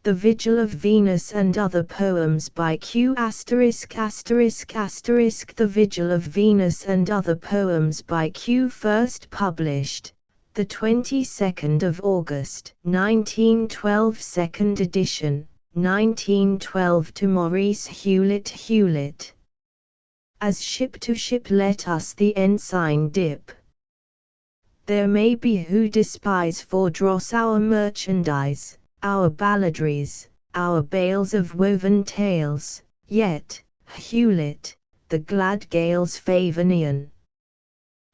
The Vigil of Venus and Other Poems by Q******. The Vigil of Venus and Other Poems by Q first published, the 22nd of August, 1912, second edition, 1912, to Maurice Hewlett. As ship to ship let us the ensign dip. There may be who despise for dross our merchandise, our balladries, our bales of woven tales, yet, Hewlett, the glad gale's Favonian.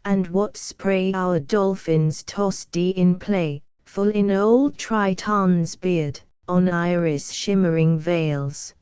And what spray our dolphins tossed in play, full in old Triton's beard, on Iris shimmering veils.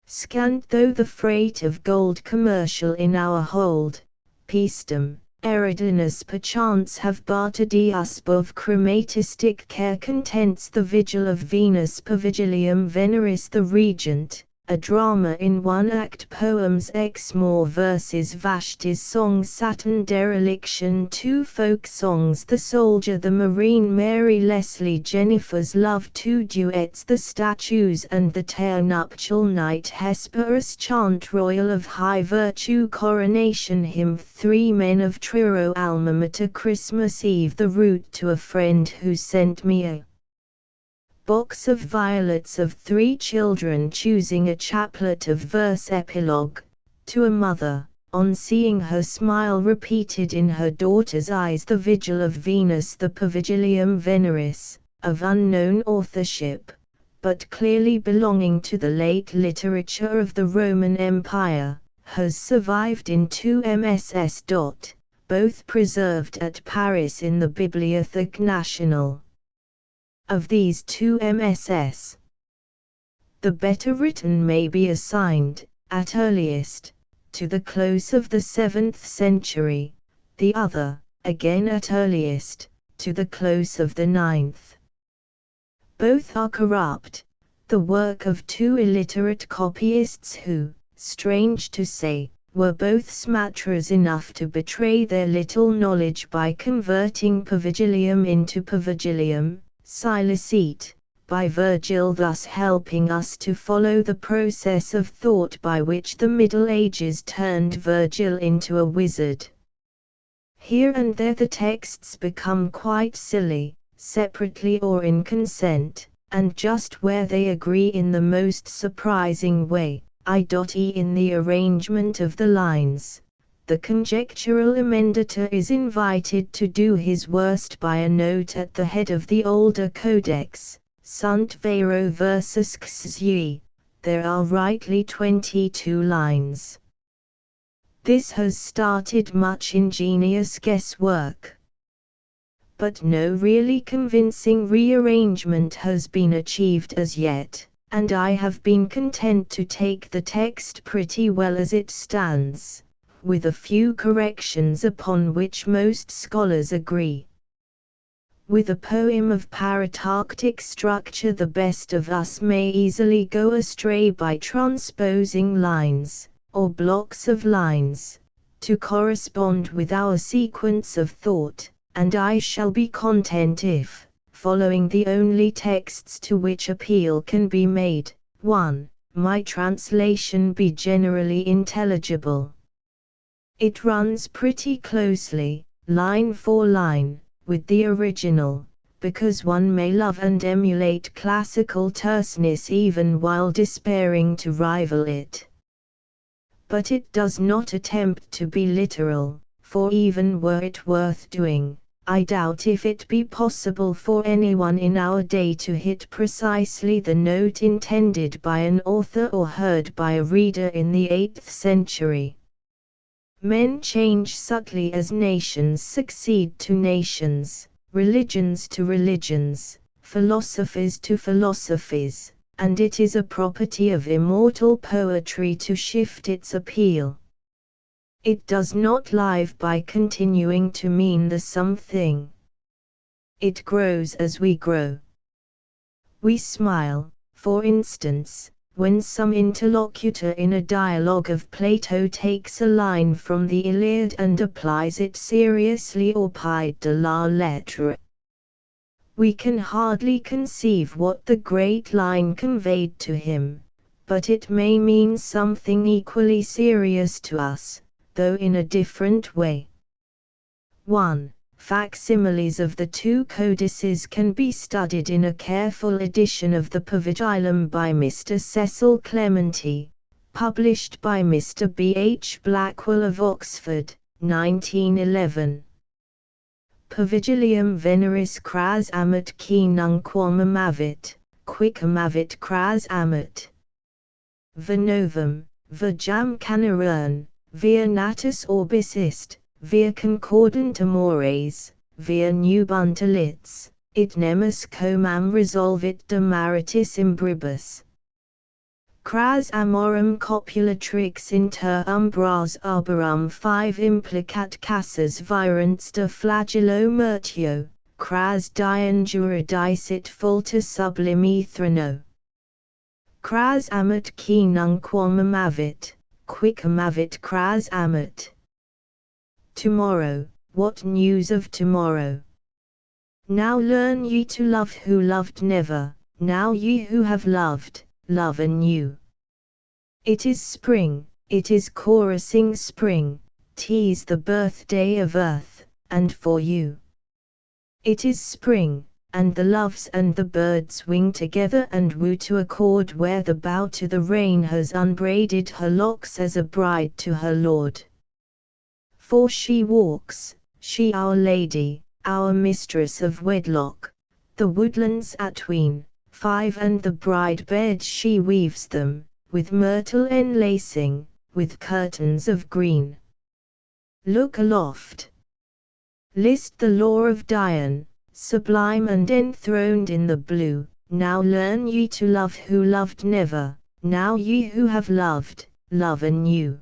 Scant though the freight of gold commercial in our hold, Paestum, Eridanus perchance have bartered us of chromatistic care contents the Vigil of Venus per Vigilium Veneris the Regent, a drama in one act poems X more verses Vashti's song Saturn dereliction 2 folk songs The Soldier the Marine Mary Leslie Jennifer's Love 2 duets The Statues and the Tare Nuptial Night Hesperus Chant Royal of High Virtue Coronation Hymn 3 Men of Truro Alma Mater Christmas Eve The Route to a Friend Who Sent Me a Box of Violets of 3 Children choosing a chaplet of verse Epilogue, to a Mother, on seeing her smile repeated in her daughter's eyes The Vigil of Venus the Per Vigilium Veneris, of unknown authorship, but clearly belonging to the late literature of the Roman Empire, has survived in 2 MSS. Both preserved at Paris in the Bibliothèque Nationale. Of these 2 MSS, the better written may be assigned, at earliest, to the close of the 7th century, the other, again at earliest, to the close of the 9th. Both are corrupt, the work of 2 illiterate copyists who, strange to say, were both smatterers enough to betray their little knowledge by converting Per Vigilium into Per Vigilium, Silicete, by Virgil, thus helping us to follow the process of thought by which the Middle Ages turned Virgil into a wizard. Here and there the texts become quite silly, separately or in consent, and just where they agree in the most surprising way, i.e. in the arrangement of the lines, the conjectural emendator is invited to do his worst by a note at the head of the older codex, Sunt vero versus Xi. There are rightly 22 lines. This has started much ingenious guesswork. But no really convincing rearrangement has been achieved as yet, and I have been content to take the text pretty well as it stands, with a few corrections upon which most scholars agree. With a poem of paratarctic structure the best of us may easily go astray by transposing lines, or blocks of lines, to correspond with our sequence of thought, and I shall be content if, following the only texts to which appeal can be made, 1. My translation be generally intelligible. It runs pretty closely, line for line, with the original, because one may love and emulate classical terseness even while despairing to rival it. But it does not attempt to be literal, for even were it worth doing, I doubt if it be possible for anyone in our day to hit precisely the note intended by an author or heard by a reader in the 8th century. Men change subtly as nations succeed to nations, religions to religions, philosophies to philosophies, and it is a property of immortal poetry to shift its appeal. It does not live by continuing to mean the something. It grows as we grow. We smile, for instance, when some interlocutor in a dialogue of Plato takes a line from the Iliad and applies it seriously au pied de la lettre. We can hardly conceive what the great line conveyed to him, but it may mean something equally serious to us, though in a different way. 1. Facsimiles of the two codices can be studied in a careful edition of the Vigilum by Mr. Cecil Clementi, published by Mr. B. H. Blackwell of Oxford, 1911. Vigilium veneris cras amat qui nunquam amavit, quicamavit cras amat. Venovum, vejam canerern, via natus orbis ist, via concordant amores, via nubunt alits, it nemus comam resolvit de maritis imbribus. Cras amorum copulatrix inter umbras arborum 5 implicat casas virens de flagillo mertio, cras dian juridicit fulta sublimi threno. Cras amat qui nunquam amavit, quicamavit cras amat. Tomorrow, what news of tomorrow? Now learn ye to love who loved never, now ye who have loved, love anew. It is spring, it is chorusing spring, 'tis the birthday of earth, and for you. It is spring, and the loves and the birds wing together and woo to accord where the bough to the rain has unbraided her locks as a bride to her lord. For she walks, she our lady, our mistress of wedlock, the woodlands atween, 5 and the bride beds she weaves them, with myrtle enlacing, with curtains of green. Look aloft. List the law of Dian, sublime and enthroned in the blue, now learn ye to love who loved never, now ye who have loved, love anew.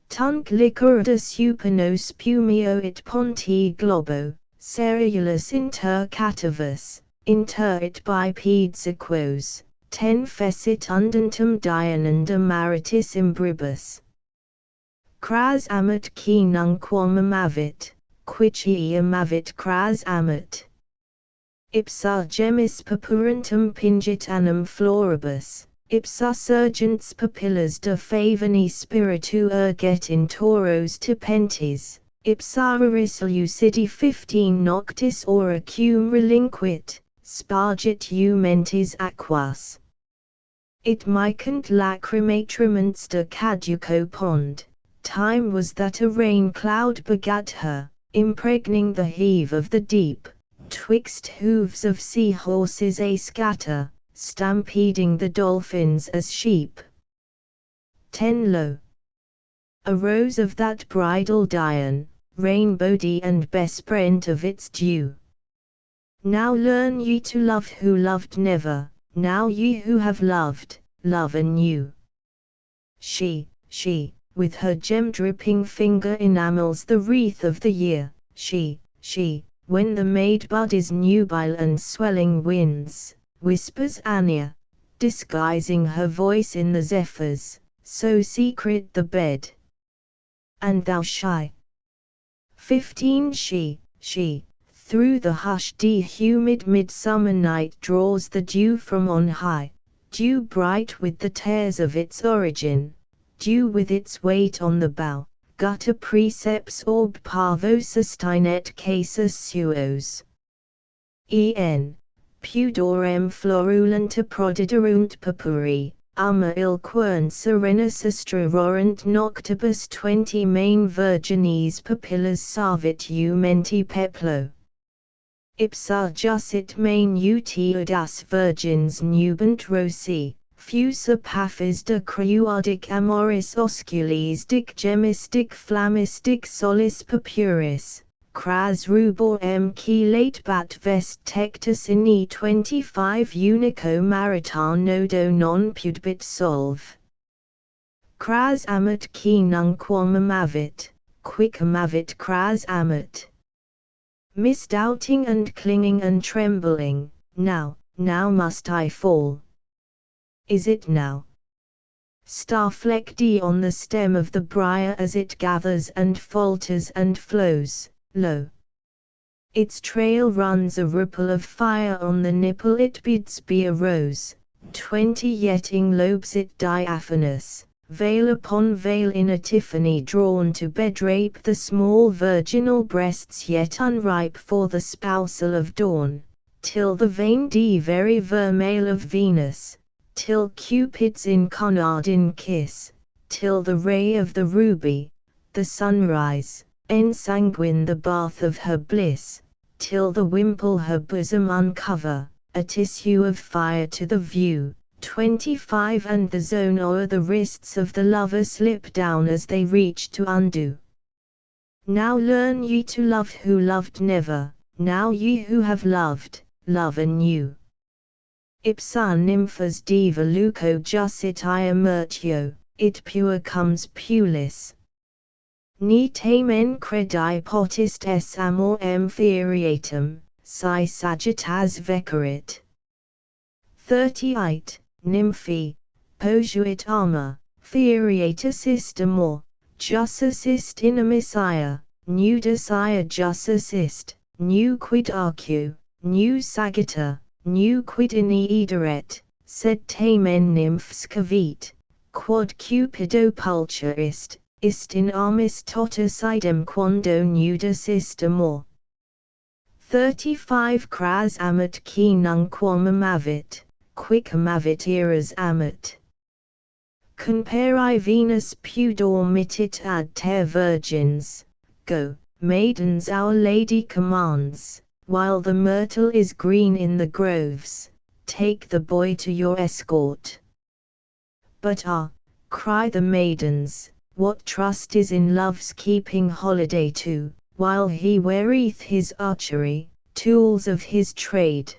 Tunc licordus upano spumio it ponti globo, cerulus inter catavus, inter it bipeds equos, ten fecit undentum diananda maritis imbribus. Cras amat qui nunquam amavit, quici amavit cras amat. Ipsa gemmis purpurentum pingit annum floribus, ipsa surgens papillas de favani spiritu erget in toros tepentes, ipsa iris lucidi 15 noctis ora cum relinquit, spargit mentis aquas. It micant lacrymatriments de caduco pond, time was that a rain cloud begat her, impregning the heave of the deep, twixt hooves of sea horses a scatter, stampeding the dolphins as sheep. 10 Lo! Arose of that bridal Dian, rainbowdy and besprent of its dew. Now learn ye to love who loved never, now ye who have loved, love anew. She, with her gem-dripping finger enamels the wreath of the year, she, when the May bud is nubile and swelling winds, whispers Ania, disguising her voice in the zephyrs, so secret the bed. And thou shy. 15 She, through the hushed humid midsummer night draws the dew from on high, dew bright with the tears of its origin, dew with its weight on the bough, gutta precepts orb parvo sustinet casus suos. En. Pudorem florulenta prodiderunt purpuri, ama ilquern serenus astrororant noctibus 20 main virgines papillas savit menti peplo. Ipsa jussit main utiudas virgins nubant rossi, fusa paphis de cruadic amoris osculis dic gemmis dic flammis dic solis purpuris, cras rubor qui late bat vest tectus in 25 unico marital nodo non pudbit solve. Cras amat qui nunquam amavit, quicamavit cras amat. Misdoubting and clinging and trembling, now must I fall. Is it now? Star-flecked on the stem of the briar as it gathers and falters and flows, lo! Its trail runs a ripple of fire on the nipple it bids be a rose. 20 yetting lobes it diaphanous, veil upon veil in a tiffany drawn to bed drape the small virginal breasts yet unripe for the spousal of dawn, till the vein very vermeil of Venus, till Cupid's incarnadine kiss, till the ray of the ruby, the sunrise, ensanguine the bath of her bliss, till the wimple her bosom uncover, a tissue of fire to the view. 25 And the zone o'er the wrists of the lover slip down as they reach to undo. Now learn ye to love who loved never, now ye who have loved, love anew. Ipsa nymphas diva luco jussit ia mertio, it pure comes pulis. Ni tamen credi potist es amor emferiatum, si sagittas vecarit. 38 Nymphi, posuit arma, feriatus ist amor, jussus ist inimis ia, nudus ia jussus ist, nu quid arcu, nu sagitta, nu quid inni ideret, sed tamen nymphs cavit, quod cupido pulcher ist in armis totus idem quando nudus ist amor. 35 Cras amat qui nunquam amavit, quicum avit eras amat. Comperi Venus pudor mitit ad te virgins, go, maidens our Lady commands, while the myrtle is green in the groves, take the boy to your escort. But cry the maidens, what trust is in love's keeping holiday too, while he weareth his archery, tools of his trade.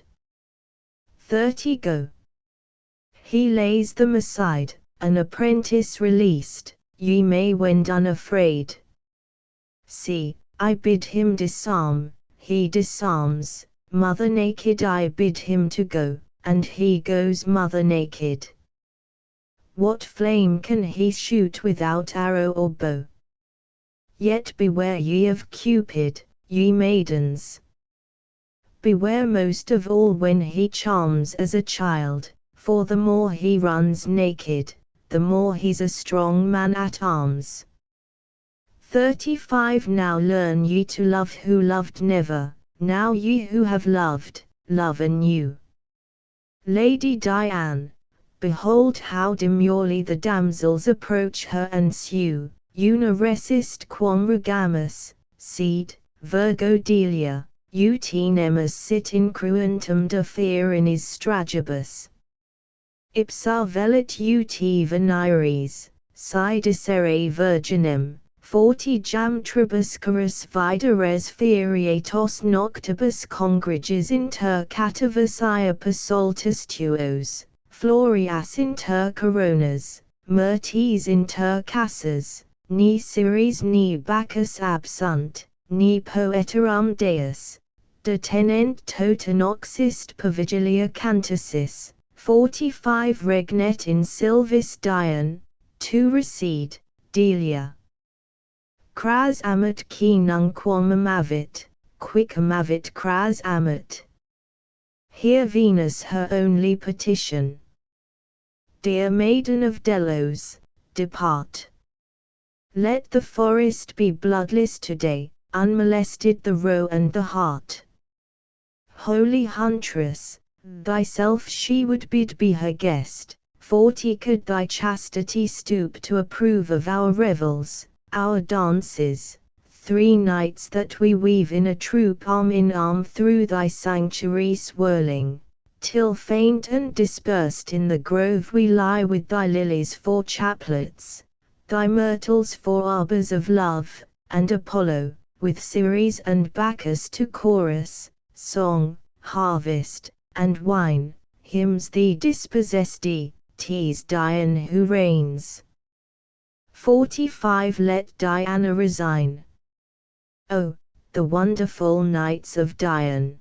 30 Go. He lays them aside, an apprentice released, ye may wend unafraid. See, I bid him disarm, he disarms, mother naked I bid him to go, and he goes mother naked. What flame can he shoot without arrow or bow? Yet beware ye of Cupid, ye maidens. Beware most of all when he charms as a child, for the more he runs naked, the more he's a strong man at arms. 35 Now learn ye to love who loved never, now ye who have loved, love anew. Lady Diane, behold how demurely the damsels approach her and sue, una resist quam regamus, seed, Virgo Delia. Ut nemus sit incruentum de ferinis stragibus. Ipsa velit ut veneres, si dicere virginem, 40 Jam tribuscarus vida res feriatos noctibus congreges inter cativus ia passoltus tuos, florias inter coronas, myrtes inter casas, ni Ceres ni Bacchus absunt, ni poeterum deus. Detenent totanox ist per vigilia cantasis, 45 Regnet in Silvis Dian, to recede, Delia. Cras amat qui nunquam amavit, quicum avit cras amat. Hear Venus her only petition. Dear maiden of Delos, depart. Let the forest be bloodless today, unmolested the roe and the hart. Holy huntress, thyself she would bid be her guest, 40 Could thy chastity stoop to approve of our revels, our dances, 3 nights that we weave in a troop arm in arm through thy sanctuary swirling, till faint and dispersed in the grove we lie with thy lilies for chaplets, thy myrtles for arbors of love, and Apollo, with Ceres and Bacchus to chorus, song, harvest, and wine, hymns thee dispossessed, tis Dian who reigns. 45 Let Diana resign. Oh, the wonderful nights of Dian!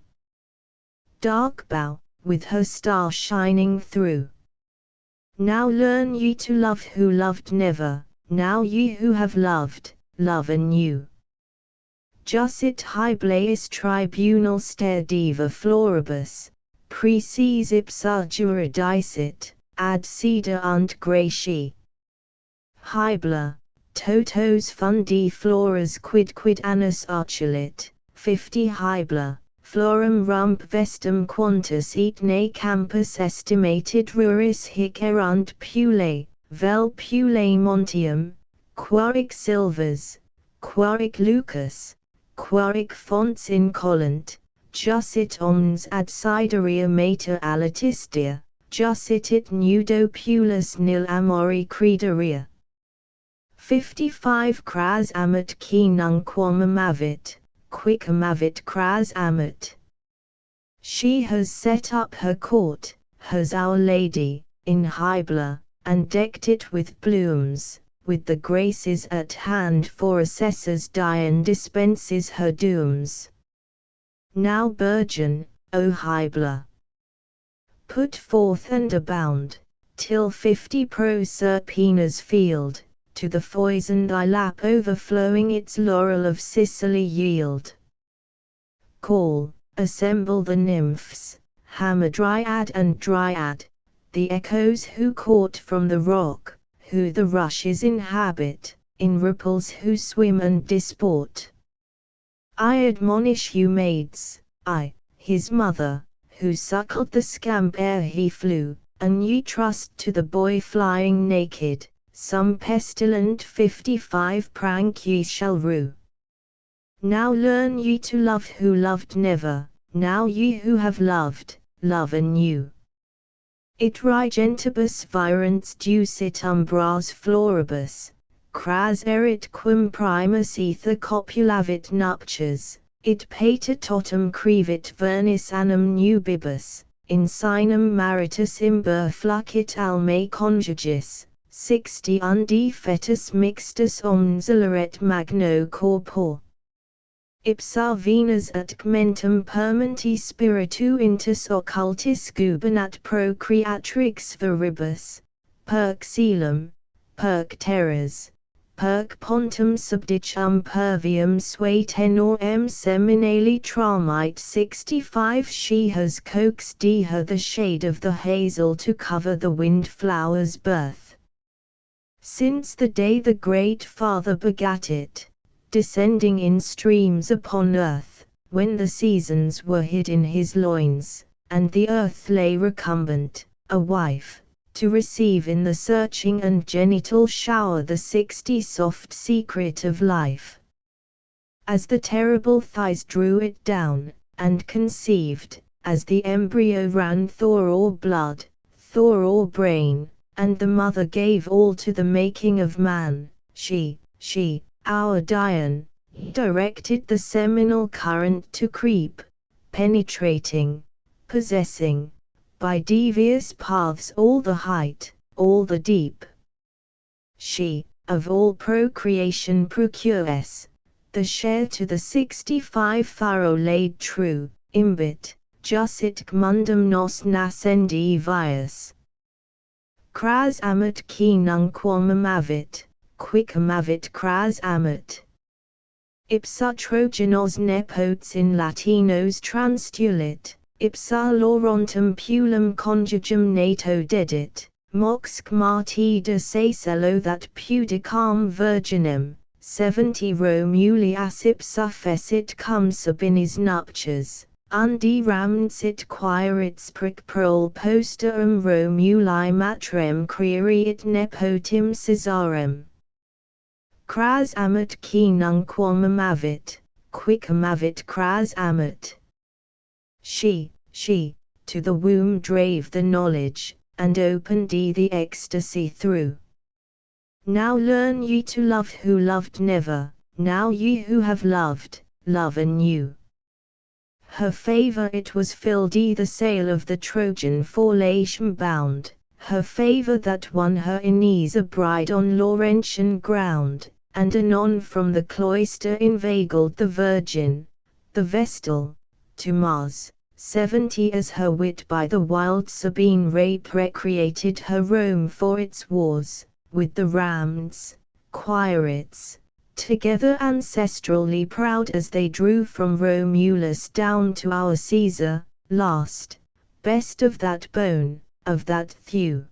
Dark bough, with her star shining through. Now learn ye to love who loved never, now ye who have loved, love anew. Jussit Hyblaeus tribunal sterdeva floribus, preces ipsa juridicit, ad ceda und gratia. Hybla, totos fundi floras quid annus archulit, 50 Hybla, florum rump vestum quantus et ne campus estimated ruris hic erunt pule, vel pule montium, quaric silvers, quaric lucas, quaric fonts incollant, jussit omnes ad siderea mater alatistia, jussit it nudo pulis nil amori credaria. 55 Cras amat qui nunquam amavit, quick amavit cras amat. She has set up her court, has Our Lady, in Hybla, and decked it with blooms, with the graces at hand for assessors Dian dispenses her dooms. Now burgeon, O Hybla! Put forth and abound, till 50 Proserpina's field, to the foison thy lap overflowing its laurel of Sicily yield. Call, assemble the nymphs, Hamadryad and Dryad, the echoes who court from the rock, who the rushes inhabit, in ripples who swim and disport. I admonish you maids, I, his mother, who suckled the scamp ere he flew, and ye trust to the boy flying naked, some pestilent 55 prank ye shall rue. Now learn ye to love who loved never, now ye who have loved, love anew. It rigentibus virens ducit umbras floribus, cras erit quum primus ether copulavit nuptias, it pater totum crevit vernis annum nubibus, in sinem maritus imber flucit alme conjugis, 60 undi fetus mixtus omnzileret magno corpor. Ipsa Venus at cmentum permanti spiritu intus occultis gubernat procreatrix veribus, perc coelum, perc terras, perc pontum subdicum pervium sui tenor seminali tramite 65 She has coaxed her the shade of the hazel to cover the windflower's birth. Since the day the great Father begat it, descending in streams upon earth, when the seasons were hid in his loins, and the earth lay recumbent, a wife, to receive in the searching and genital shower the 60 soft secret of life. As the terrible thighs drew it down, and conceived, as the embryo ran Thor or blood, Thor or brain, and the mother gave all to the making of man, she, our Dian, directed the seminal current to creep, penetrating, possessing, by devious paths all the height, all the deep. She, of all procreation procures, the share to the 65 thorough laid true, imbit, jussit mundum nos nascendi vias. Cras amat qui nunquam amavit, quick amavit cras amat. Ipsa Trojanos nepotes in Latinos transtulit, ipsa laurontum pulum conjugum nato dedit, moxc marti de Sacelo that pudicam virginem, 70 Romulias ipsa fecit cum subinis nuptias, undi ramnsit quaerit pric prol posterum Romuli matrem creerit nepotim Caesarem. Cras amat qui nunquam amavit, quick amavit cras amat. She, to the womb drave the knowledge, and opened the ecstasy through. Now learn ye to love who loved never, now ye who have loved, love anew. Her favour it was filled the sail of the Trojan for Latium bound, her favour that won her Aeneas a bride on Laurentian ground, and anon from the cloister inveigled the Virgin, the Vestal, to Mars, 70 as her wit by the wild Sabine rape recreated her Rome for its wars, with the Ramns, Quaerits, together ancestrally proud as they drew from Romulus down to our Caesar, last, best of that bone, of that thew.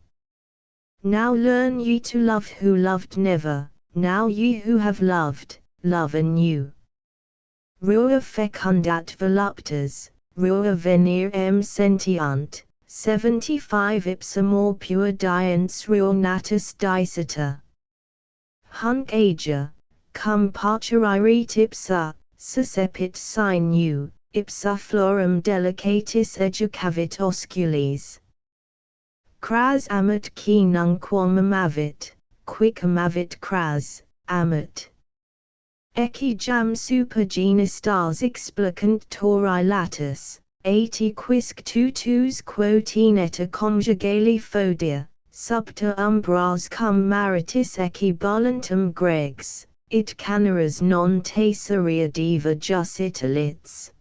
Now learn ye to love who loved never, now ye who have loved, love anew. Rua fecundat voluptas, rua venir sentiant, 75 ipsa more pure diens rua natus dicita. Hunc ager, cum parceririt ipsa, suscepit sinu, ipsa florum delicatis educavit oscules. Cras amat qui nunquam amavit, quic amavit cras, amat. Ecce jam super genistas explicant tori latus, 80 quisque tutus quotine et conjugale fodia, subter umbras cum maritis ecce bullentum gregs, it caneras non taceria diva jus italits.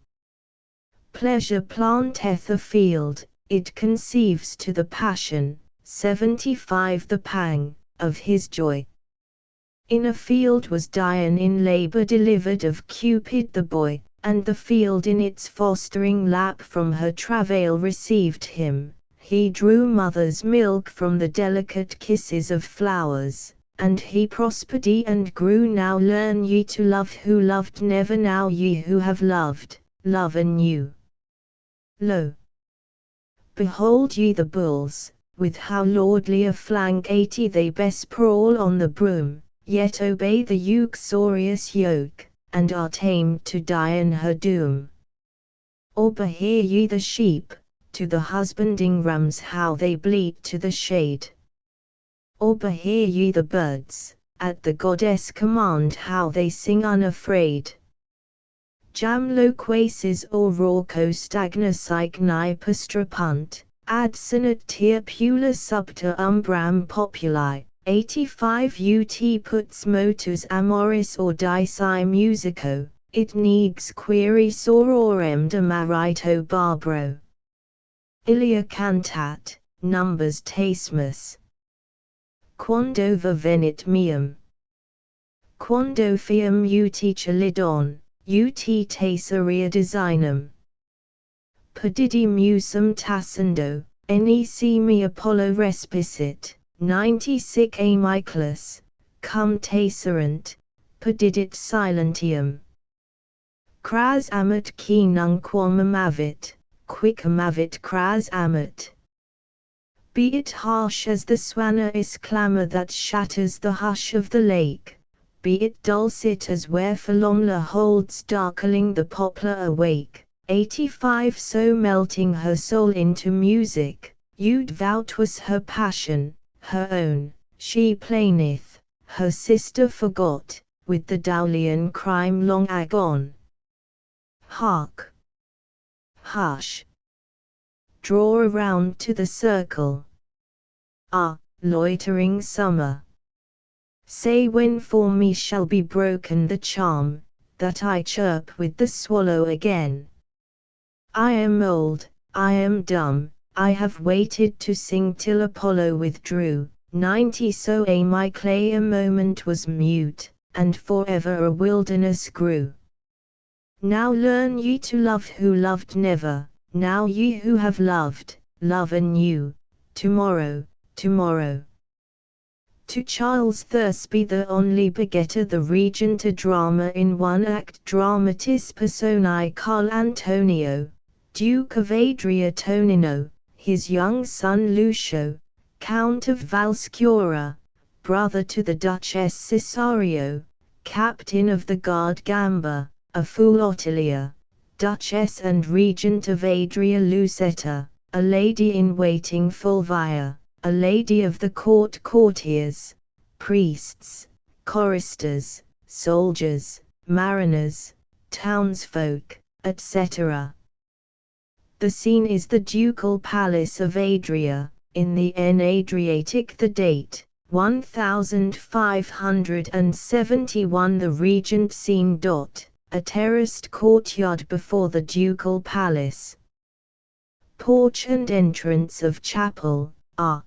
Pleasure planteth a field, it conceives to the passion, 75 the pang, of his joy. In a field was Dian in labor delivered of Cupid the boy, and the field in its fostering lap from her travail received him. He drew mother's milk from the delicate kisses of flowers, and he prospered and grew. Now learn ye to love who loved never, now ye who have loved, love anew. Lo! Behold ye the bulls, with how lordly a flank 80 they besprawl on the broom, yet obey the uxorious yoke, and are tamed to die in her doom. Or behear ye the sheep, to the husbanding rams how they bleat to the shade. Or behear ye the birds, at the goddess command how they sing unafraid. Jam loquaces or rauco stagna signi pastrapunt, ad sinat tia pula subter umbram populi, 85 ut puts motus amoris or dici musico, it negs query sororem de marito barbaro. Ilia cantat, numbers tasmus. Quando venit meum. Quando fium ut chelidon, ut taceria designum. Pedidi musum tacendo, nec me Apollo respisit, 96 amiclus, cum tacerant, pedidit silentium. Cras amat qui nunquam amavit, quic amavit cras amat. Be it harsh as the Swanner's clamor that shatters the hush of the lake, be it dulcet as where Philomela holds darkling the poplar awake, 85 so melting her soul into music, you'd vow 'twas her passion, her own, she plaineth, her sister forgot, with the Daulian crime long agone. Hark! Hush! Draw around to the circle. Ah, loitering summer! Say when for me shall be broken the charm, that I chirp with the swallow again. I am old, I am dumb, I have waited to sing till Apollo withdrew, 90 so my clay a moment was mute, and forever a wilderness grew. Now learn ye to love who loved never, now ye who have loved, love anew, tomorrow, tomorrow. To Charles Thursby the only begetter the regent a drama in one act dramatis personae Carl Antonio, Duke of Adria Tonino, his young son Lucio, Count of Valscura, brother to the Duchess Cesario, captain of the guard Gamba, a fool Ottilia, Duchess and Regent of Adria Lucetta, a lady in waiting Fulvia, a lady of the court courtiers, priests, choristers, soldiers, mariners, townsfolk, etc. The scene is the ducal palace of Adria, in the Adriatic. The date, 1571. The regent scene. A terraced courtyard before the ducal palace. Porch and entrance of chapel, A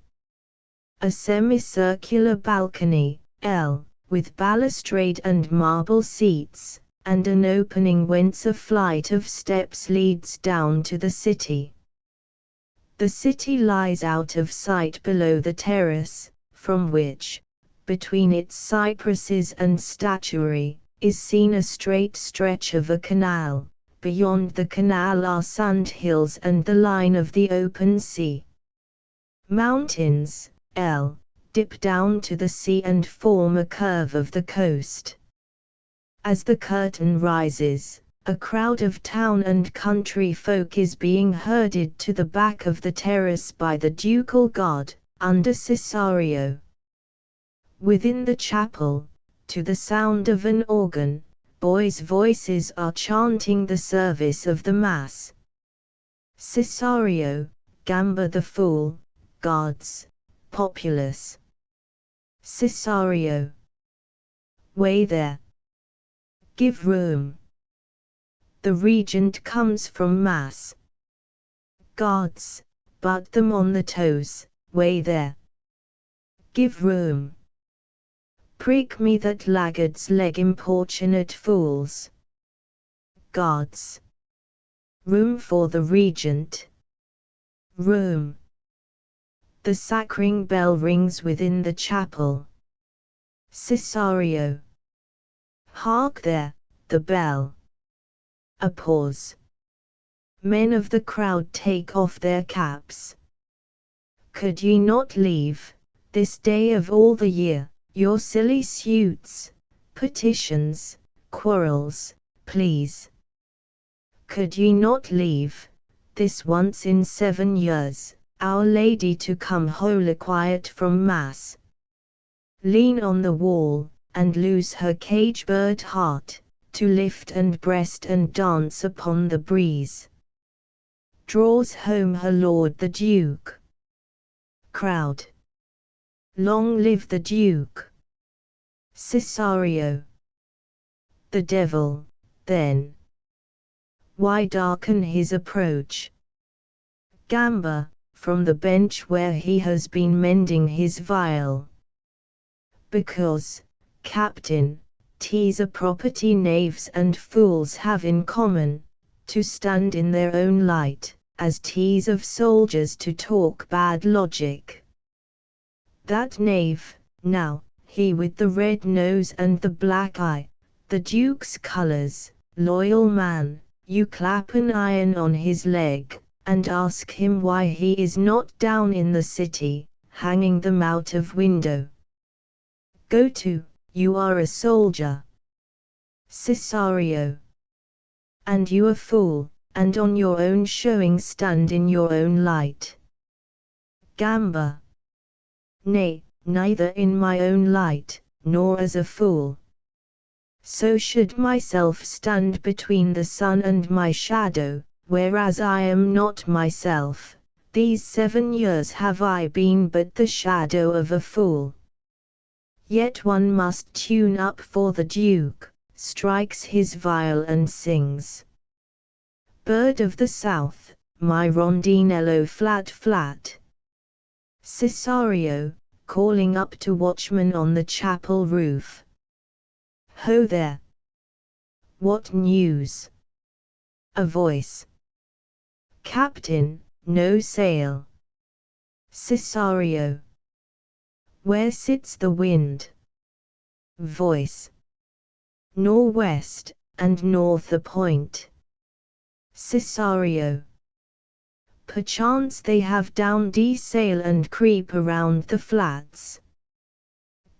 semicircular balcony, L, with balustrade and marble seats, and an opening whence a flight of steps leads down to the city. The city lies out of sight below the terrace, from which, between its cypresses and statuary, is seen a straight stretch of a canal. Beyond the canal are sand hills and the line of the open sea. Mountains, dip down to the sea and form a curve of the coast. As the curtain rises, a crowd of town and country folk is being herded to the back of the terrace by the ducal guard, under Cesario. Within the chapel, to the sound of an organ, boys' voices are chanting the service of the Mass. Cesario, Gamba the Fool, Guards, Populace. Cesario. Way there. Give room. The regent comes from Mass. Guards, butt them on the toes, way there. Give room. Prick me that laggard's leg, importunate fools. Guards. Room for the regent. Room. The sacring bell rings within the chapel. Cesario. Hark there, the bell. A pause. Men of the crowd take off their caps. Could ye not leave, this day of all the year, your silly suits, petitions, quarrels, please? Could ye not leave, this once in 7 years, Our Lady to come wholly quiet from Mass? Lean on the wall, and lose her cage-bird heart, to lift and breast and dance upon the breeze. Draws home her lord the Duke. Crowd. Long live the Duke. Cesario. The devil, then. Why darken his approach? Gamba, from the bench where he has been mending his viol. Because, Captain, 'tis a property knaves and fools have in common, to stand in their own light, as 'tis of soldiers to talk bad logic. That knave, now, he with the red nose and the black eye, the Duke's colours, loyal man, you clap an iron on his leg, and ask him why he is not down in the city, hanging them out of window. Go to, you are a soldier. Cesario. And you a fool, and on your own showing stand in your own light. Gamba. Nay, neither in my own light, nor as a fool. So should myself stand between the sun and my shadow, whereas I am not myself. These 7 years have I been but the shadow of a fool. Yet one must tune up for the Duke, strikes his viol and sings. Bird of the South, my rondinello flat flat. Cesario, calling up to watchmen on the chapel roof. Ho there! What news? A voice. Captain, no sail. Cesario. Where sits the wind? Voice. Northwest, and north a point. Cesario. Perchance they have downed sail and creep around the flats.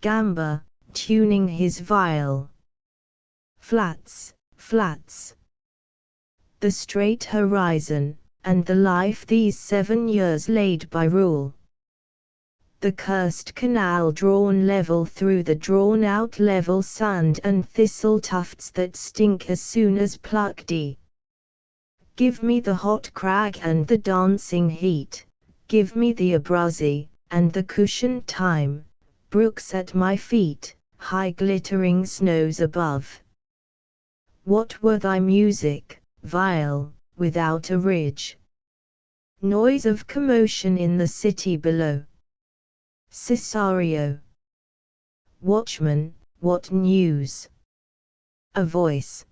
Gamba, tuning his viol. Flats, flats. The straight horizon, and the life these 7 years laid by rule. The cursed canal drawn level through the drawn-out level sand and thistle tufts that stink as soon as plucked. Give me the hot crag and the dancing heat, give me the abruzzi, and the cushioned time, brooks at my feet, high glittering snows above. What were thy music, viol, without a ridge? Noise of commotion in the city below. Cesario. Watchman, what news? A voice.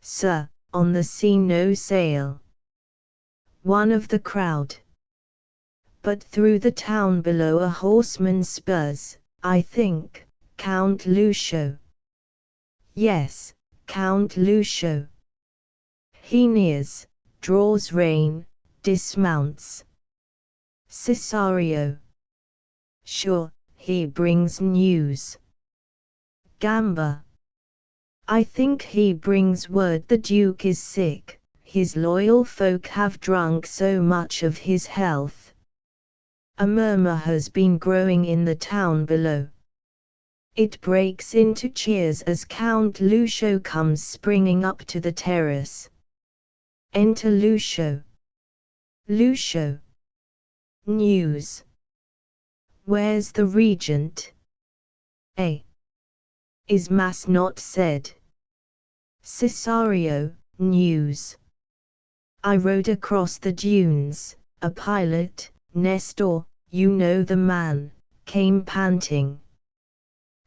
Sir, on the sea no sail. One of the crowd. But through the town below a horseman spurs, I think, Count Lucio. Yes, Count Lucio. He nears, draws rein, dismounts. Cesario. Sure, he brings news. Gamba. I think he brings word the Duke is sick, his loyal folk have drunk so much of his health. A murmur has been growing in the town below. It breaks into cheers as Count Lucio comes springing up to the terrace. Enter Lucio. Lucio. News. Where's the regent? Is mass not said? Cesario. News. I rode across the dunes, a pilot, Nestor, you know the man, came panting.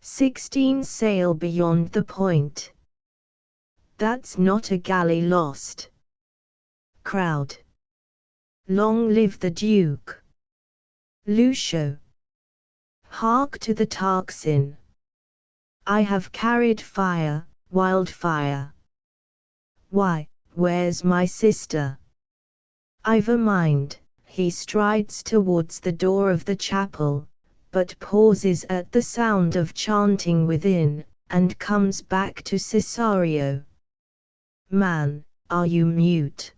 16 sail beyond the point. That's not a galley lost. Crowd. Long live the Duke. Lucio. Hark to the tocsin. I have carried fire, wildfire. Why, where's my sister? I've a mind. He strides towards the door of the chapel, but pauses at the sound of chanting within, and comes back to Cesario. Man, are you mute?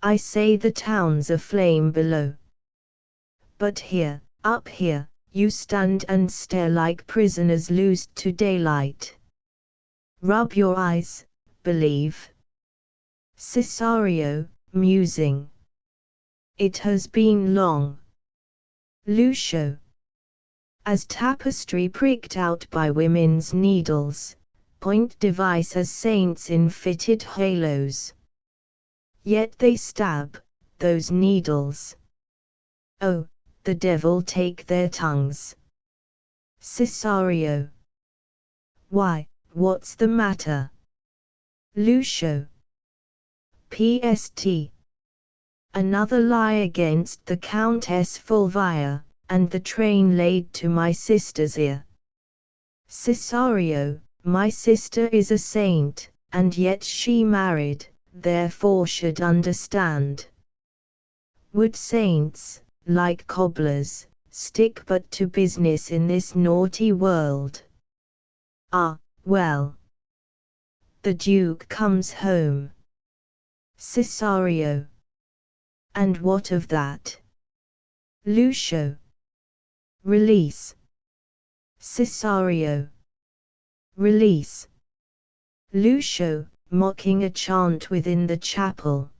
I say the town's aflame below. But here, up here, you stand and stare like prisoners loosed to daylight. Rub your eyes, believe. Cesario, musing. It has been long. Lucio. As tapestry pricked out by women's needles, point device as saints in fitted halos. Yet they stab, those needles. Oh, the devil take their tongues. Cesario. Why, what's the matter? Lucio. PST. Another lie against the Countess Fulvia, and the train laid to my sister's ear. Cesario, my sister is a saint, and yet she married, therefore should understand. Would saints, like cobblers, stick but to business in this naughty world? Ah, well. The Duke comes home. Cesario. And what of that? Lucio. Release. Cesario. Release. Lucio, mocking a chant within the chapel.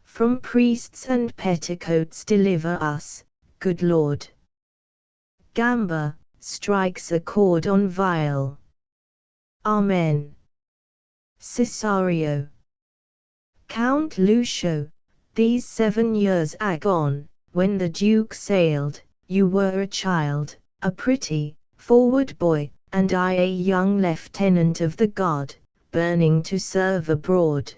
From priests and petticoats deliver us, good Lord. Gamba, strikes a chord on viol. Amen. Cesario. Count Lucio, these 7 years agone, when the Duke sailed, you were a child, a pretty, forward boy, and I a young lieutenant of the guard, burning to serve abroad.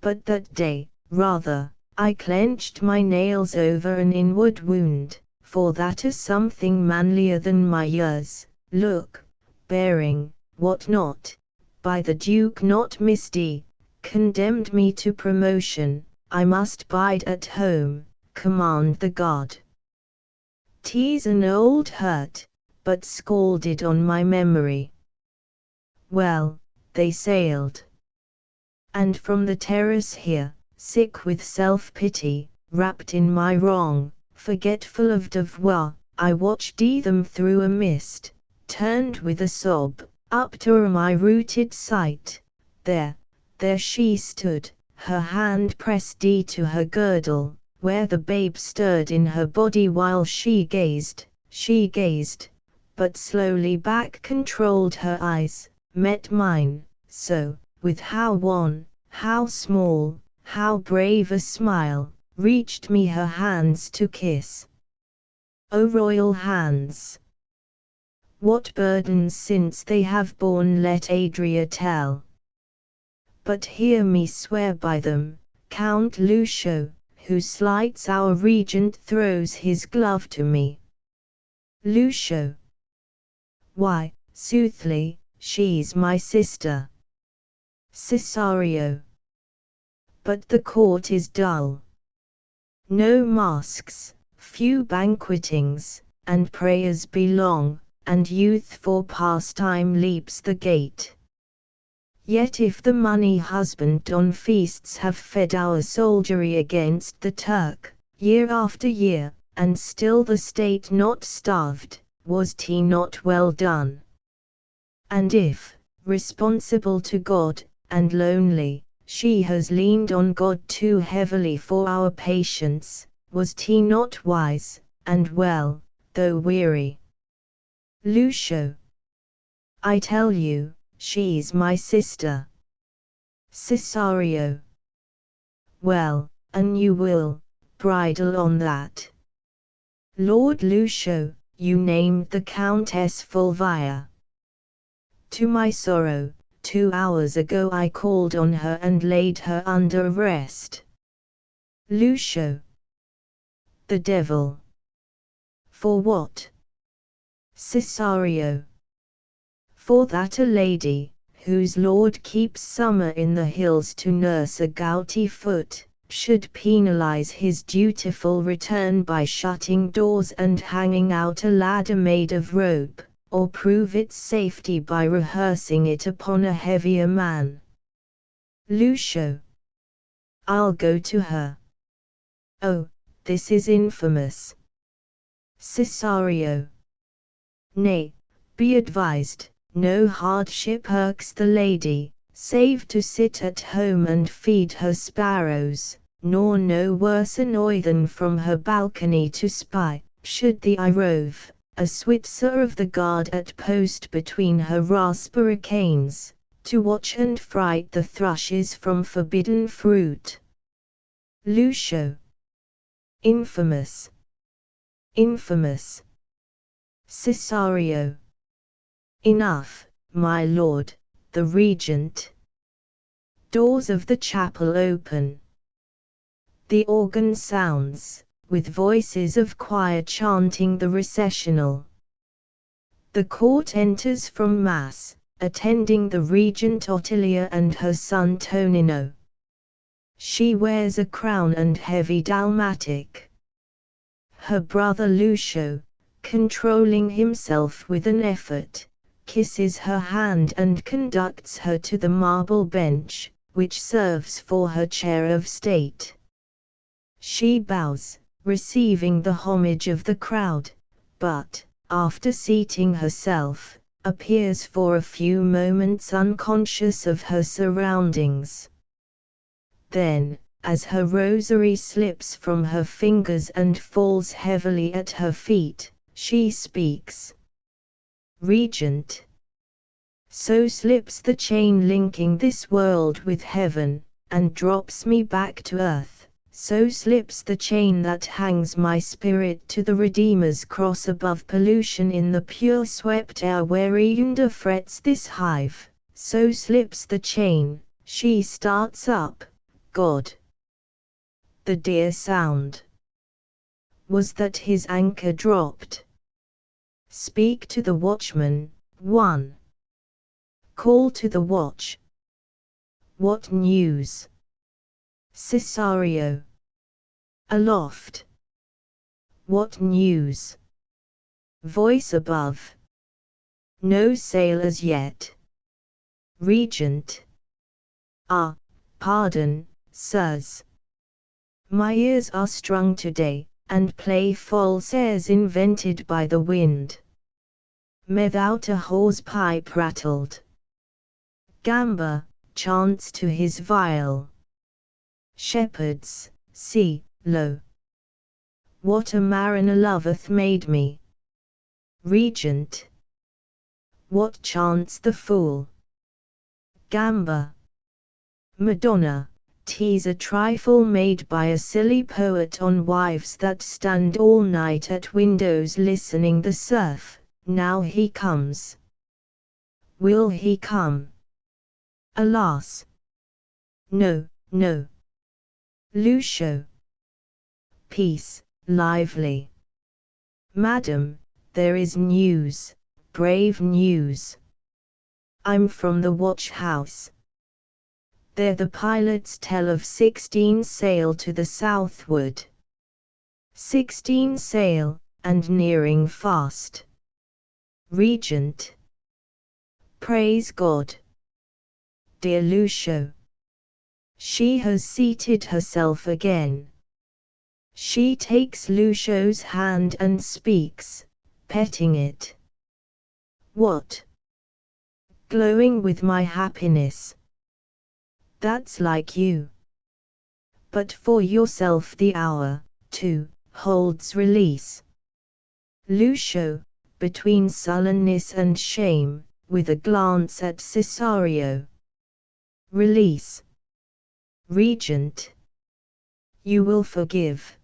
But that day, rather, I clenched my nails over an inward wound, for that is something manlier than my years, look, bearing, what not, by the Duke not misty, condemned me to promotion. I must bide at home, command the guard. 'Tis an old hurt, but scalded on my memory. Well, they sailed. And from the terrace here, sick with self-pity, wrapped in my wrong, forgetful of devoir, I watched them through a mist, turned with a sob, up to my rooted sight. There she stood, her hand pressed to her girdle, where the babe stirred in her body while she gazed, but slowly back controlled her eyes, met mine, so, with how wan, how small, how brave a smile, reached me her hands to kiss. O royal hands! What burdens since they have borne let Adria tell. But hear me swear by them, Count Lucio, who slights our regent throws his glove to me. Lucio. Why, soothly, she's my sister. Cesario. But the court is dull. No masks, few banquetings, and prayers be long, and youth for pastime leaps the gate. Yet if the money husband on feasts have fed our soldiery against the Turk, year after year, and still the state not starved, was 't not well done? And if, responsible to God, and lonely, she has leaned on God too heavily for our patience, was 't not wise, and well, though weary? Lucio. I tell you, she's my sister. Cesario. Well, and you will bridle on that. Lord Lucio, you named the Countess Fulvia. To my sorrow, 2 hours ago I called on her and laid her under arrest. Lucio. The devil. For what? Cesario. For that a lady, whose lord keeps summer in the hills to nurse a gouty foot, should penalize his dutiful return by shutting doors and hanging out a ladder made of rope, or prove its safety by rehearsing it upon a heavier man. Lucio. I'll go to her. Oh, this is infamous. Cesario. Nay, be advised. No hardship irks the lady, save to sit at home and feed her sparrows, nor no worse annoy than from her balcony to spy, should the eye rove, a Switzer of the guard at post between her raspberry canes, to watch and fright the thrushes from forbidden fruit. Lucio. Infamous. Infamous. Cesario. Enough, my lord, the regent. Doors of the chapel open. The organ sounds, with voices of choir chanting the recessional. The court enters from mass, attending the regent Ottilia and her son Tonino. She wears a crown and heavy dalmatic. Her brother Lucio, controlling himself with an effort, kisses her hand and conducts her to the marble bench, which serves for her chair of state. She bows, receiving the homage of the crowd, but, after seating herself, appears for a few moments unconscious of her surroundings. Then, as her rosary slips from her fingers and falls heavily at her feet, she speaks. Regent. So slips the chain linking this world with heaven, and drops me back to earth, so slips the chain that hangs my spirit to the Redeemer's cross above pollution in the pure swept air where yonder frets this hive, so slips the chain, she starts up, God. The dear sound. Was that his anchor dropped? Speak to the watchman, 1. Call to the watch. What news? Cesario. Aloft. What news? Voice above. No sail as yet. Regent. Ah, pardon, sirs. My ears are strung today, and play false airs invented by the wind. Without a horse-pipe rattled. Gamba chants to his viol. Shepherds, see, lo. What a mariner loveth made me. Regent. What chants the fool? Gamba. Madonna, 'tis a trifle made by a silly poet on wives that stand all night at windows listening the surf, now he comes. Will he come? Alas! No, no. Lucio. Peace, lively. Madam, there is news, brave news. I'm from the watch house. There the pilots tell of 16 sail to the southward. 16 sail, and nearing fast. Regent. Praise God. Dear Lucio. She has seated herself again. She takes Lucio's hand and speaks, petting it. What? Glowing with my happiness. That's like you. But for yourself the hour, too, holds release. Lucio, between sullenness and shame, with a glance at Cesario. Release. Regent. You will forgive.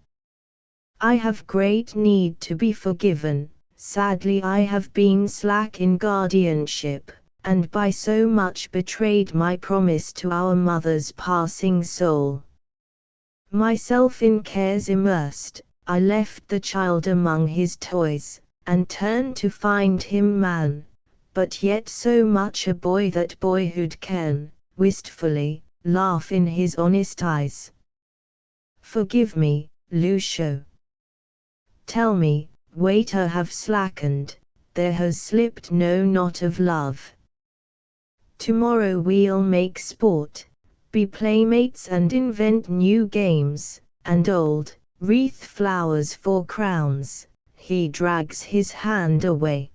I have great need to be forgiven. Sadly I have been slack in guardianship, and by so much betrayed my promise to our mother's passing soul. Myself in cares immersed, I left the child among his toys, and turned to find him man, but yet so much a boy that boyhood can, wistfully, laugh in his honest eyes. Forgive me, Lucio. Tell me, waiter have slackened, there has slipped no knot of love. Tomorrow we'll make sport, be playmates and invent new games, and old, wreath flowers for crowns. He drags his hand away.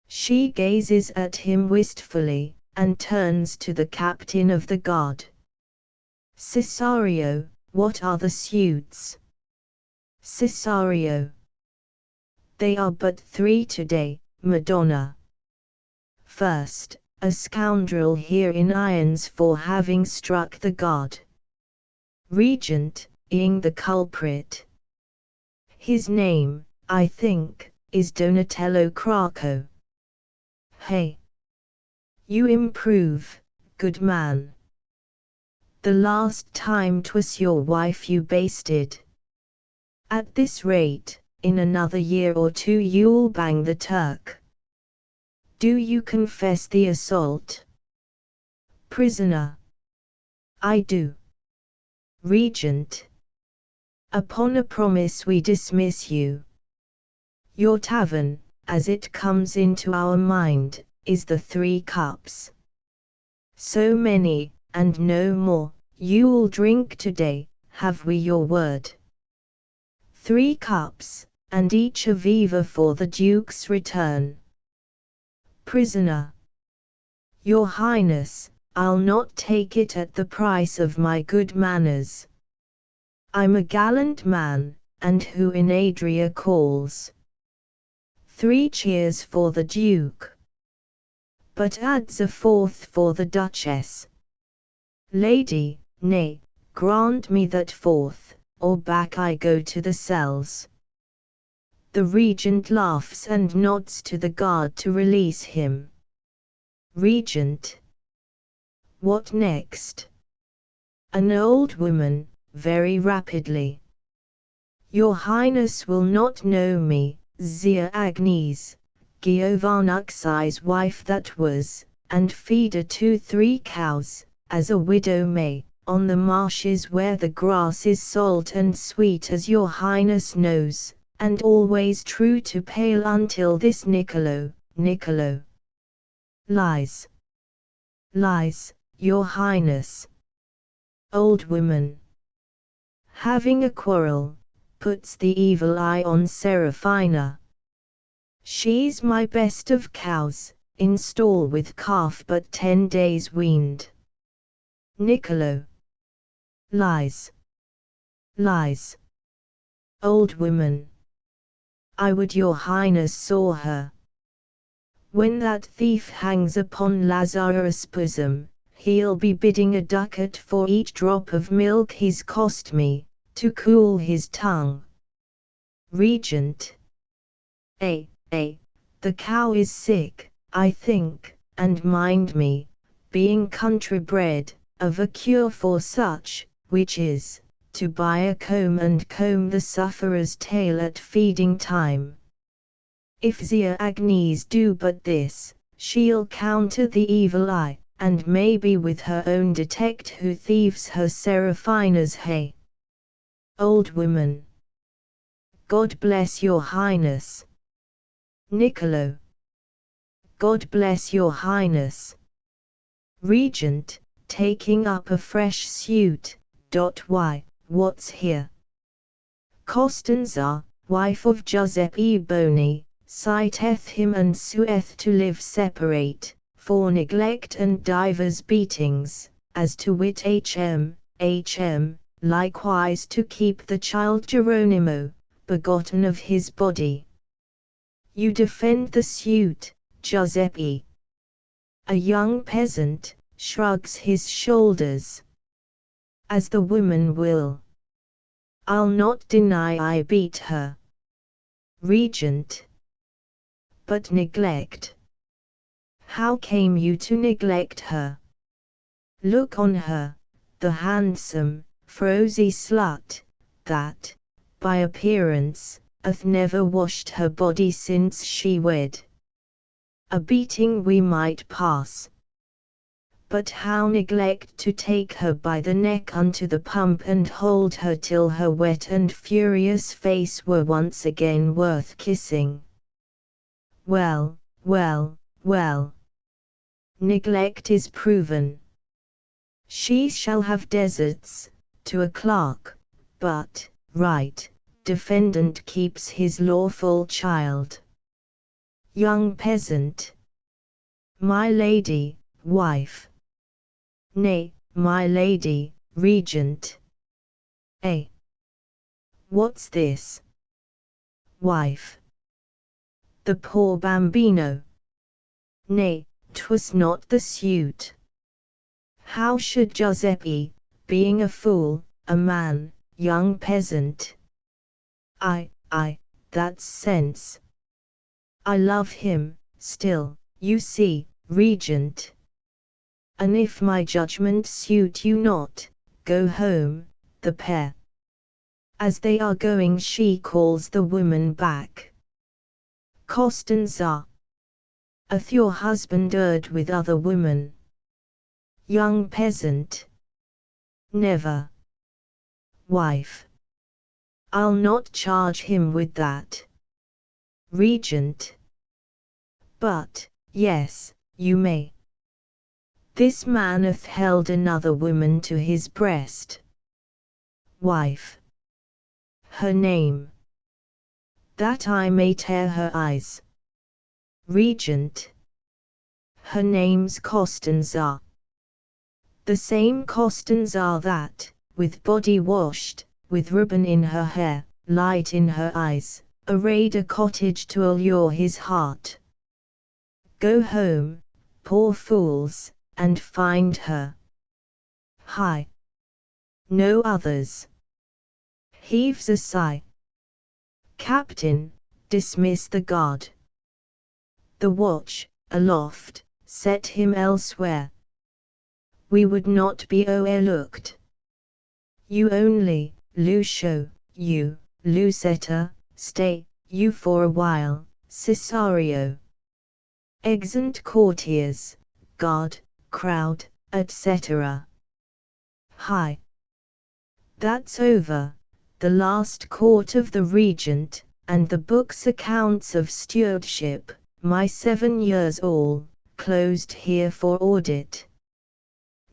She gazes at him wistfully, and turns to the captain of the guard. Cesario, what are the suits? Cesario. They are but 3 today, Madonna. First, a scoundrel here in irons for having struck the guard. Regent, ing the culprit. His name, I think, is Donatello Cracco. Hey! You improve, good man. The last time 'twas your wife you basted. At this rate, in another year or 2 you'll bang the Turk. Do you confess the assault? Prisoner. I do. Regent. Upon a promise we dismiss you. Your tavern, as it comes into our mind, is the 3 Cups. So many, and no more, you'll drink today, have we your word? 3 cups, and each a viva for the Duke's return. Prisoner. Your Highness, I'll not take it at the price of my good manners. I'm a gallant man, and who in Adria calls. 3 cheers for the Duke. But adds a 4th for the Duchess. Lady, nay, grant me that 4th, or back I go to the cells. The Regent laughs and nods to the guard to release him. Regent. What next? An old woman, very rapidly. Your Highness will not know me, Zia Agnes, Giovannux's wife that was, and feeder 2-3 cows, as a widow may, on the marshes where the grass is salt and sweet as your Highness knows, and always true to pale until this Niccolo. Lies. Lies, your Highness. Old woman. Having a quarrel, puts the evil eye on Seraphina. She's my best of cows, in stall with calf but 10 days weaned. Niccolo. Lies. Lies. Old woman. I would your Highness saw her. When that thief hangs upon Lazarus' bosom, he'll be bidding a ducat for each drop of milk he's cost me, to cool his tongue. Regent. The cow is sick, I think, and mind me, being country bred, of a cure for such, which is, to buy a comb and comb the sufferer's tail at feeding time. If Zia Agnes do but this, she'll counter the evil eye, and maybe with her own detect who thieves her Seraphina's hay. Old woman. God bless your highness. Niccolo. God bless your highness. Regent, taking up a fresh suit. Why, what's here? Costanza, wife of Giuseppe Boni, citeth him and sueth to live separate, for neglect and divers beatings, as to wit H.M., likewise to keep the child Geronimo, begotten of his body. You defend the suit, Giuseppe. A young peasant shrugs his shoulders. As the woman will. I'll not deny I beat her. Regent. But neglect. How came you to neglect her? Look on her, the handsome, frosy slut, that, by appearance, hath never washed her body since she wed. A beating we might pass. But how neglect to take her by the neck unto the pump and hold her till her wet and furious face were once again worth kissing. Well, well, well. Neglect is proven. She shall have deserts, to a clerk, but, right, defendant keeps his lawful child. Young peasant. My lady, wife. Nay, my lady, regent. Eh? What's this? Wife. The poor bambino. Nay, 'twas not the suit. How should Giuseppe, being a fool, a man, young peasant? That's sense. I love him, still, you see, regent. And if my judgment suit you not, go home, the pair. As they are going she calls the woman back. Costanza. Hath your husband erred with other women? Young peasant. Never. Wife. I'll not charge him with that. Regent. But, yes, you may. This man hath held another woman to his breast. Wife. Her name. That I may tear her eyes. Regent. Her name's Costanza. The same Costanza that, with body washed, with ribbon in her hair, light in her eyes, arrayed a cottage to allure his heart. Go home, poor fools, and find her. Hi. No others. Heaves a sigh. Captain, dismiss the guard. The watch, aloft, set him elsewhere. We would not be o'erlooked. You only, Lucio, you, Lucetta, stay, you for a while, Cesario. Exeunt courtiers, guard, crowd, etc. Hi. That's over, the last court of the regent, and the book's accounts of stewardship, my 7 years all, closed here for audit.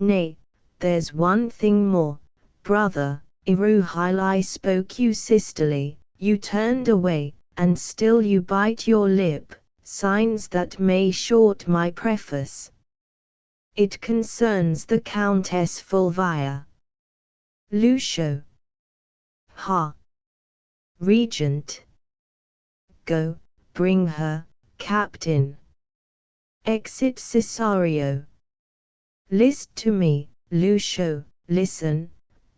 Nay, there's one thing more, brother, Iruhaili spoke you sisterly, you turned away, and still you bite your lip, signs that may short my preface. It concerns the Countess Fulvia. Lucio. Ha. Regent. Go, bring her, Captain. Exit Cesario. List to me, Lucio, listen,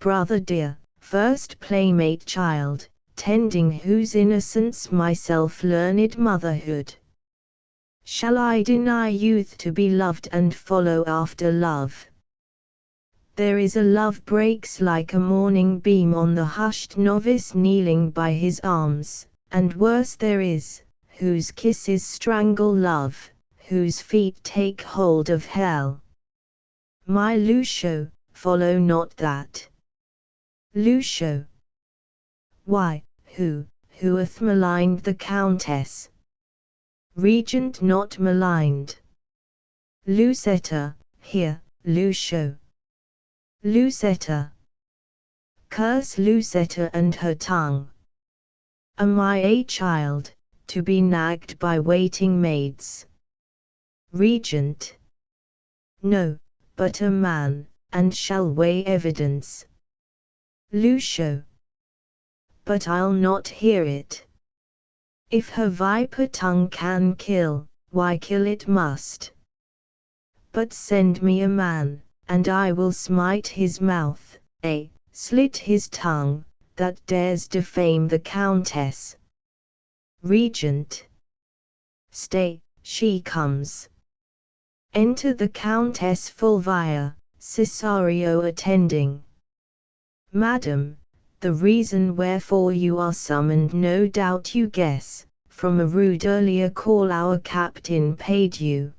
brother dear, first playmate child, tending whose innocence myself learned motherhood. Shall I deny youth to be loved and follow after love? There is a love breaks like a morning beam on the hushed novice kneeling by his arms, and worse there is, whose kisses strangle love, whose feet take hold of hell. My Lucio, follow not that. Lucio. Why, who hath maligned the Countess? Regent not maligned. Lucetta, here, Lucio. Lucetta. Curse Lucetta and her tongue. Am I a child, to be nagged by waiting maids? Regent. No, but a man, and shall weigh evidence. Lucio. But I'll not hear it. If her viper tongue can kill, why kill it must. But send me a man, and I will smite his mouth, slit his tongue, that dares defame the Countess. Regent. Stay, she comes. Enter the Countess Fulvia, Cesario attending. Madam, the reason wherefore you are summoned no doubt you guess, from a rude earlier call our captain paid you.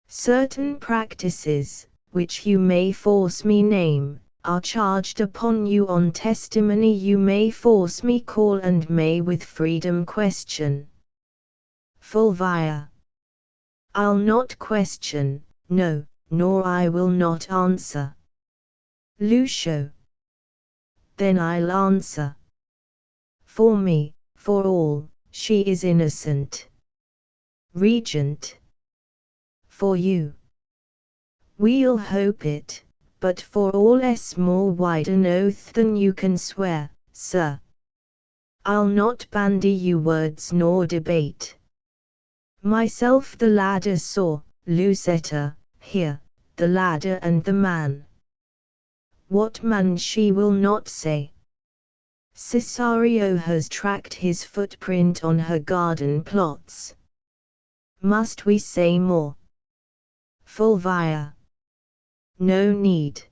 Certain practices, which you may force me name, are charged upon you on testimony you may force me call and may with freedom question. Fulvia. I'll not question, no, nor I will not answer. Lucio. Then I'll answer. For me, for all, she is innocent. Regent. For you. We'll hope it, but for all else more wide an oath than you can swear, sir. I'll not bandy you words nor debate. Myself the ladder saw, Lucetta, here, the ladder and the man. What man she will not say. Cesario has tracked his footprint on her garden plots. Must we say more? Fulvia. No need.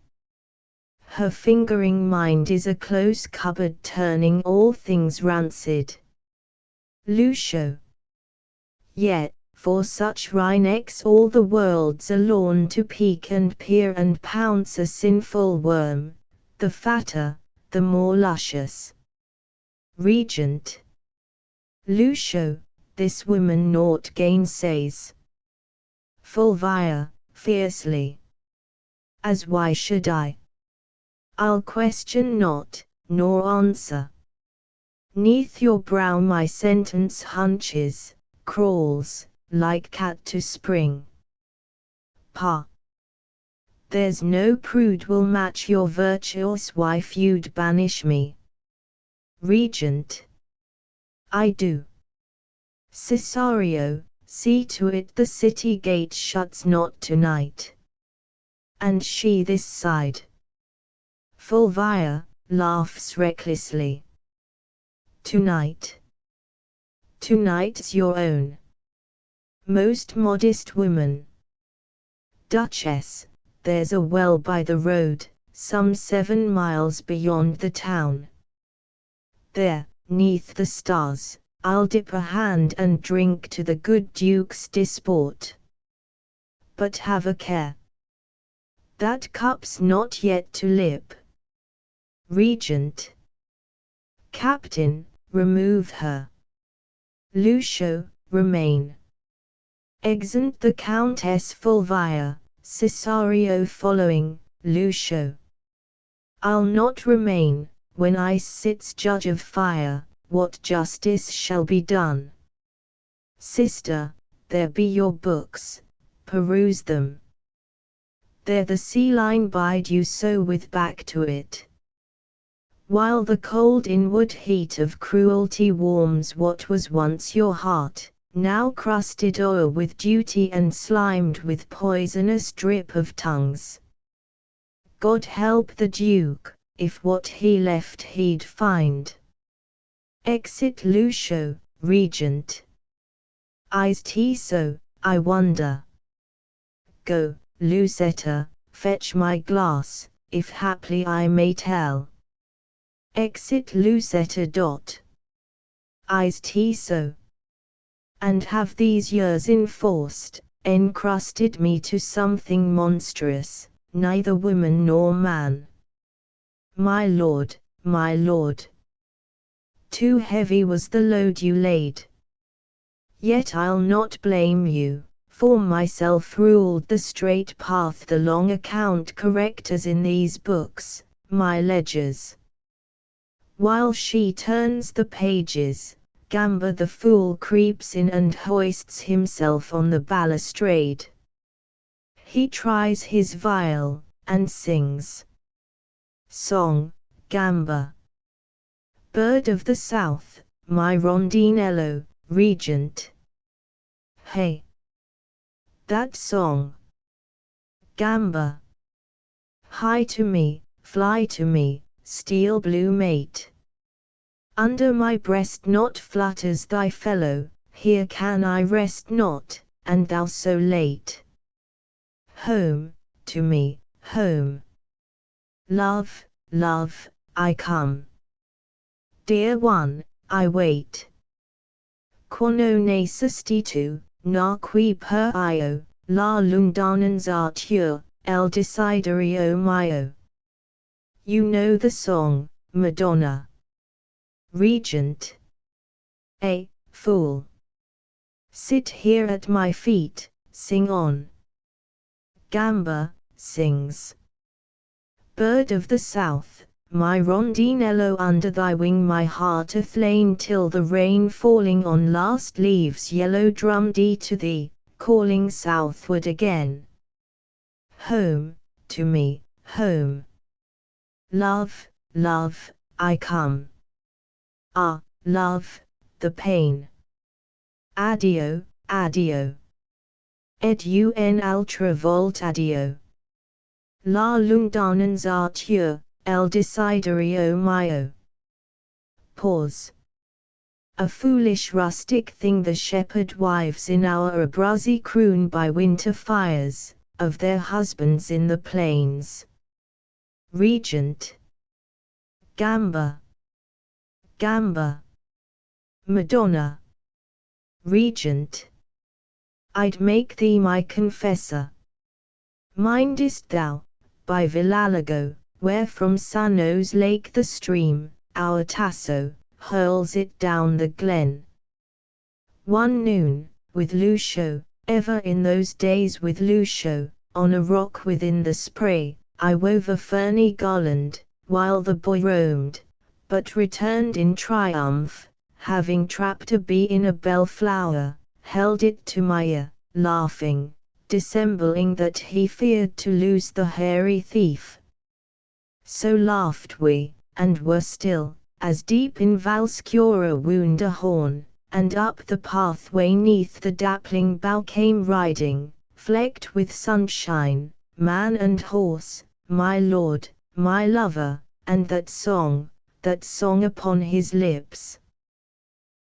Her fingering mind is a close cupboard turning all things rancid. Lucio. Yet, for such wrynecks all the world's a lawn to peek and peer and pounce a sinful worm, the fatter, the more luscious. Regent. Lucio, this woman naught gainsays. Fulvia, fiercely. As why should I? I'll question not, nor answer. Neath your brow my sentence hunches, crawls, like cat to spring. Pa. There's no prude will match your virtuous wife you'd banish me. Regent. I do. Cesario, see to it the city gate shuts not tonight. And she this side. Fulvia, laughs recklessly. Tonight. Tonight's your own. Most modest woman. Duchess, there's a well by the road, some 7 miles beyond the town. There, 'neath the stars, I'll dip a hand and drink to the good Duke's disport. But have a care. That cup's not yet to lip. Regent. Captain, remove her. Lucio, remain. Exeunt the Countess Fulvia, Cesario following, Lucio. I'll not remain, when I sits judge of fire, what justice shall be done. Sister, there be your books, peruse them. There the sea line bide you so with back to it. While the cold inward heat of cruelty warms what was once your heart, now crusted o'er with duty and slimed with poisonous drip of tongues. God help the Duke, if what he left he'd find. Exit Lucio, Regent. Is he so, I wonder? Go, Lucetta, fetch my glass, if haply I may tell. Exit Lucetta. Is he so? And have these years enforced, encrusted me to something monstrous, neither woman nor man? My lord, my lord. Too heavy was the load you laid. Yet I'll not blame you, for myself ruled the straight path, the long account correct as in these books, my ledgers. While she turns the pages, Gamba the fool creeps in and hoists himself on the balustrade. He tries his viol, and sings. Song, Gamba. Bird of the South, my rondinello, regent. Hey! That song. Gamba. Hie to me, fly to me, steel blue mate. Under my breast not flutters thy fellow, here can I rest not, and thou so late. Home, to me, home. Love, love, I come. Dear one, I wait. Quando necessito, na qui per io, la lundananzature, el desiderio mio. You know the song, Madonna. Regent. A fool. Sit here at my feet, sing on. Gamba sings. Bird of the South, my rondinello, under thy wing my heart aflame, till the rain falling on last leaves yellow drummed to thee, calling southward again. Home, to me, home. Love, love, I come. Ah, love, the pain. Addio, addio. Ed un altra volta addio. La lundananzature, el desiderio mio. Pause. A foolish rustic thing the shepherd wives in our Abruzzi croon by winter fires, of their husbands in the plains. Regent. Gamba. Gamba. Madonna. Regent. I'd make thee my confessor. Mindest thou, by Villalago, where from Sano's lake the stream, our Tasso, hurls it down the glen? One noon, with Lucio, ever in those days with Lucio, on a rock within the spray, I wove a ferny garland, while the boy roamed, but returned in triumph, having trapped a bee in a bellflower, held it to my ear, laughing, dissembling that he feared to lose the hairy thief. So laughed we, and were still, as deep in Valscura wound a horn, and up the pathway neath the dappling bough came riding, flecked with sunshine, man and horse, my lord, my lover, and that song upon his lips.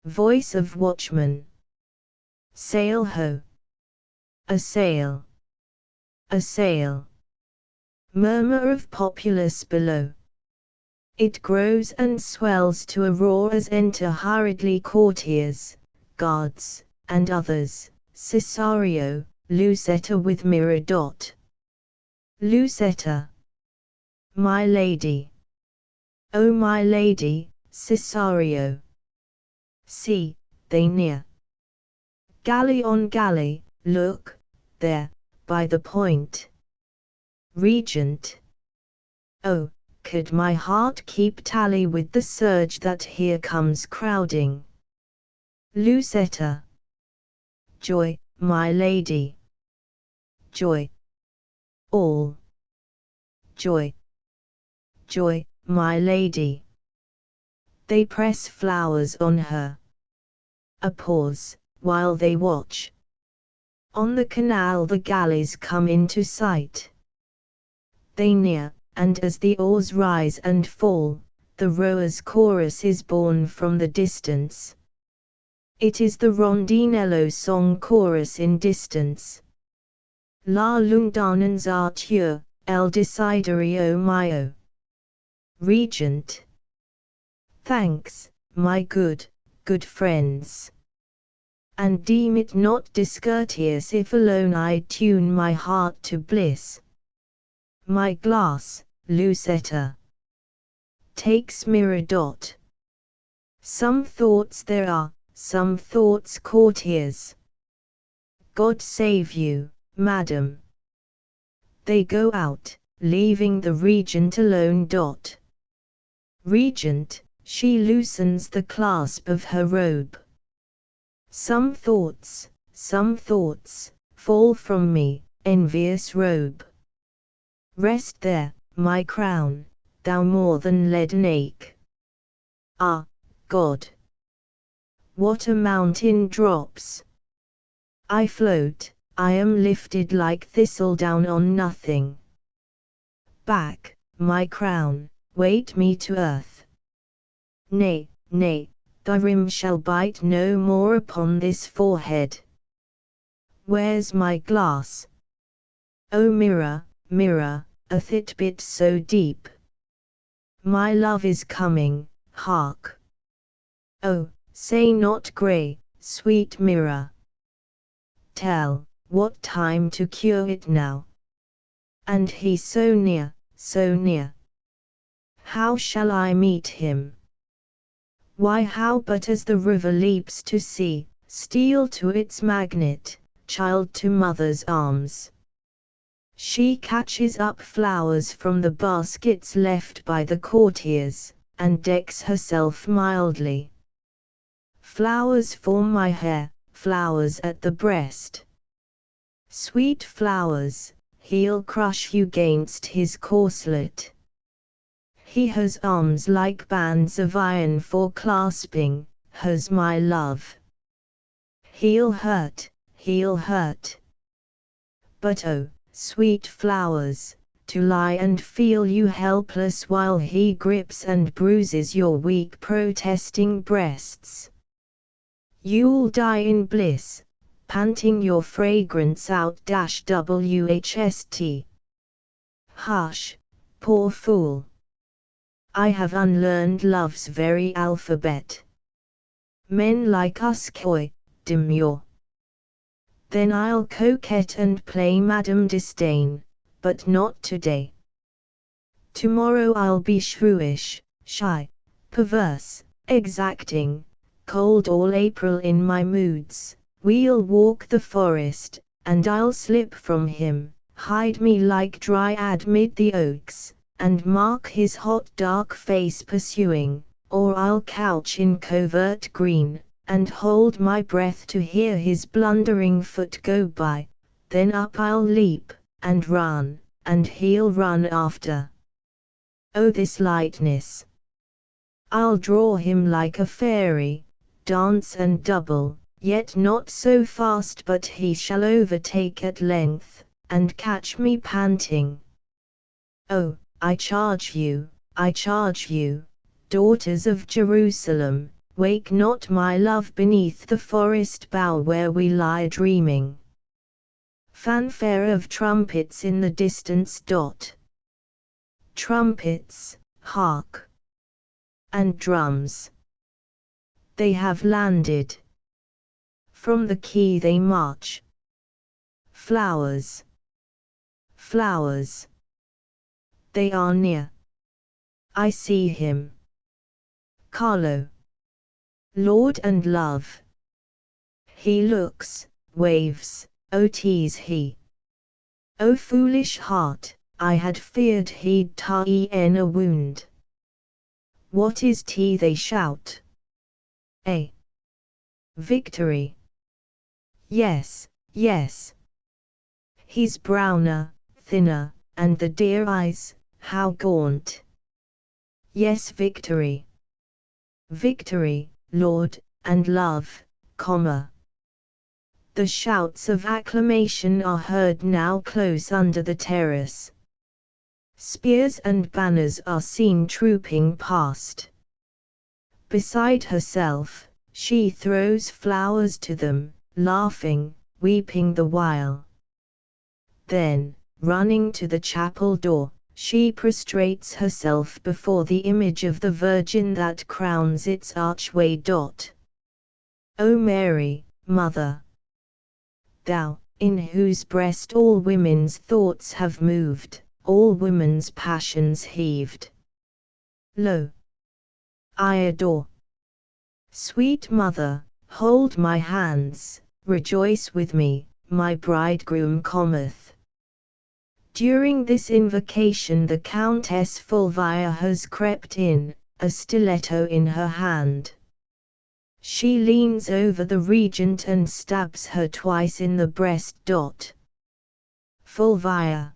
Voice of watchman. Sail ho! A sail! A sail! Murmur of populace below. It grows and swells to a roar as enter hurriedly courtiers, guards, and others, Cesario, Lucetta with Miradot. Lucetta. My lady. O my lady, Cesario. See, they near. Galley on galley, look, there, by the point. Regent. Oh, could my heart keep tally with the surge that here comes crowding. Lucetta. Joy, my lady. Joy. All. Joy. Joy, my lady. They press flowers on her. A pause, while they watch. On the canal the galleys come into sight. They near, and as the oars rise and fall, the rowers' chorus is borne from the distance. It is the rondinello song chorus in distance. La lundanens artur, el desiderio mio. Regent. Thanks, my good friends. And deem it not discourteous if alone I tune my heart to bliss. My glass, Lucetta, takes Miradot. Some thoughts there are, some thoughts courtiers. God save you, madam. They go out, leaving the regent alone. Regent, she loosens the clasp of her robe. Some thoughts, fall from me, envious robe. Rest there, my crown, thou more than leaden ache. Ah, God! What a mountain drops! I float, I am lifted like thistledown on nothing. Back, my crown, weight me to earth. Nay, thy rim shall bite no more upon this forehead. Where's my glass? O mirror, a titbit so deep. My love is coming, hark. Oh, say not grey, sweet mirror. Tell, what time to cure it now? And he so near, so near. How shall I meet him? Why how but as the river leaps to sea, steel to its magnet, child to mother's arms. She catches up flowers from the baskets left by the courtiers, and decks herself mildly. Flowers for my hair, flowers at the breast. Sweet flowers, he'll crush you 'gainst his corslet. He has arms like bands of iron for clasping, has my love. He'll hurt. But oh, sweet flowers, to lie and feel you helpless while he grips and bruises your weak protesting breasts. You'll die in bliss, panting your fragrance out. WHST. Hush, poor fool. I have unlearned love's very alphabet. Men like us coy, demure. Then I'll coquette and play Madame Disdain, but not today. Tomorrow I'll be shrewish, shy, perverse, exacting, cold all April in my moods. We'll walk the forest, and I'll slip from him, hide me like dryad mid the oaks, and mark his hot dark face pursuing, or I'll couch in covert green, and hold my breath to hear his blundering foot go by, then up I'll leap, and run, and he'll run after. Oh this lightness! I'll draw him like a fairy, dance and double, yet not so fast but he shall overtake at length, and catch me panting. Oh, I charge you, daughters of Jerusalem, wake not my love beneath the forest bough where we lie dreaming. Fanfare of trumpets in the distance. Trumpets, hark! And drums. They have landed. From the quay they march. Flowers. They are near. I see him. Carlo. Lord and love. He looks, waves, oh tease he. O foolish heart, I had feared he'd tie in a wound. What is tea they shout? A. Victory. Yes. He's browner, thinner, and the dear eyes, how gaunt. Yes, victory. Victory, Lord, and love, The shouts of acclamation are heard now close under the terrace. Spears and banners are seen trooping past. Beside herself, She throws flowers to them, laughing, weeping the while. Then, running to the chapel door, she prostrates herself before the image of the Virgin that crowns its archway. O Mary, Mother, thou, in whose breast all women's thoughts have moved, all women's passions heaved. Lo, I adore. Sweet Mother, hold my hands, rejoice with me, my bridegroom cometh. During this invocation the Countess Fulvia has crept in, a stiletto in her hand. She leans over the regent and stabs her twice in the breast. Fulvia.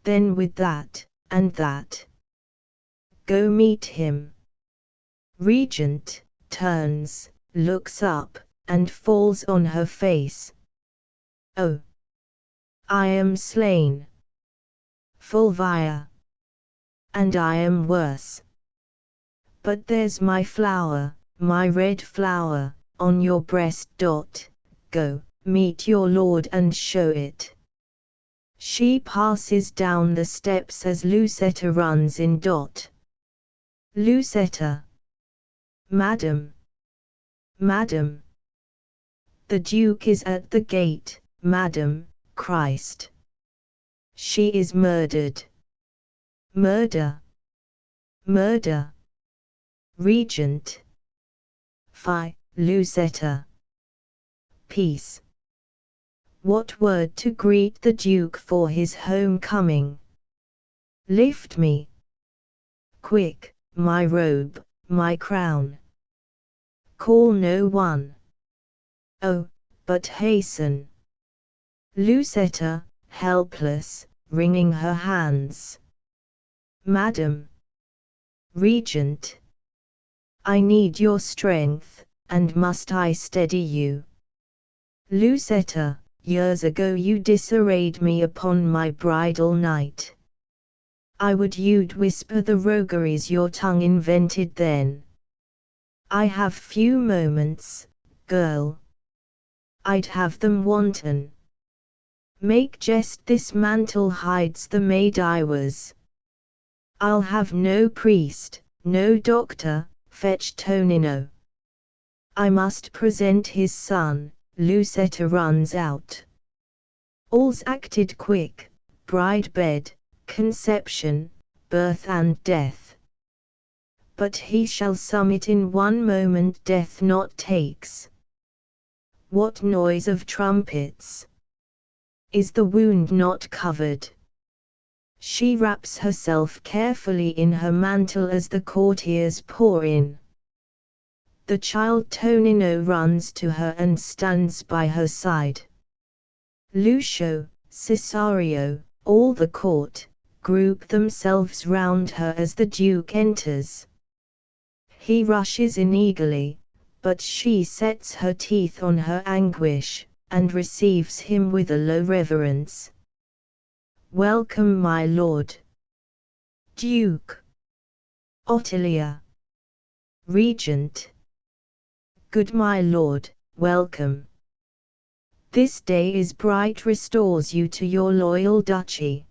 Then with that, and that. Go meet him. Regent turns, looks up, and falls on her face. Oh! I am slain. Fulvia. And I am worse. But there's my flower, my red flower, on your breast. Go, meet your lord and show it. She passes down the steps as Lucetta runs in. Lucetta. Madam. Madam. The Duke is at the gate, Madam, Christ. She is murdered. Murder. Murder. Regent. Fie, Lucetta. Peace. What word to greet the Duke for his homecoming? Lift me. Quick, my robe, my crown. Call no one. Oh, but hasten. Lucetta, helpless, wringing her hands. Madam. Regent. I need your strength, and must I steady you? Lucetta, years ago you disarrayed me upon my bridal night. I would you'd whisper the rogueries your tongue invented then. I have few moments, girl. I'd have them wanton. Make jest this mantle hides the maid I was. I'll have no priest, no doctor, fetch Tonino. I must present his son. Lucetta runs out. All's acted quick, bride bed, conception, birth and death. But he shall sum it in one moment death not takes. What noise of trumpets! Is the wound not covered? She wraps herself carefully in her mantle as the courtiers pour in. The child Tonino runs to her and stands by her side. Lucio, Cesario, all the court, group themselves round her as the Duke enters. He rushes in eagerly, but she sets her teeth on her anguish, and receives him with a low reverence. Welcome, my lord. Duke. Ottilia. Regent. Good my lord, welcome. This day is bright, restores you to your loyal duchy.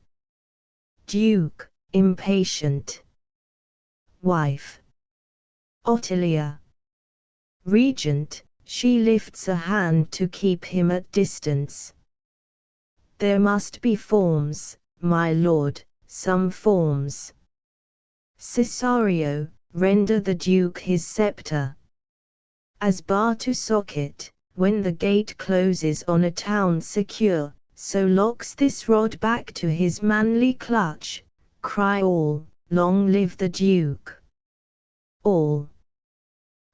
Duke, impatient. Wife. Ottilia. Regent, she lifts a hand to keep him at distance. There must be forms, my lord, some forms. Cesario, render the Duke his scepter. As bar to socket, when the gate closes on a town secure, so locks this rod back to his manly clutch. Cry all, long live the Duke. All.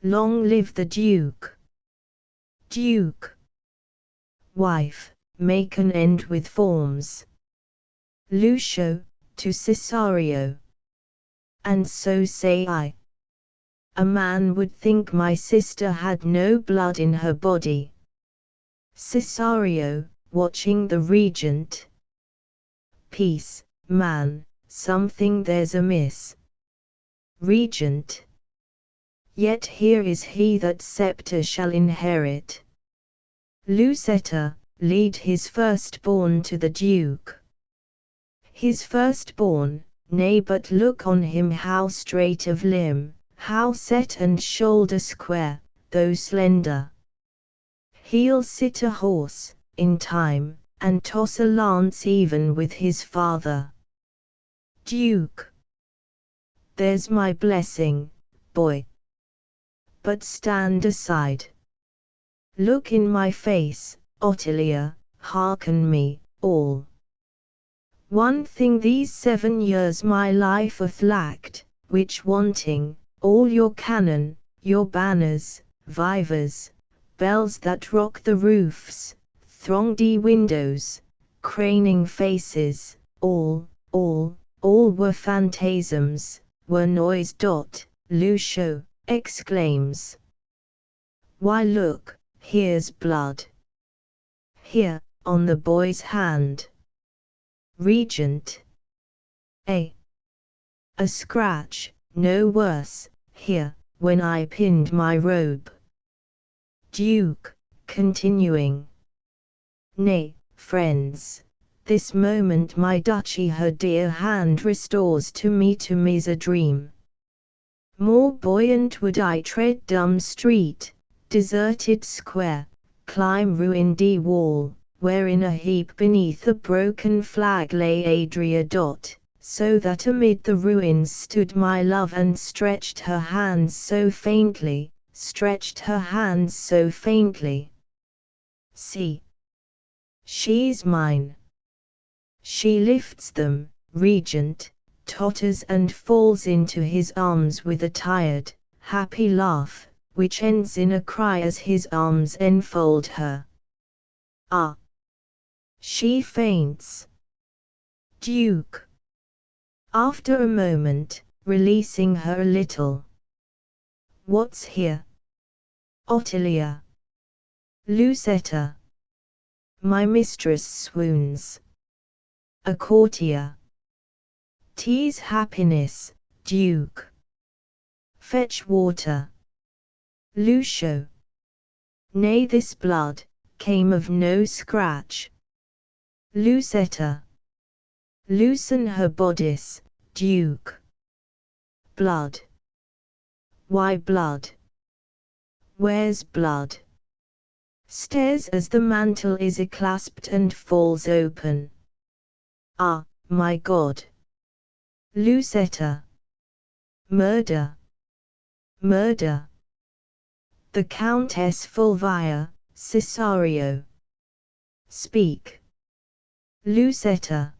Long live the Duke. Duke. Wife, make an end with forms. Lucio, to Cesario. And so say I. A man would think my sister had no blood in her body. Cesario, watching the regent. Peace, man, something there's amiss. Regent. Yet here is he that sceptre shall inherit. Lucetta, lead his firstborn to the Duke. His firstborn, nay but look on him how straight of limb, how set and shoulder square, though slender. He'll sit a horse, in time, and toss a lance even with his father. Duke. There's my blessing, boy. But stand aside. Look in my face, Ottilia, hearken me, all. One thing these 7 years my life hath lacked, which wanting, all your cannon, your banners, vivers, bells that rock the roofs, thronged windows, craning faces, all were phantasms, were noise. Lucio exclaims. Why look, here's blood. Here, on the boy's hand. Regent. A scratch, no worse, here, when I pinned my robe. Duke, continuing. Nay, friends, this moment my duchy her dear hand restores to me's a dream. More buoyant would I tread dumb street, deserted square, climb ruined wall, wherein a heap beneath a broken flag lay Adria. So that amid the ruins stood my love and stretched her hands so faintly, See. She's mine. She lifts them, Regent, totters and falls into his arms with a tired, happy laugh, which ends in a cry as his arms enfold her. Ah! She faints. Duke. After a moment, releasing her a little. What's here? Ottilia. Lucetta. My mistress swoons. A courtier. Tease happiness, Duke. Fetch water. Lucio. Nay, this blood came of no scratch. Lucetta. Loosen her bodice, Duke. Blood. Why blood? Where's blood? Stares as the mantle is clasped and falls open. Ah, my God! Lucetta. Murder! Murder! The Countess Fulvia, Cesario. Speak. Lucetta.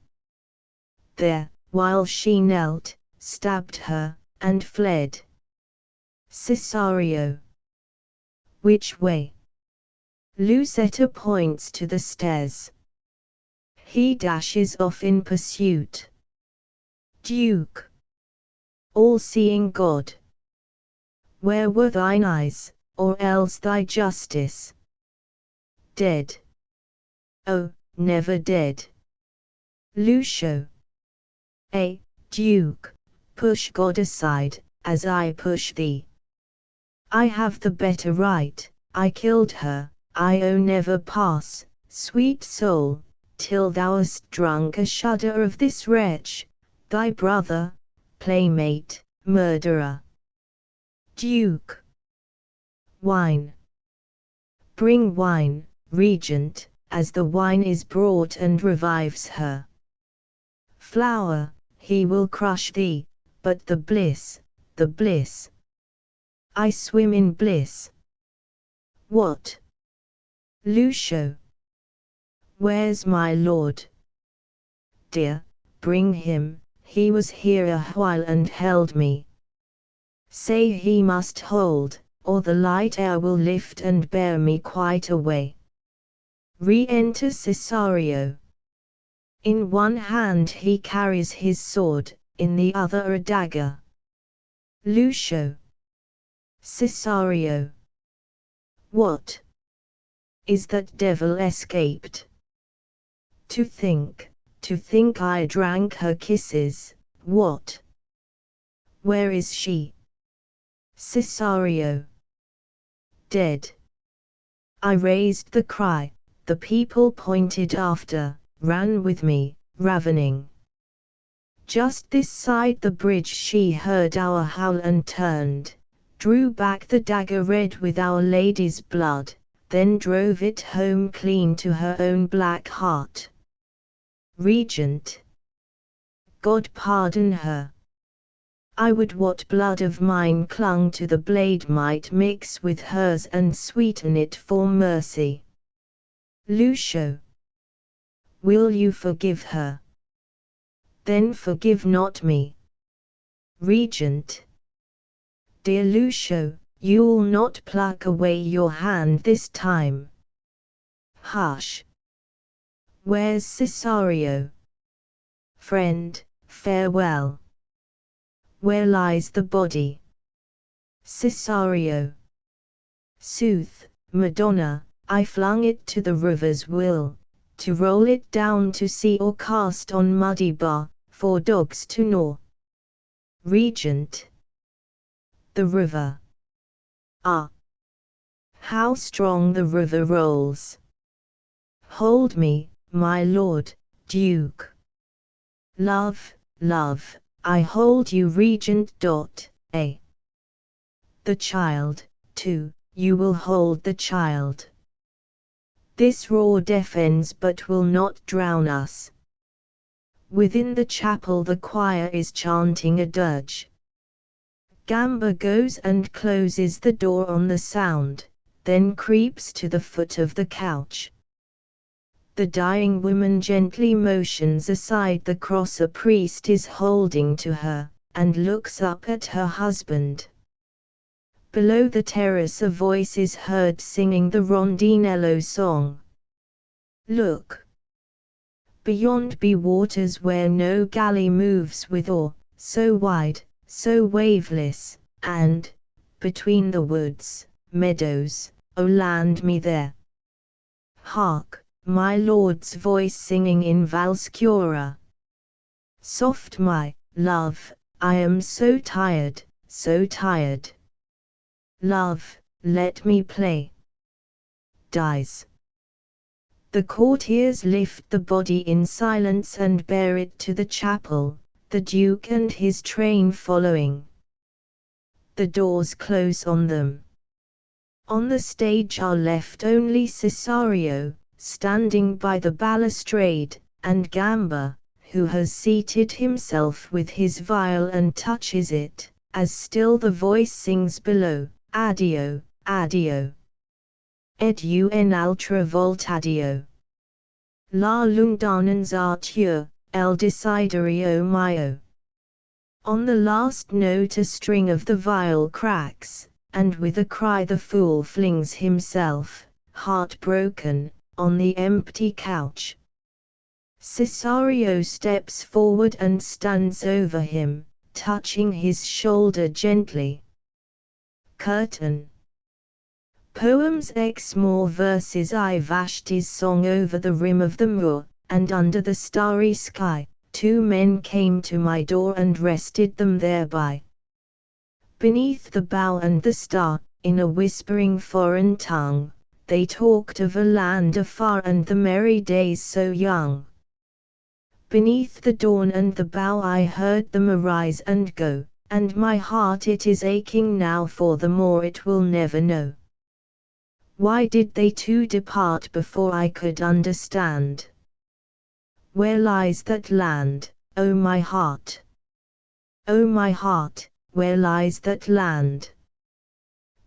There, while she knelt, stabbed her, and fled. Cesario. Which way? Lucetta points to the stairs. He dashes off in pursuit. Duke. All-seeing God. Where were thine eyes, or else thy justice? Dead. Oh, never dead. Lucio. Duke, push God aside, as I push thee. I have the better right, I killed her, I never pass, sweet soul, till thou hast drunk a shudder of this wretch, thy brother, playmate, murderer. Duke. Wine. Bring wine, Regent, as the wine is brought and revives her. Flower, he will crush thee, but the bliss, the bliss. I swim in bliss. What? Lucio. Where's my lord? Dear, bring him, he was here a while and held me. Say he must hold, or the light air will lift and bear me quite away. Re-enter Cesario. In one hand he carries his sword, in the other a dagger. Lucio. Cesario. What? Is that devil escaped? To think I drank her kisses, what? Where is she? Cesario. Dead. I raised the cry, the people pointed after, ran with me, ravening. Just this side the bridge she heard our howl and turned, drew back the dagger red with Our Lady's blood, then drove it home clean to her own black heart. Regent. God pardon her. I would what blood of mine clung to the blade might mix with hers and sweeten it for mercy. Lucio. Will you forgive her? Then forgive not me. Regent. Dear Lucio, you'll not pluck away your hand this time. Hush. Where's Cesario? Friend, farewell. Where lies the body? Cesario. Sooth, Madonna, I flung it to the river's will, to roll it down to sea or cast on muddy bar, for dogs to gnaw. Regent. The river. Ah! How strong the river rolls! Hold me, my lord, Duke. Love, love, I hold you, Regent. A. The child, too, you will hold the child. This roar deafens but will not drown us. Within the chapel the choir is chanting a dirge. Gamba goes and closes the door on the sound, then creeps to the foot of the couch. The dying woman gently motions aside the cross a priest is holding to her, and looks up at her husband. Below the terrace a voice is heard singing the rondinello song. Look! Beyond be waters where no galley moves with oar, so wide, so waveless, and, between the woods, meadows, O land me there. Hark, my lord's voice singing in Valscura. Soft my love, I am so tired, so tired. Love, let me play. Dies. The courtiers lift the body in silence and bear it to the chapel, the Duke and his train following. The doors close on them. On the stage are left only Cesario, standing by the balustrade, and Gamba, who has seated himself with his viol and touches it, as still the voice sings below, Addio, addio. Ed un altra voltadio. La lundanans artur, el desiderio mio. On the last note a string of the viol cracks, and with a cry the fool flings himself, heartbroken, on the empty couch. Cesario steps forward and stands over him, touching his shoulder gently. Curtain. Poems X more verses I Vashti's song over the rim of the moor, and under the starry sky, two men came to my door and rested them thereby. Beneath the bough and the star, in a whispering foreign tongue, they talked of a land afar and the merry days so young. Beneath the dawn and the bough I heard them arise and go, and my heart it is aching now for the more it will never know. Why did they two depart before I could understand? Where lies that land, O my heart? O my heart, where lies that land?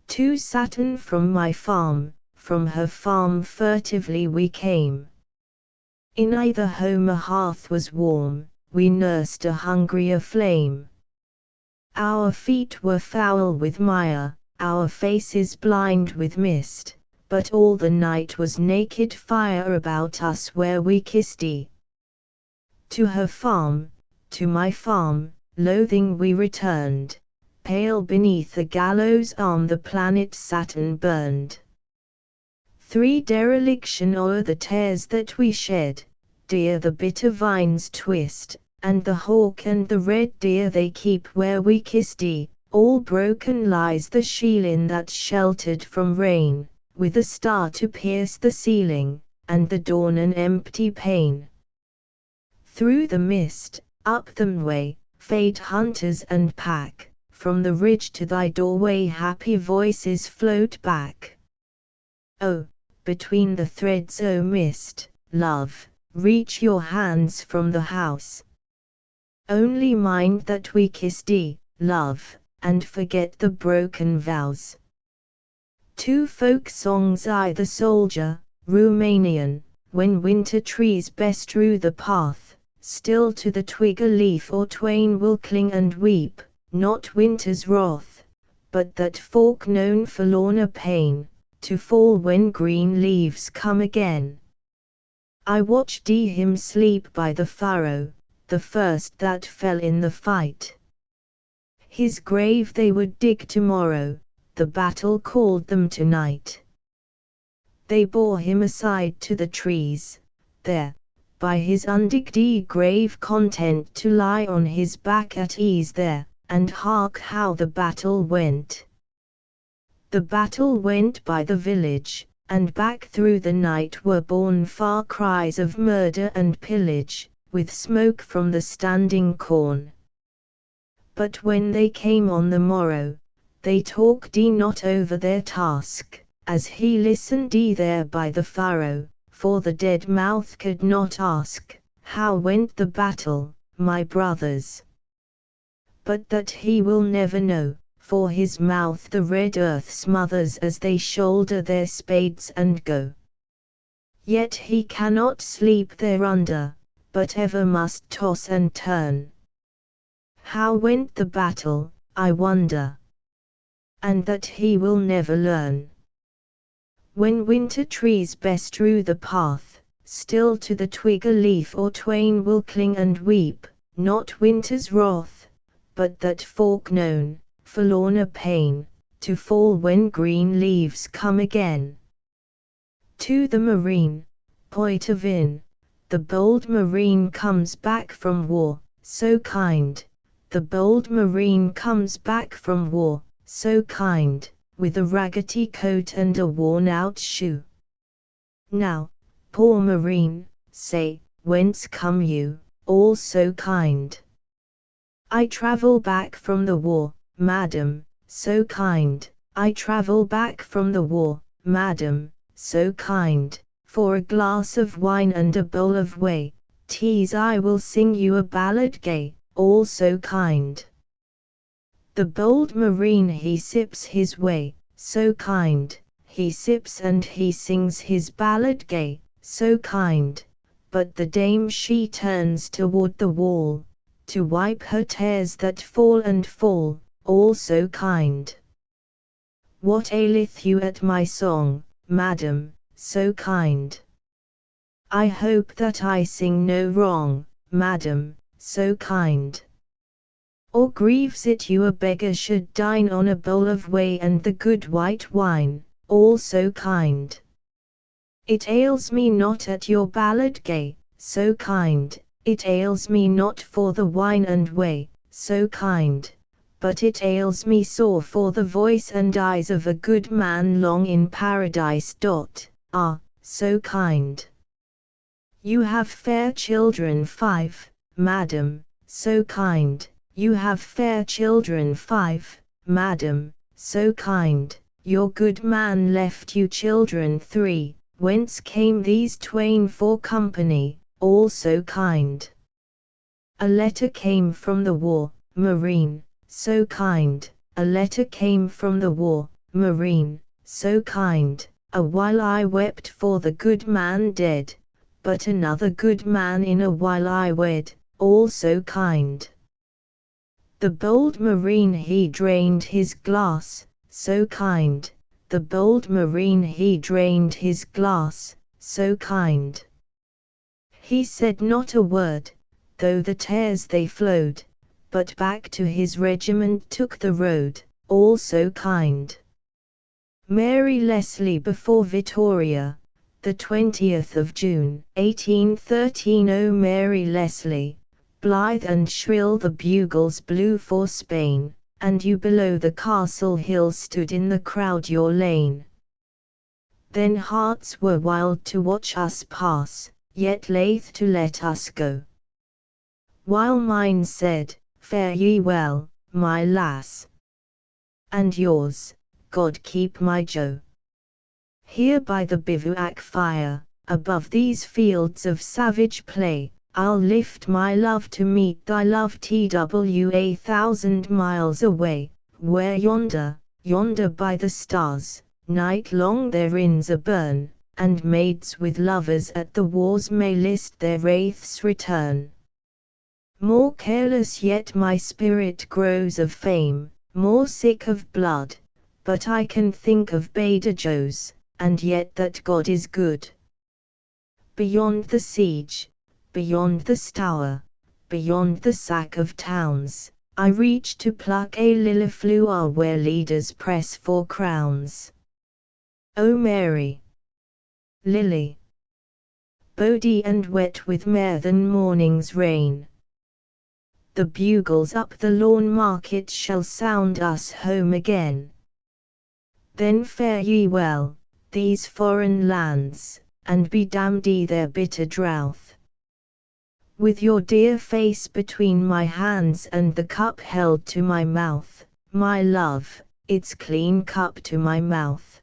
To Saturn from my farm, from her farm furtively we came. In either home a hearth was warm, we nursed a hungrier flame. Our feet were foul with mire, our faces blind with mist, but all the night was naked fire about us where we kissed ye. To her farm, to my farm, loathing we returned, pale beneath a gallows arm the planet Saturn burned. Three dereliction o'er the tears that we shed, dear the bitter vines twist, and the hawk and the red deer they keep where we kissed ye, all broken lies the shielin that sheltered from rain, with a star to pierce the ceiling, and the dawn an empty pane. Through the mist, up the way, fade hunters and pack, from the ridge to thy doorway happy voices float back. Oh, between the threads, O mist, love, reach your hands from the house. Only mind that we kissed thee, love, and forget the broken vows. Two folk songs I the soldier, Romanian, when winter trees bestrew the path, still to the twig a leaf or twain will cling and weep, not winter's wrath, but that fork known forlorner pain, to fall when green leaves come again. I watched him sleep by the furrow, the first that fell in the fight. His grave they would dig tomorrow, the battle called them tonight. They bore him aside to the trees, there, by his undigged grave content to lie on his back at ease there, and hark how the battle went. The battle went by the village, and back through the night were borne far cries of murder and pillage, with smoke from the standing corn. But when they came on the morrow, they talked not over their task, as he listened there by the furrow, for the dead mouth could not ask, how went the battle, my brothers? But that he will never know, for his mouth the red earth smothers as they shoulder their spades and go. Yet he cannot sleep thereunder, but ever must toss and turn. How went the battle, I wonder? And that he will never learn. When winter trees bestrew the path, still to the twig a leaf or twain will cling and weep, not winter's wrath, but that fork known, forlorner pain, to fall when green leaves come again. To the marine, point of in, the bold marine comes back from war, so kind, the bold marine comes back from war, so kind, with a raggedy coat and a worn-out shoe. Now, poor marine, say, whence come you, all so kind? I travel back from the war, madam, so kind, I travel back from the war, madam, so kind, for a glass of wine and a bowl of whey, tease I will sing you a ballad gay, all so kind. The bold marine he sips his whey, so kind, he sips and he sings his ballad gay, so kind, but the dame she turns toward the wall, to wipe her tears that fall and fall, all so kind. What aileth you at my song, madam, so kind? I hope that I sing no wrong, madam, so kind. Or grieves it you a beggar should dine on a bowl of whey and the good white wine, all so kind? It ails me not at your ballad gay, so kind, it ails me not for the wine and whey, so kind, but it ails me sore for the voice and eyes of a good man long in paradise. Ah, so kind. You have fair children 5, madam, so kind, you have fair children 5, madam, so kind, your good man left you children 3, whence came these twain for company, all so kind? A letter came from the war, marine, so kind, a letter came from the war, marine, so kind, a while I wept for the good man dead, but another good man in a while I wed, all so kind. The bold marine he drained his glass, so kind, the bold marine he drained his glass, so kind. He said not a word, though the tears they flowed, but back to his regiment took the road, all so kind. Mary Leslie before Vittoria, the 20th of June, 1813. O Mary Leslie, blithe and shrill the bugles blew for Spain, and you below the castle hill stood in the crowd your lane. Then hearts were wild to watch us pass, yet loath to let us go. While mine said, fare ye well, my lass. And yours, God keep my Jo. Here by the bivouac fire, above these fields of savage play, I'll lift my love to meet thy love TWA 1,000 miles away, where yonder by the stars, night long their inns are burn, and maids with lovers at the wars may list their wraiths return. More careless yet my spirit grows of fame, more sick of blood, but I can think of Beda Joes, and yet that God is good. Beyond the siege, beyond the Stour, beyond the sack of towns, I reach to pluck a lily-flower where leaders press for crowns. O Mary! Lily! Body and wet with more than morning's rain. The bugles up the lawn market shall sound us home again. Then fare ye well, these foreign lands, and be damned their bitter drouth. With your dear face between my hands and the cup held to my mouth, my love, its clean cup to my mouth.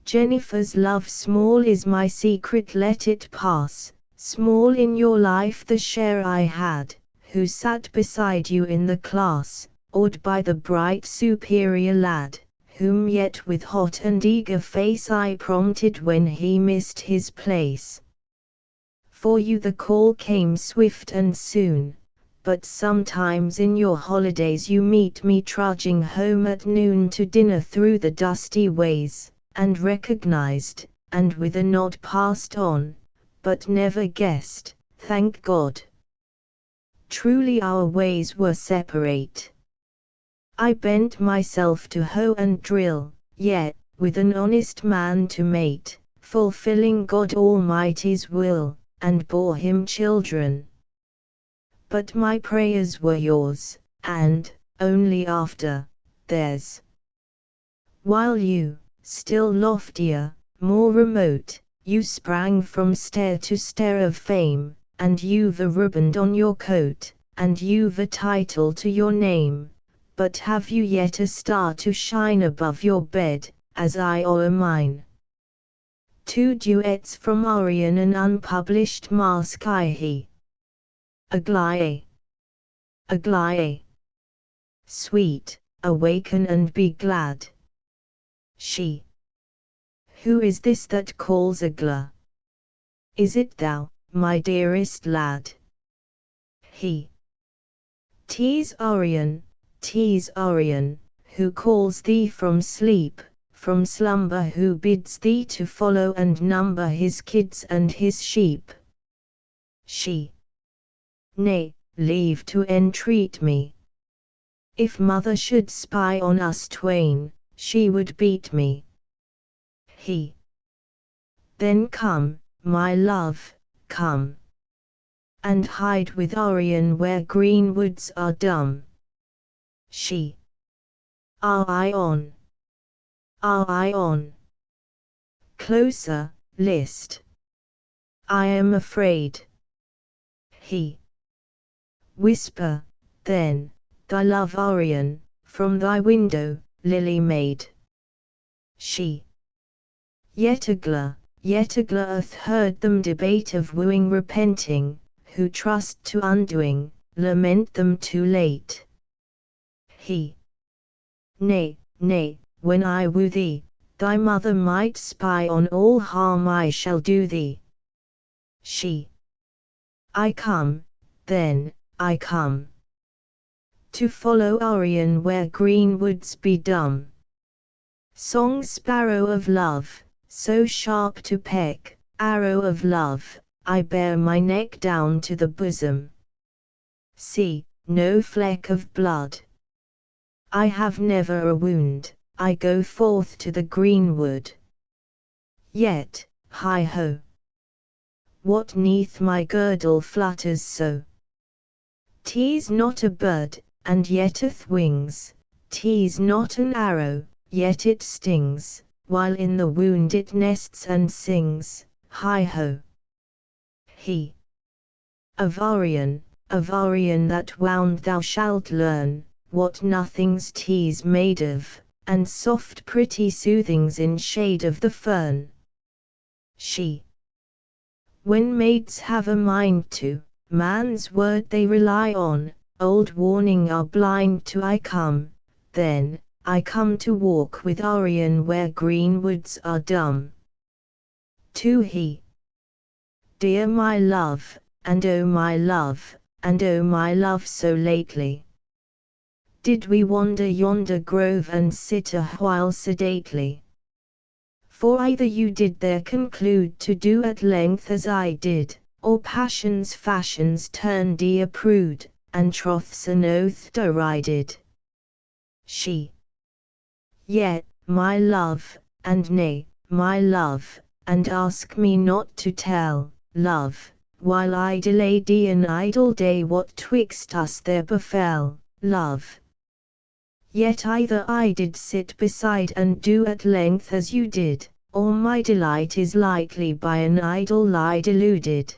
Jennifer's love small is my secret, let it pass, small in your life the share I had, who sat beside you in the class, awed by the bright superior lad, whom yet with hot and eager face I prompted when he missed his place. For you the call came swift and soon, but sometimes in your holidays you meet me trudging home at noon to dinner through the dusty ways, and recognized, and with a nod passed on, but never guessed, thank God. Truly our ways were separate. I bent myself to hoe and drill, yet, with an honest man to mate, fulfilling God Almighty's will, and bore him children. But my prayers were yours, and, only after, theirs. While you, still loftier, more remote, you sprang from stair to stair of fame, and you the riband on your coat, and you the title to your name, but have you yet a star to shine above your bed, as I o'er mine? 2 duets from Orion, an unpublished masque I he. Aglaé, Aglaé. Sweet, awaken and be glad. She. Who is this that calls Agla? Is it thou, my dearest lad? He. 'Tis Orion, who calls thee from sleep, from slumber, who bids thee to follow and number his kids and his sheep. She. Nay, leave to entreat me. If mother should spy on us twain, she would beat me. He. Then come, my love, come, and hide with Orion where green woods are dumb. She. Are I on? Are I on? Closer, list. I am afraid. He. Whisper, then, thy love Orion, from thy window, lily maid. She. Yet Agla hath heard them debate of wooing repenting, who trust to undoing, lament them too late. He. Nay, nay, when I woo thee, thy mother might spy on all harm I shall do thee. She. I come, then, I come, to follow Orion where green woods be dumb. Song sparrow of love, so sharp to peck, arrow of love, I bear my neck down to the bosom. See, no fleck of blood. I have never a wound, I go forth to the greenwood. Yet, hi-ho! What 'neath my girdle flutters so? 'Tis not a bird, and yetteth wings. 'Tis not an arrow, yet it stings, while in the wound it nests and sings, hi-ho. He. Avarian, Avarian, that wound thou shalt learn, what nothing's tea's made of, and soft pretty soothings in shade of the fern. She. When maids have a mind to, man's word they rely on, old warning are blind to. I come, then, I come to walk with Arian where green woods are dumb. To he. Dear my love, and oh my love, and oh my love, so lately did we wander yonder grove and sit a while sedately. For either you did there conclude to do at length as I did, or passion's fashions turned ye a prude, and troth's an oath derided. She. Yet, my love, and nay, my love, and ask me not to tell, love, while I delayed an idle day what twixt us there befell, love. Yet either I did sit beside and do at length as you did, or my delight is likely by an idle lie deluded.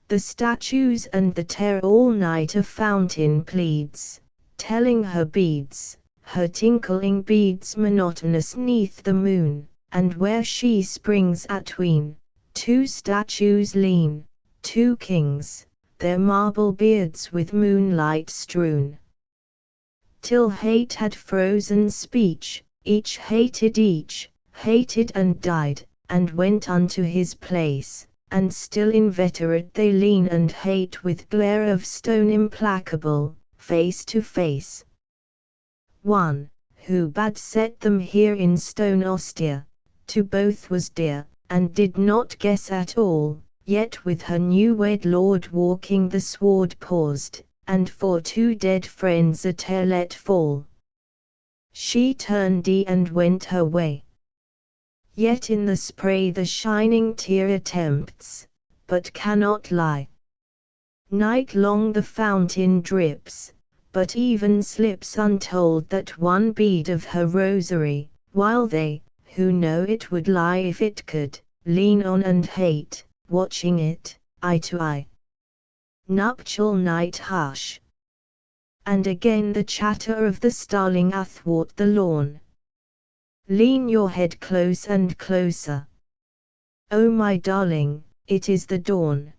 The statues and the terror all night a fountain pleads, telling her beads, her tinkling beads monotonous neath the moon, and where she springs atween, two statues lean, two kings, their marble beards with moonlight strewn. Till hate had frozen speech, each hated each, hated and died, and went unto his place, and still inveterate they lean and hate with glare of stone implacable, face to face. One, who bad set them here in stone austere, to both was dear, and did not guess at all, yet with her new-wed lord walking the sward paused, and for two dead friends a tear let fall. She turned and went her way. Yet in the spray the shining tear attempts, but cannot lie. Night long the fountain drips, but even slips untold that one bead of her rosary, while they, who know it would lie if it could, lean on and hate, watching it, eye to eye. Nuptial night hush. And again the chatter of the starling athwart the lawn. Lean your head close and closer. Oh my darling, it is the dawn.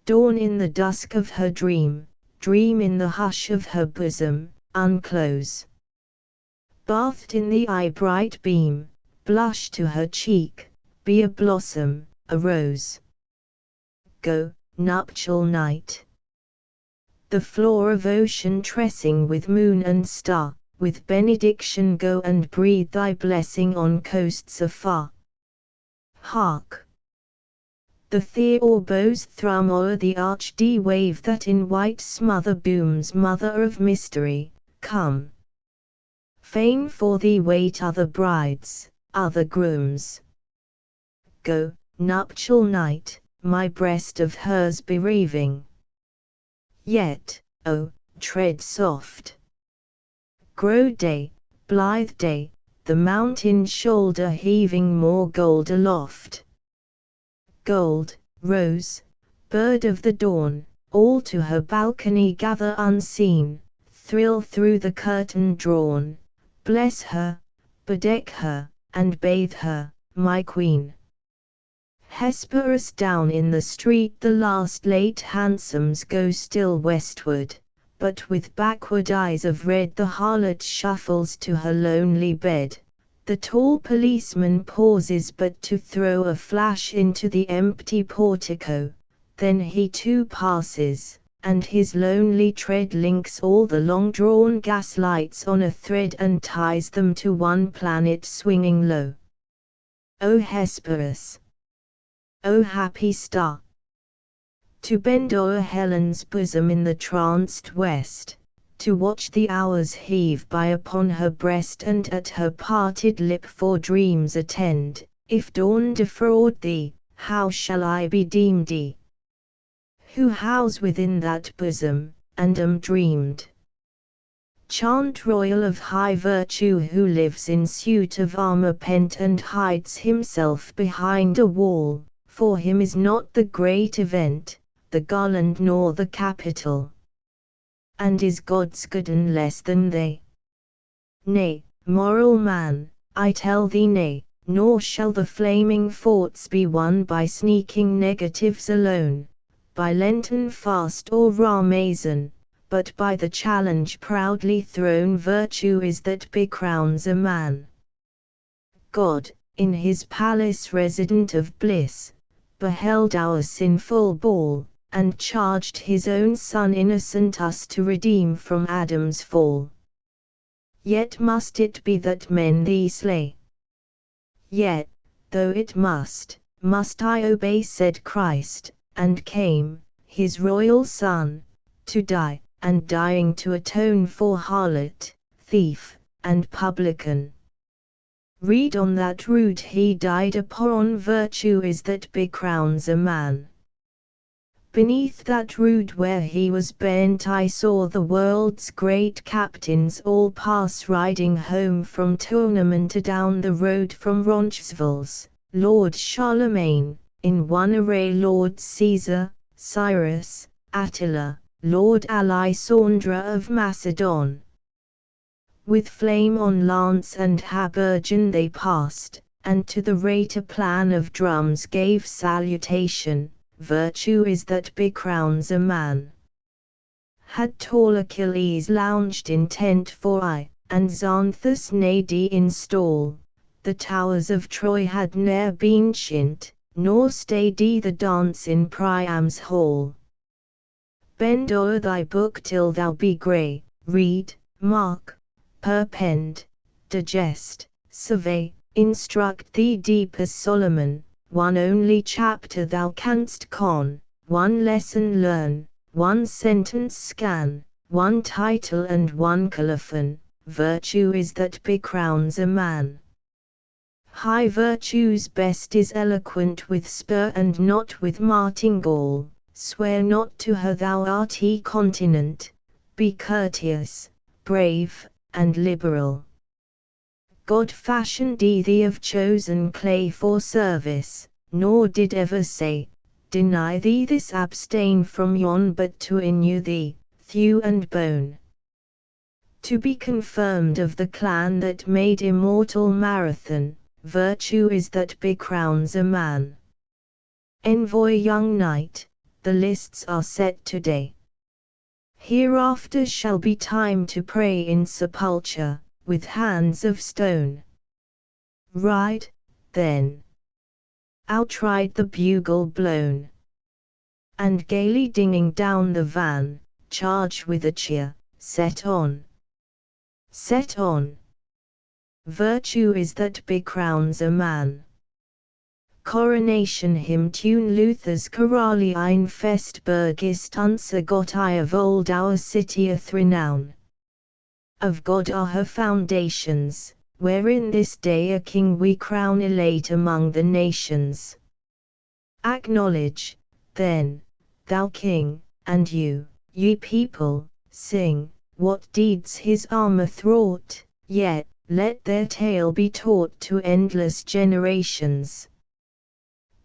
Dawn in the dusk of her dream, dream in the hush of her bosom, unclose. Bathed in the eye bright beam, blush to her cheek, be a blossom, a rose. Go, nuptial night. The floor of ocean tressing with moon and star, with benediction go and breathe thy blessing on coasts afar. Hark! The theorbo's thrum o'er the arched wave that in white smother booms, mother of mystery, come. Fain for thee wait other brides, other grooms. Go, nuptial night, my breast of hers bereaving. Yet, oh, tread soft. Grow day, blithe day, the mountain shoulder heaving more gold aloft. Gold, rose, bird of the dawn, all to her balcony gather unseen, thrill through the curtain drawn, bless her, bedeck her, and bathe her, my queen. Hesperus down in the street the last late hansoms go still westward, but with backward eyes of red the harlot shuffles to her lonely bed. The tall policeman pauses but to throw a flash into the empty portico, then he too passes, and his lonely tread links all the long-drawn gaslights on a thread and ties them to one planet swinging low. O Hesperus! O happy star! To bend o'er Helen's bosom in the tranced west, to watch the hours heave by upon her breast and at her parted lip for dreams attend, if dawn defraud thee, how shall I be deemed thee? Who house within that bosom, and am dreamed. Chant royal of high virtue who lives in suit of armor pent and hides himself behind a wall, for him is not the great event, the garland nor the capital. And is God's gooden less than they? Nay, moral man, I tell thee nay, nor shall the flaming forts be won by sneaking negatives alone, by Lenten fast or Ramazan, but by the challenge proudly thrown. Virtue is that becrowns a man. God, in his palace resident of bliss, beheld our sinful ball, and charged his own Son innocent us to redeem from Adam's fall. Yet must it be that men thee slay? Yet, though it must I obey, said Christ, and came, his royal Son, to die, and dying to atone for harlot, thief, and publican. Read on that rood he died upon. Virtue is that becrowns a man. Beneath that rood where he was bent I saw the world's great captains all pass riding home from tournament down the road from Roncesvalles, Lord Charlemagne, in one array Lord Caesar, Cyrus, Attila, Lord Alexander of Macedon. With flame on lance and habergeon they passed, and to the rate a plan of drums gave salutation. Virtue is that becrowns a man. Had tall Achilles lounged in tent for aye, and Xanthus Nadi in stall, the towers of Troy had ne'er been chint, nor stayed the dance in Priam's hall. Bend o'er thy book till thou be grey, read, mark, perpend, digest, survey, instruct thee deep as Solomon. One only chapter thou canst con, one lesson learn, one sentence scan, one title and one colophon. Virtue is that becrowns a man. High virtue's best is eloquent with spur and not with martingale. Swear not to her thou art continent, be courteous, brave, and liberal. God fashioned thee of chosen clay for service, nor did ever say, deny thee this, abstain from yon, but to inew thee, thew and bone. To be confirmed of the clan that made immortal Marathon. Virtue is that becrowns a man. Envoy young knight, the lists are set today. Hereafter shall be time to pray in sepulture, with hands of stone. Ride, then. Outride the bugle blown. And gaily dinging down the van, charge with a cheer, set on. Set on. Virtue is that becrowns a man. Coronation hymn tune Luther's Chorale ein Festburg ist unser Gott of old our city'th renown. Of God are her foundations, wherein this day a king we crown elate among the nations. Acknowledge, then, thou king, and you, ye people, sing, what deeds his arm athwart, yet, let their tale be taught to endless generations.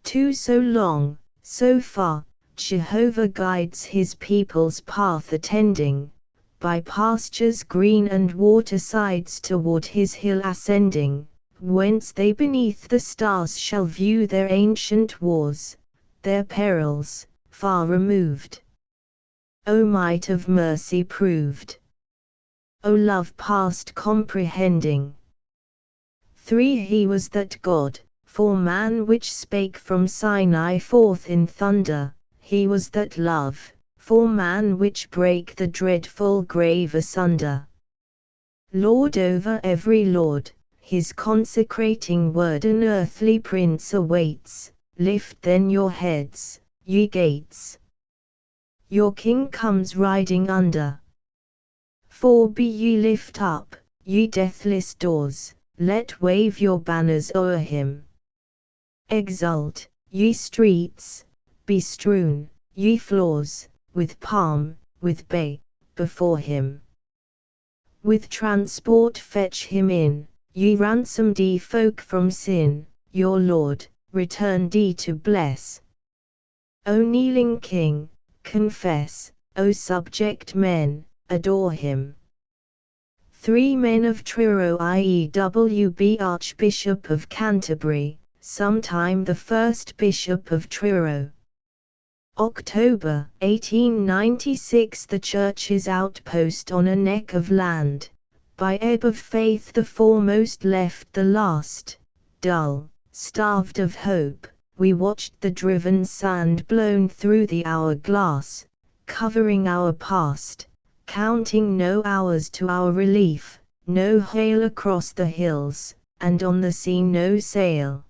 To so long, so far, Jehovah guides his people's path attending, by pastures green and watersides toward his hill ascending, whence they beneath the stars shall view their ancient wars, their perils, far removed. O might of mercy proved! O love past comprehending! 3 He was that God, for man which spake from Sinai forth in thunder, he was that love, for man which brake the dreadful grave asunder. Lord over every lord, his consecrating word an earthly prince awaits. Lift then your heads, ye gates. Your king comes riding under. For be ye lift up, ye deathless doors, let wave your banners o'er him. Exult, ye streets, be strewn, ye floors, with palm, with bay, before him. With transport fetch him in, ye ransomed folk from sin, your Lord, returned to bless. O kneeling King, confess, O subject men, adore him. 3 Men of Truro i.e. W.B. Archbishop of Canterbury, sometime the first Bishop of Truro. October 1896. The Church's outpost on a neck of land, by ebb of faith the foremost left the last. Dull, starved of hope, we watched the driven sand blown through the hourglass, covering our past, counting no hours to our relief, no hail across the hills, and on the sea no sail.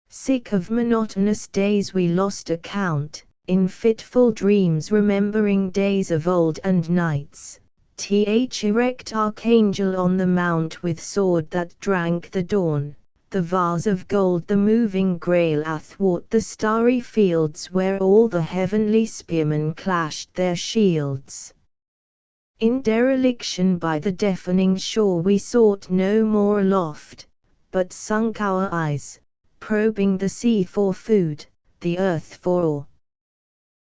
Sick of monotonous days we lost account, in fitful dreams remembering days of old and nights. Erect archangel on the mount with sword that drank the dawn, the vase of gold the moving grail athwart the starry fields where all the heavenly spearmen clashed their shields. In dereliction by the deafening shore we sought no more aloft, but sunk our eyes, probing the sea for food, the earth for ore.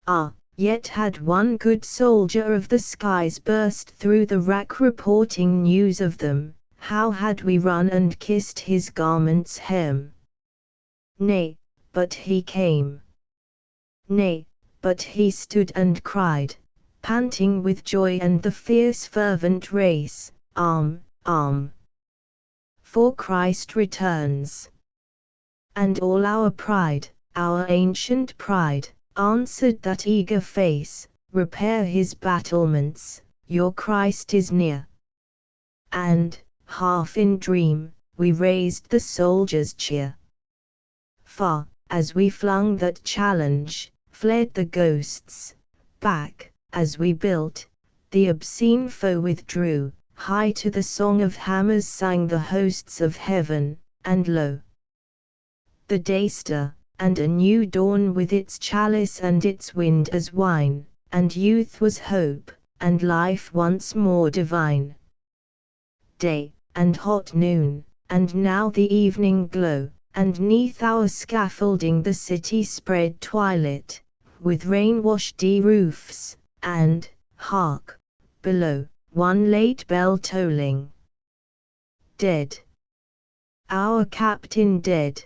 Ah, yet had one good soldier of the skies burst through the rack reporting news of them, how had we run and kissed his garment's hem. Nay, but he came. Nay, but he stood and cried, panting with joy and the fierce fervent race, arm, arm. For Christ returns. And all our pride, our ancient pride, answered that eager face, repair his battlements, your Christ is near. And, half in dream, we raised the soldiers' cheer. Far, as we flung that challenge, fled the ghosts, back, as we built, the obscene foe withdrew, high to the song of hammers sang the hosts of heaven, and lo! The daystar, and a new dawn with its chalice and its wind as wine, and youth was hope, and life once more divine. Day, and hot noon, and now the evening glow, and 'neath our scaffolding the city spread twilight, with rain-washed roofs, and, hark, below, one late bell tolling. Dead. Our captain dead.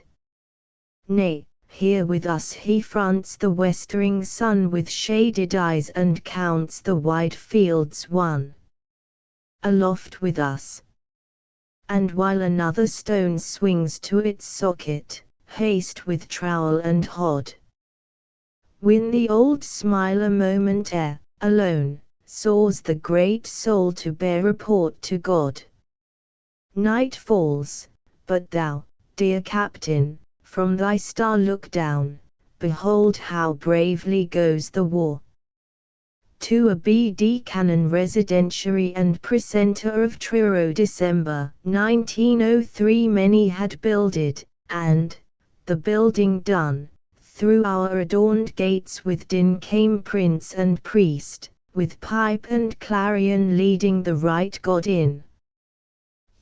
Nay, here with us he fronts the westering sun with shaded eyes and counts the wide fields won. Aloft with us. And while another stone swings to its socket, haste with trowel and hod. Win the old smile a moment ere, alone, soars the great soul to bear report to God. Night falls, but thou, dear captain, from thy star look down, behold how bravely goes the war. To a B.D. Canon Residentiary and Precentor of Truro December 1903 many had builded, and, the building done, through our adorned gates with din came prince and priest, with pipe and clarion leading the right God in.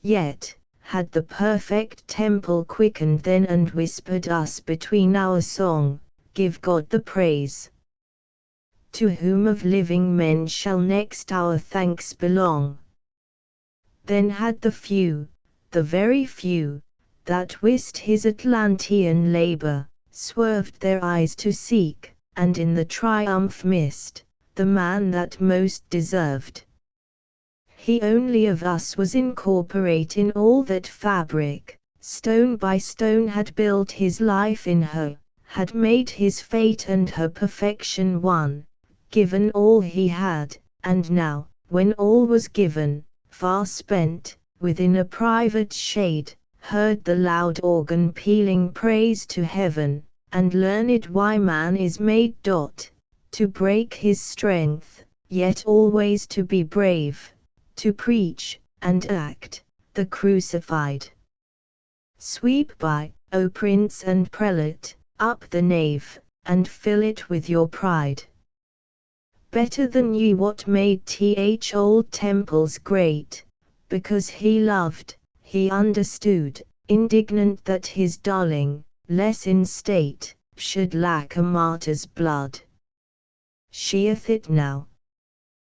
Yet, had the perfect temple quickened then and whispered us between our song, give God the praise. To whom of living men shall next our thanks belong? Then had the few, the very few, that wist his Atlantean labor, swerved their eyes to seek, and in the triumph missed, the man that most deserved. He only of us was incorporate in all that fabric, stone by stone had built his life in her, had made his fate and her perfection one, given all he had, and now, when all was given, far spent, within a private shade, heard the loud organ pealing praise to heaven, and learned why man is made. To break his strength, yet always to be brave, to preach, and act, the crucified. Sweep by, O prince and prelate, up the nave, and fill it with your pride. better than ye what made old temples great, because he loved, he understood, indignant that his darling, less in state, should lack a martyr's blood. Sheath it now.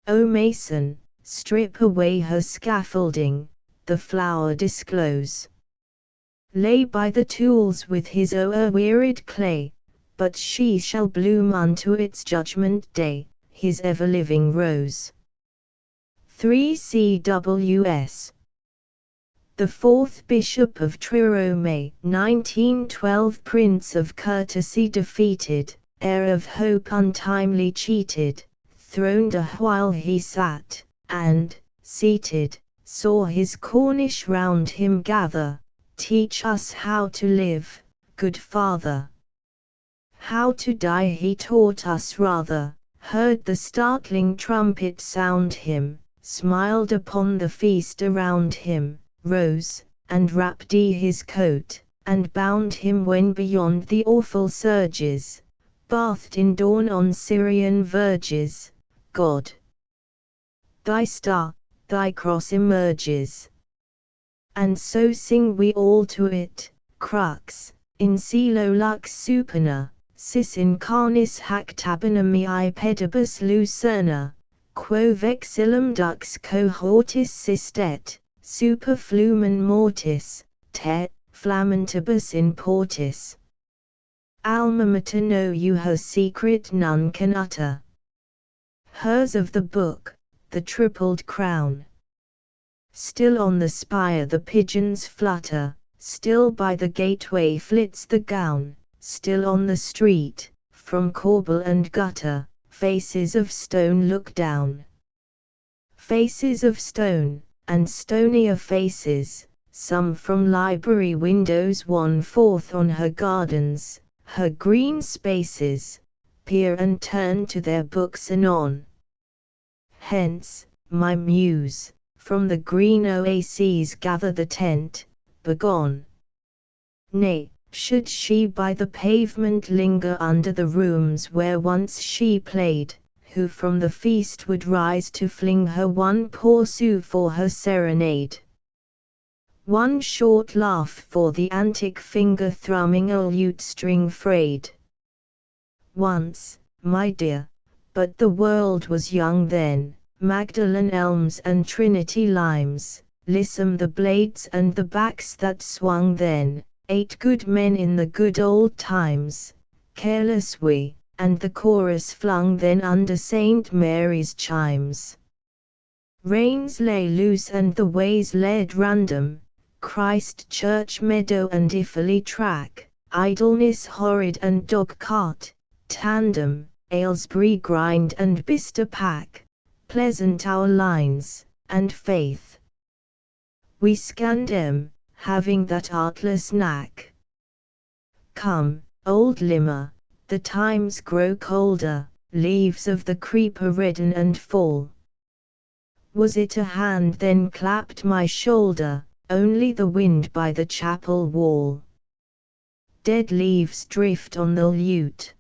O mason, strip away her scaffolding, the flower disclose. Lay by the tools with his o'er-wearied clay, but she shall bloom unto its judgment day, his ever-living rose. 3 CWS. The fourth Bishop of Truro, May 1912, Prince of courtesy defeated, heir of hope untimely cheated, throned a while he sat, and, seated, saw his Cornish round him gather. Teach us how to live, good Father. How to die he taught us rather, heard the startling trumpet sound him, smiled upon the feast around him, rose, and wrapped his coat, and bound him when beyond the awful surges, bathed in dawn on Syrian verges, God, thy star, thy cross emerges. And so sing we all to it, crux, in caelo lux supina, sis in carnis hac tabernae pedibus lucerna, quo vexillum dux cohortis sistet, super flumen mortis, te, flammantibus in portis. Alma mater know you her secret none can utter. Hers of the book, the tripled crown. Still on the spire the pigeons flutter, still by the gateway flits the gown, still on the street, from corbel and gutter, faces of stone look down. Faces of stone, and stonier faces, some from library windows wan forth on her gardens, her green spaces, peer and turn to their books anon. Hence, my muse, from the green oases gather the tent, begone. Nay, should she by the pavement linger under the rooms where once she played, who from the feast would rise to fling her one poor sou for her serenade? One short laugh for the antic finger thrumming a lute string frayed. Once, my dear, but the world was young then, Magdalen elms and Trinity limes, lissom the blades and the backs that swung then, 8 good men in the good old times, careless we, and the chorus flung then under St. Mary's chimes. Reins lay loose and the ways led random, Christ Church meadow and Iffley track, idleness horrid and dog cart, tandem, Aylesbury grind and Bicester pack, pleasant our lines, and faith. We scanned 'em, having that artless knack. Come, old limmer, the times grow colder, leaves of the creeper redden and fall. Was it a hand then clapped my shoulder, only the wind by the chapel wall? Dead leaves drift on the lute.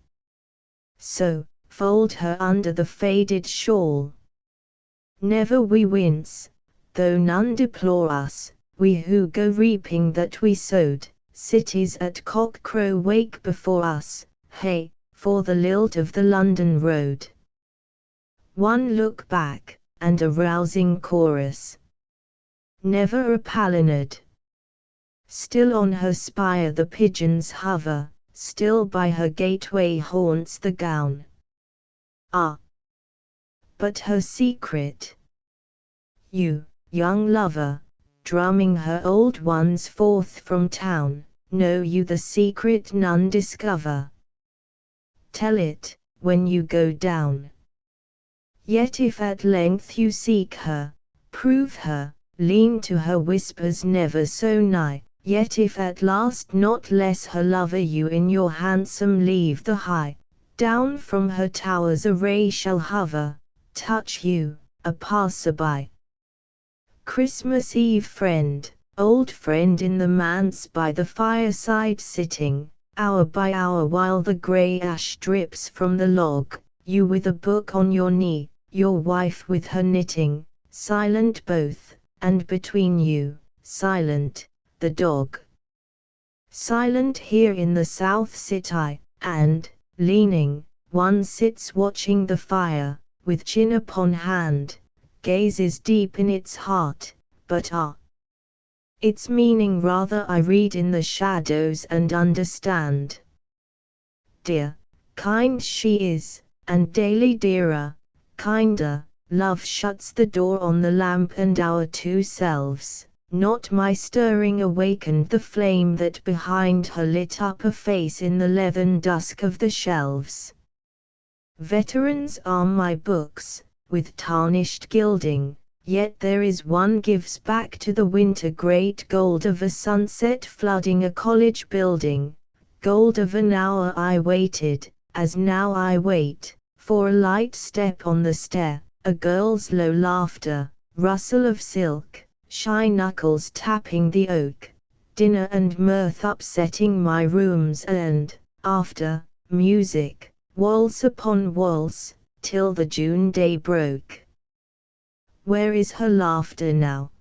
So, fold her under the faded shawl. Never we wince, though none deplore us, we who go reaping that we sowed, cities at cock-crow wake before us, hey, for the lilt of the London road. One look back, and a rousing chorus. Never a palinade. Still on her spire the pigeons hover, still by her gateway haunts the gown. Ah! But her secret? You, young lover, drumming her old ones forth from town, know you the secret none discover? Tell it, when you go down. Yet if at length you seek her, prove her, lean to her whispers never so nigh, yet if at last not less her lover you in your hansom leave the high, down from her towers a ray shall hover, touch you, a passer-by. Christmas Eve friend, old friend in the manse by the fireside sitting, hour by hour while the grey ash drips from the log, you with a book on your knee, your wife with her knitting, silent both, and between you, silent, the dog. Silent here in the south sit I, and, leaning, one sits watching the fire, with chin upon hand, gazes deep in its heart, but its meaning rather I read in the shadows and understand. Dear, kind she is, and daily dearer, kinder, love shuts the door on the lamp and our two selves. Not my stirring awakened the flame that behind her lit up a face in the leathern dusk of the shelves. Veterans are my books, with tarnished gilding, yet there is one gives back to the winter great gold of a sunset flooding a college building, gold of an hour I waited, as now I wait, for a light step on the stair, a girl's low laughter, rustle of silk, shy knuckles tapping the oak, dinner and mirth upsetting my rooms and, after, music, waltz upon waltz, till the June day broke. Where is her laughter now?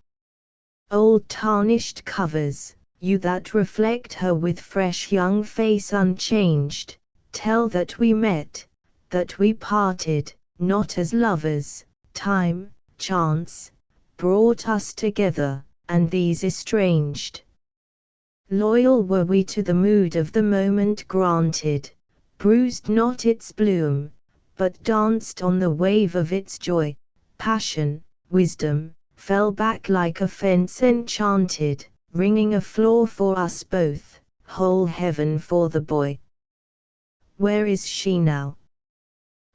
Old tarnished covers, you that reflect her with fresh young face unchanged, tell that we met, that we parted, not as lovers, time, chance, brought us together, and these estranged. Loyal were we to the mood of the moment granted, bruised not its bloom, but danced on the wave of its joy, passion, wisdom, fell back like a fence enchanted, ringing a floor for us both, whole heaven for the boy. Where is she now?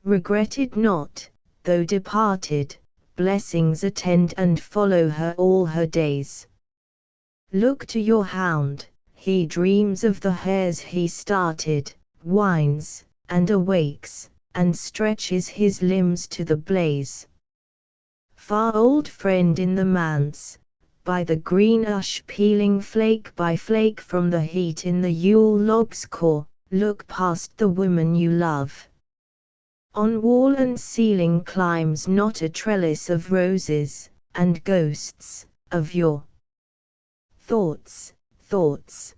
Regretted not, though departed, blessings attend and follow her all her days. Look to your hound, he dreams of the hares he started, whines, and awakes, and stretches his limbs to the blaze. Far old friend in the manse, by the green ash peeling flake by flake from the heat in the Yule log's core, look past the woman you love. On wall and ceiling climbs not a trellis of roses, and ghosts, of your thoughts, thoughts.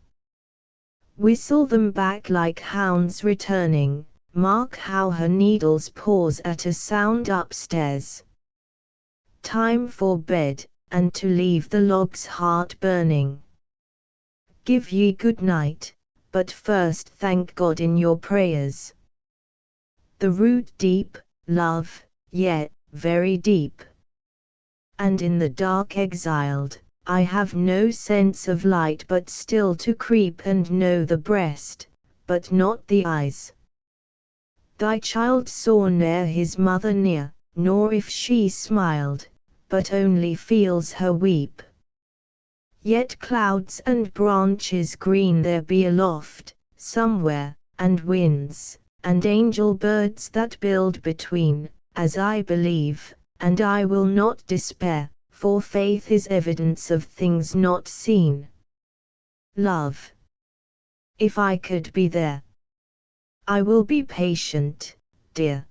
Whistle them back like hounds returning, mark how her needles pause at a sound upstairs. Time for bed, and to leave the log's heart burning. Give ye good night, but first thank God in your prayers. The root deep, love, yet, very deep. And in the dark exiled, I have no sense of light but still to creep and know the breast, but not the eyes. Thy child saw ne'er his mother near, nor if she smiled, but only feels her weep. Yet clouds and branches green there be aloft, somewhere, and winds, and angel birds that build between, as I believe, and I will not despair, for faith is evidence of things not seen. Love. If I could be there, I will be patient, dear.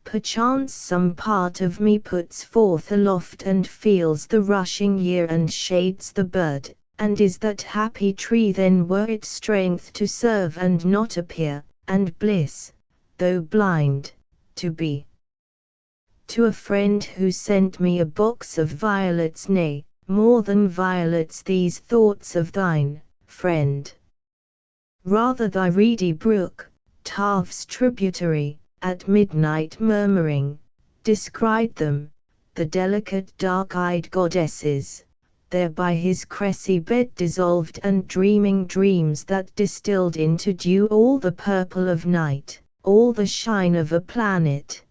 Perchance some part of me puts forth aloft and feels the rushing year and shades the bird, and is that happy tree then were it strength to serve and not appear, and bliss, though blind, to be. To a friend who sent me a box of violets, nay, more than violets, these thoughts of thine, friend. Rather thy reedy brook, Tave's tributary, at midnight murmuring, descried them, the delicate dark-eyed goddesses, there by his cressy bed dissolved and dreaming dreams that distilled into dew all the purple of night, all the shine of a planet.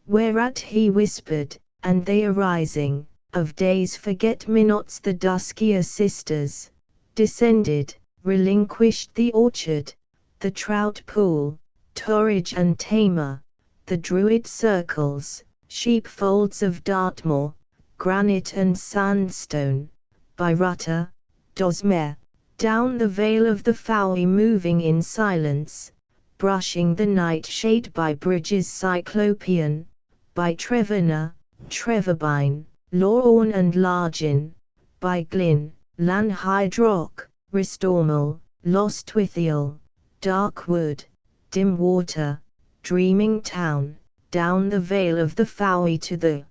Whereat he whispered, and they arising, of days forget-me-nots the duskier sisters, descended, relinquished the orchard, the trout pool, Torridge and Tamer, the druid circles, sheepfolds of Dartmoor, granite and sandstone, by Rutter, Dosmere, down the vale of the Fowey moving in silence, brushing the nightshade by bridges cyclopean, by Trevena, Treverbine, Lorne and Largin, by Glyn, Lanhydrock, Ristormal, Lostwithiel, dark wood, dim water, dreaming town, down the vale of the Fowey to the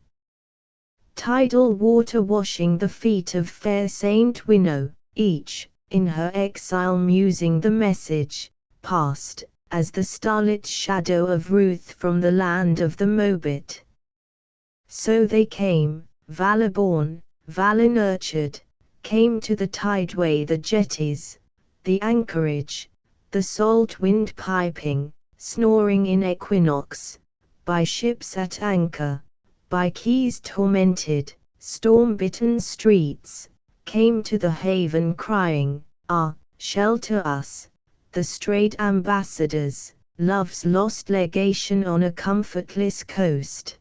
tidal water washing the feet of fair Saint Winnow, each, in her exile musing the message, passed, as the starlit shadow of Ruth from the land of the Mobit. So they came, valor-born, valor-nurtured, came to the tideway, the jetties, the anchorage, the salt wind piping, snoring in equinox, by ships at anchor, by quays tormented, storm-bitten streets, came to the haven crying, "Ah, shelter us," the strayed ambassadors, love's lost legation on a comfortless coast.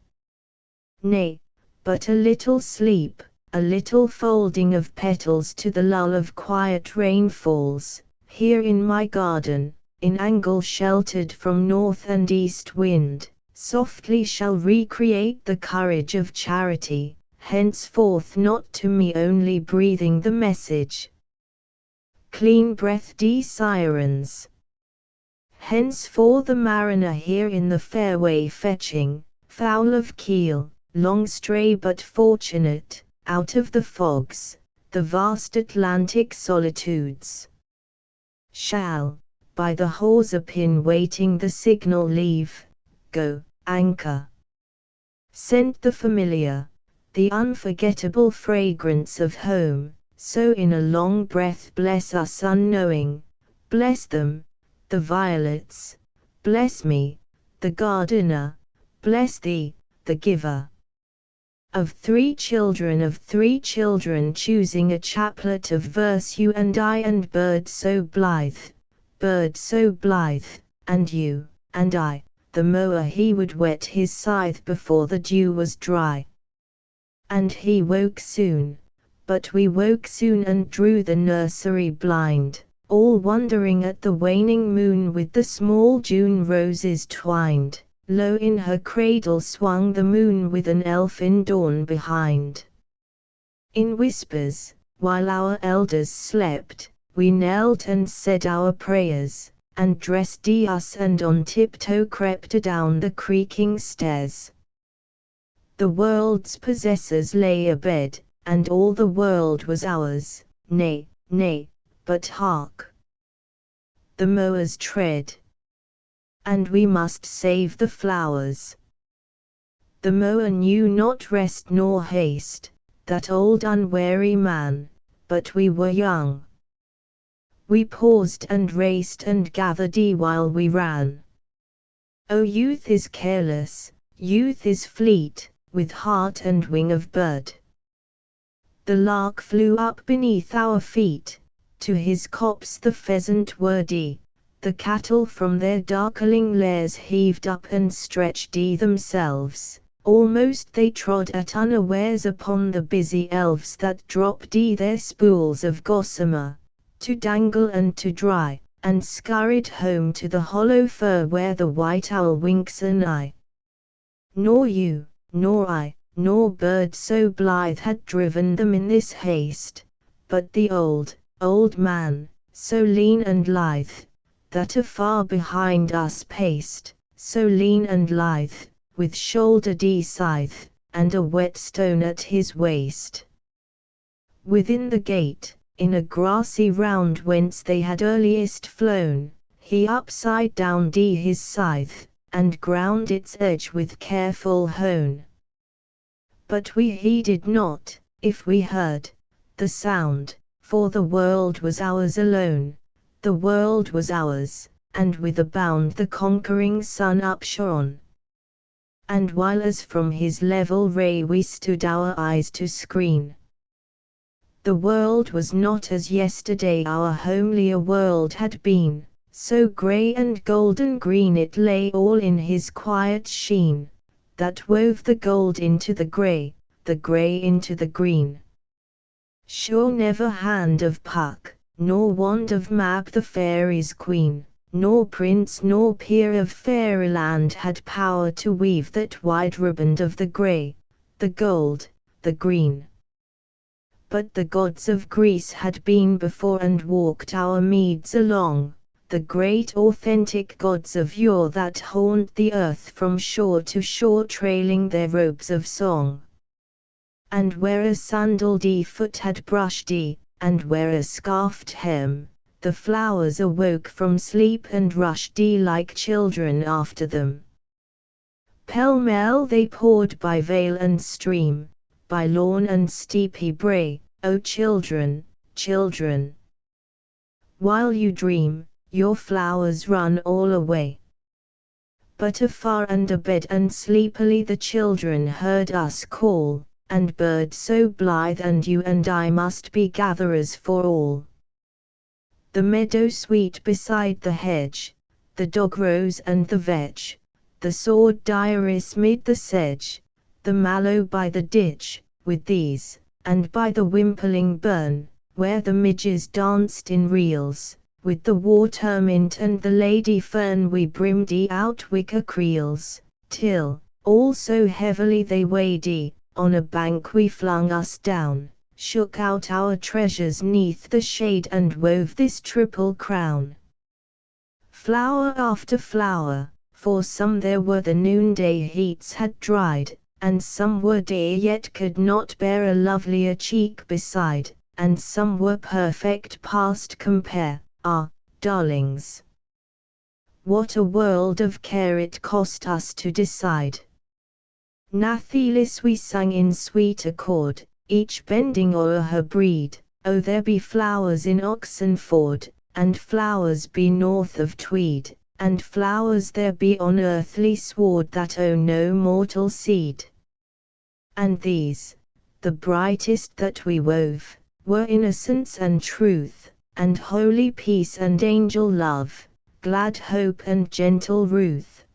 Nay, but a little sleep, a little folding of petals to the lull of quiet rainfalls, here in my garden, in angle sheltered from north and east wind, softly shall recreate the courage of charity, henceforth not to me only breathing the message. Clean-breathed sirens. Henceforth the mariner here in the fairway fetching, foul of keel, long stray but fortunate, out of the fogs, the vast Atlantic solitudes, shall, by the hawser pin waiting the signal leave, go, anchor. Scent the familiar, the unforgettable fragrance of home, so in a long breath bless us unknowing, bless them, the violets, bless me, the gardener, bless thee, the giver. Of three children choosing a chaplet of verse, you and I, and bird so blithe, and you, and I, the mower he would wet his scythe before the dew was dry. And he woke soon, but we woke soon and drew the nursery blind, all wondering at the waning moon with the small June roses twined. Low in her cradle swung the moon with an elfin dawn behind. In whispers, while our elders slept, we knelt and said our prayers, and dressed us and on tiptoe crept down the creaking stairs. The world's possessors lay abed, and all the world was ours, nay, nay, but hark! The mower's tread. And we must save the flowers. The mower knew not rest nor haste, that old unwary man, but we were young. We paused and raced and gathered while we ran. O youth is careless, youth is fleet, with heart and wing of bird. The lark flew up beneath our feet, to his copse the pheasant wordy. The cattle from their darkling lairs heaved up and stretched themselves, almost they trod at unawares upon the busy elves that dropped their spools of gossamer, to dangle and to dry, and scurried home to the hollow fir where the white owl winks an eye. Nor you, nor I, nor bird so blithe had driven them in this haste, but the old, old man, so lean and lithe, that afar behind us paced, so lean and lithe, with shouldered scythe, and a whetstone at his waist. Within the gate, in a grassy round whence they had earliest flown, he upside down his scythe, and ground its edge with careful hone. But we heeded not, if we heard, the sound, for the world was ours alone. The world was ours, and with a bound the conquering sun upshone. And while as from his level ray we stood our eyes to screen, the world was not as yesterday our homelier world had been, so grey and golden green it lay all in his quiet sheen, that wove the gold into the grey into the green. Sure never hand of Puck, nor wand of Mab the fairies' queen, nor prince nor peer of fairyland had power to weave that wide riband of the grey, the gold, the green. But the gods of Greece had been before and walked our meads along, the great authentic gods of yore that haunt the earth from shore to shore trailing their robes of song. And where a sandaled foot had brushed and where a scarfed hem, the flowers awoke from sleep and rushed like children after them. Pell-mell they poured by vale and stream, by lawn and steepy brae, O children, children. While you dream, your flowers run all away. But afar and abed and sleepily the children heard us call, and birds so blithe and you and I must be gatherers for all. The meadow sweet beside the hedge, the dog rose and the vetch, the sword iris mid the sedge, the mallow by the ditch, with these, and by the wimpling burn, where the midges danced in reels, with the water mint and the lady fern we brimmed out wicker creels, till, all so heavily they weighed on a bank we flung us down, shook out our treasures neath the shade and wove this triple crown. Flower after flower, for some there were the noonday heats had dried, and some were dear yet could not bear a lovelier cheek beside, and some were perfect past compare, ah, darlings. What a world of care it cost us to decide. Nathalis we sang in sweet accord, each bending o'er her breed, oh there be flowers in Oxenford, and flowers be north of Tweed, and flowers there be on earthly sward that own no mortal seed. And these, the brightest that we wove, were innocence and truth, and holy peace and angel love, glad hope and gentle ruth.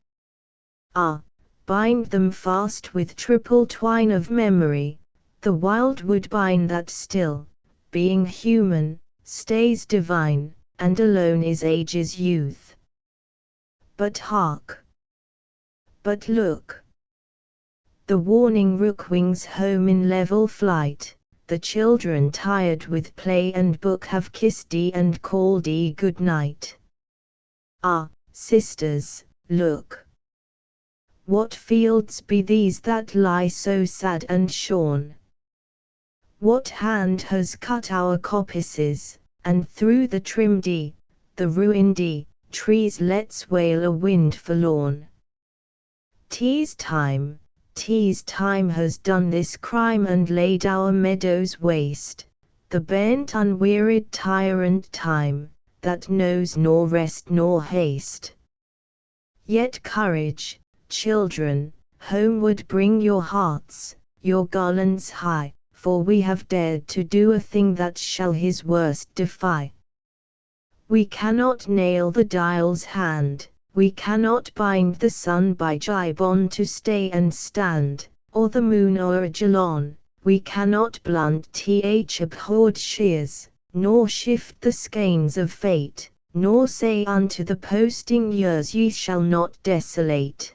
Ah, bind them fast with triple twine of memory, the wild woodbine that still, being human, stays divine, and alone is age's youth. But hark! But look! The warning rook wings home in level flight, the children tired with play and book have kissed and called good night. Ah, sisters, look! What fields be these that lie so sad and shorn? What hand has cut our coppices, and through the trimmed the ruined trees lets wail a wind forlorn? 'Tis time has done this crime and laid our meadows waste, the bent unwearied tyrant time, that knows nor rest nor haste. Yet courage, children, homeward bring your hearts, your garlands high, for we have dared to do a thing that shall his worst defy. We cannot nail the dial's hand, we cannot bind the sun by Gibon to stay and stand, or the moon o'er Gelon, we cannot blunt abhorred shears, nor shift the skeins of fate, nor say unto the posting years ye shall not desolate.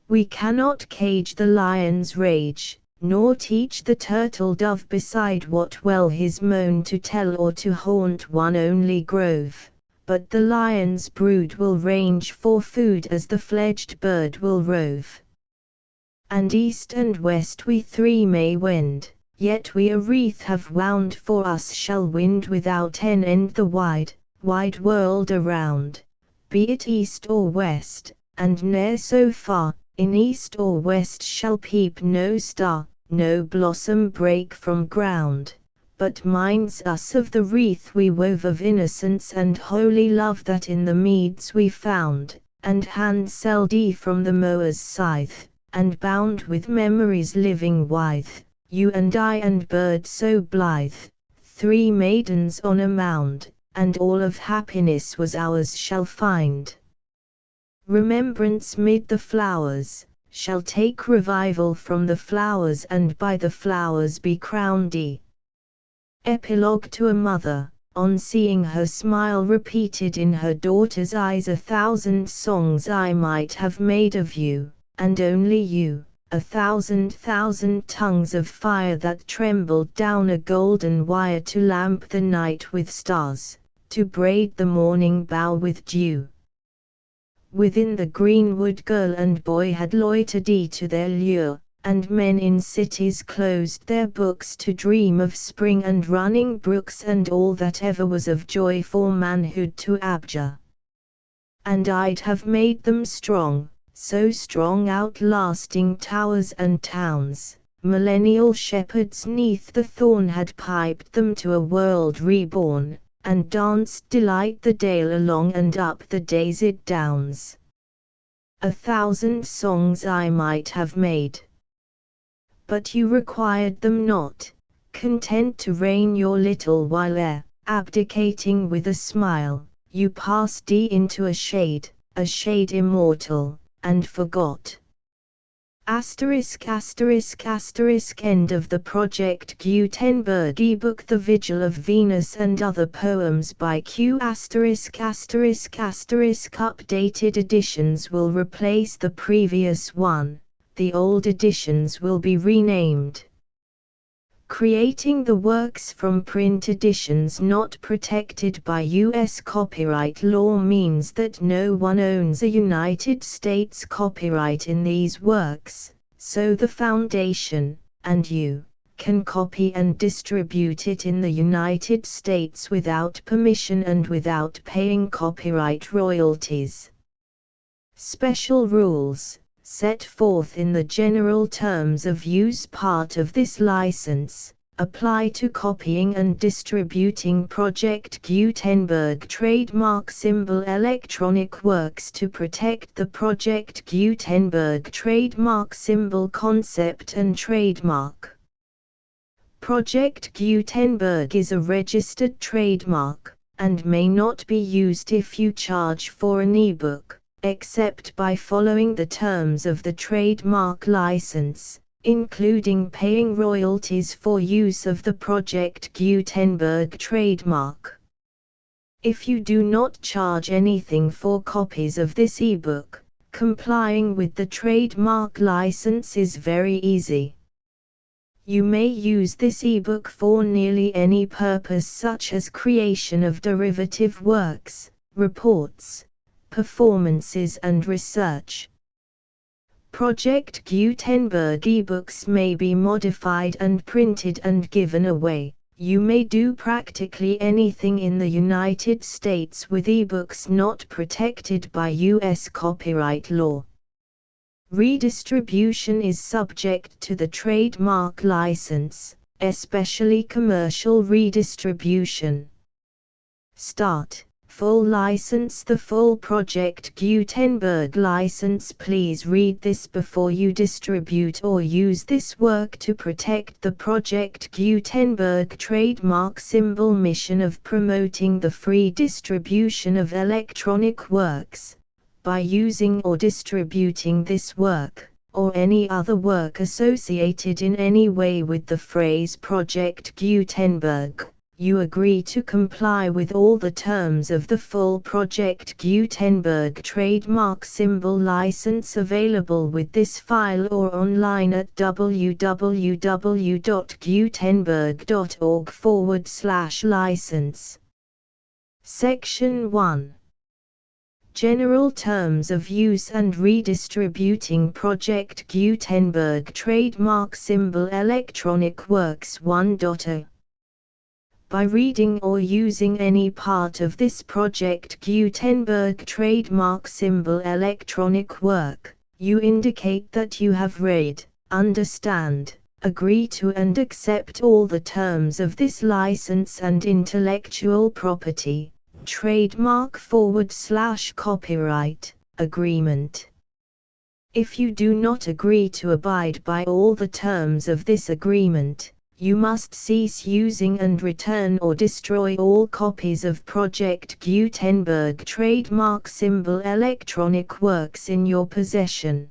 We cannot cage the lion's rage, nor teach the turtle dove beside what well his moan to tell or to haunt one only grove, but the lion's brood will range for food as the fledged bird will rove. And east and west we three may wend, yet we a wreath have wound for us shall wind without an end the wide, wide world around, be it east or west, and ne'er so far, in east or west shall peep no star, no blossom break from ground, but minds us of the wreath we wove of innocence and holy love that in the meads we found, and handselled from the mower's scythe, and bound with memory's living withe, you and I and bird so blithe, three maidens on a mound, and all of happiness was ours shall find. Remembrance mid the flowers, shall take revival from the flowers and by the flowers be crowned. Epilogue to a Mother, on seeing her smile repeated in her daughter's eyes, 1,000 songs I might have made of you, and only you, 1,000 tongues of fire that trembled down a golden wire to lamp the night with stars, to braid the morning bough with dew. Within the greenwood girl and boy had loitered to their lure, and men in cities closed their books to dream of spring and running brooks and all that ever was of joy for manhood to abjure. And I'd have made them strong, so strong, outlasting towers and towns. Millennial shepherds 'neath the thorn had piped them to a world reborn, and danced delight the dale along and up the daisied downs. 1,000 songs I might have made, but you required them not, content to reign your little while ere, abdicating with a smile, you passed into a shade immortal, and forgot. Asterisk asterisk asterisk End of the Project Gutenberg ebook The Vigil of Venus and Other Poems by Q asterisk asterisk asterisk Updated editions will replace the previous one, the old editions will be renamed. Creating the works from print editions not protected by U.S. copyright law means that no one owns a United States copyright in these works, so the Foundation, and you, can copy and distribute it in the United States without permission and without paying copyright royalties. Special rules, set forth in the general terms of use part of this license, apply to copying and distributing Project Gutenberg trademark symbol electronic works to protect the Project Gutenberg trademark symbol concept and trademark. Project Gutenberg is a registered trademark, and may not be used if you charge for an ebook, except by following the terms of the trademark license, including paying royalties for use of the Project Gutenberg trademark. If you do not charge anything for copies of this ebook, complying with the trademark license is very easy. You may use this ebook for nearly any purpose, such as creation of derivative works, reports, performances and research. Project Gutenberg ebooks may be modified and printed and given away. You may do practically anything in the United States with ebooks not protected by U.S. copyright law. Redistribution is subject to the trademark license, especially commercial redistribution. Start. Full license. The full Project Gutenberg license. Please read this before you distribute or use this work to protect the Project Gutenberg trademark symbol mission of promoting the free distribution of electronic works, by using or distributing this work, or any other work associated in any way with the phrase Project Gutenberg. You agree to comply with all the terms of the full Project Gutenberg trademark symbol license available with this file or online at www.gutenberg.org/license. Section 1. General Terms of Use and Redistributing Project Gutenberg Trademark Symbol Electronic Works 1.0. By reading or using any part of this Project Gutenberg trademark symbol electronic work, you indicate that you have read, understand, agree to and accept all the terms of this license and intellectual property, trademark/copyright, agreement. If you do not agree to abide by all the terms of this agreement, you must cease using and return or destroy all copies of Project Gutenberg trademark symbol electronic works in your possession.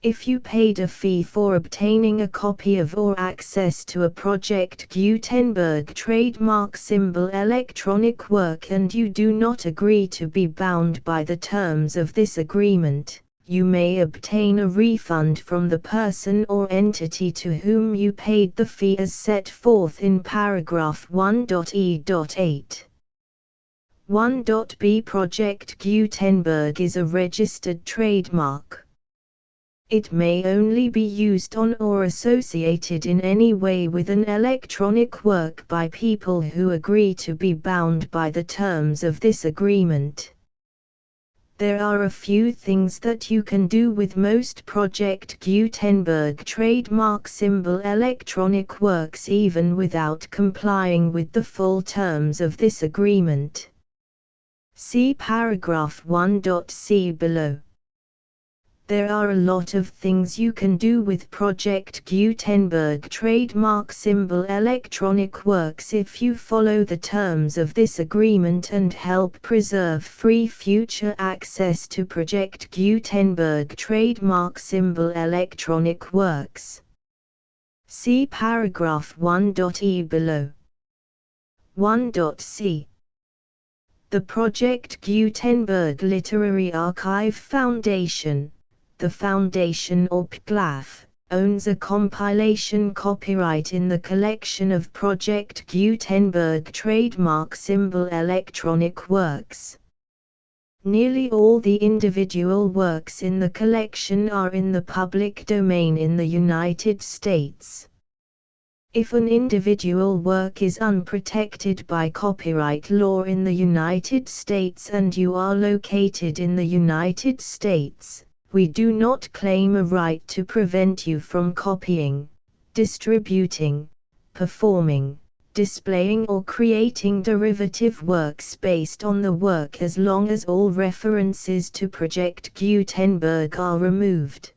If you paid a fee for obtaining a copy of or access to a Project Gutenberg trademark symbol electronic work and you do not agree to be bound by the terms of this agreement, you may obtain a refund from the person or entity to whom you paid the fee as set forth in paragraph 1.e.8. 1.b Project Gutenberg is a registered trademark. It may only be used on or associated in any way with an electronic work by people who agree to be bound by the terms of this agreement. There are a few things that you can do with most Project Gutenberg trademark symbol electronic works even without complying with the full terms of this agreement. See paragraph 1.c below. There are a lot of things you can do with Project Gutenberg trademark symbol electronic works if you follow the terms of this agreement and help preserve free future access to Project Gutenberg trademark symbol electronic works. See paragraph 1.e below. 1.c. The Project Gutenberg Literary Archive Foundation, the Foundation or PGLAF, owns a compilation copyright in the collection of Project Gutenberg trademark symbol electronic works. Nearly all the individual works in the collection are in the public domain in the United States. If an individual work is unprotected by copyright law in the United States and you are located in the United States, we do not claim a right to prevent you from copying, distributing, performing, displaying or creating derivative works based on the work as long as all references to Project Gutenberg are removed.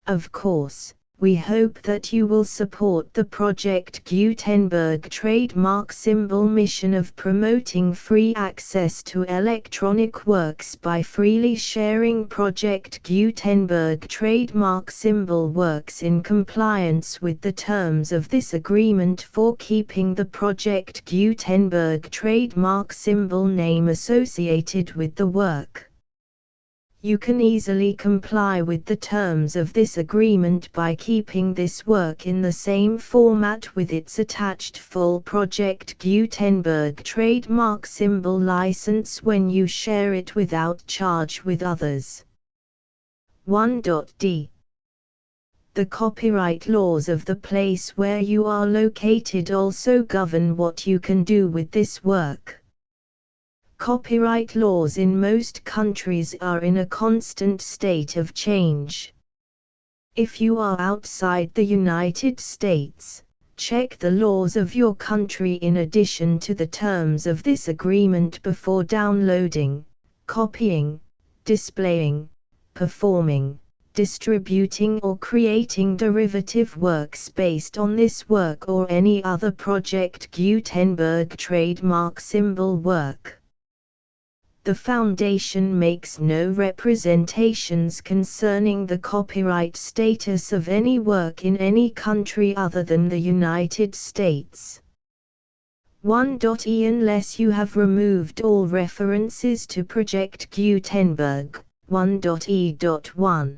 Of course, we hope that you will support the Project Gutenberg trademark symbol mission of promoting free access to electronic works by freely sharing Project Gutenberg trademark symbol works in compliance with the terms of this agreement for keeping the Project Gutenberg trademark symbol name associated with the work. You can easily comply with the terms of this agreement by keeping this work in the same format with its attached full Project Gutenberg trademark symbol license when you share it without charge with others. 1.d. The copyright laws of the place where you are located also govern what you can do with this work. Copyright laws in most countries are in a constant state of change. If you are outside the United States, check the laws of your country in addition to the terms of this agreement before downloading, copying, displaying, performing, distributing or creating derivative works based on this work or any other Project Gutenberg trademark symbol work. The Foundation makes no representations concerning the copyright status of any work in any country other than the United States. 1.e Unless you have removed all references to Project Gutenberg. 1.e.1.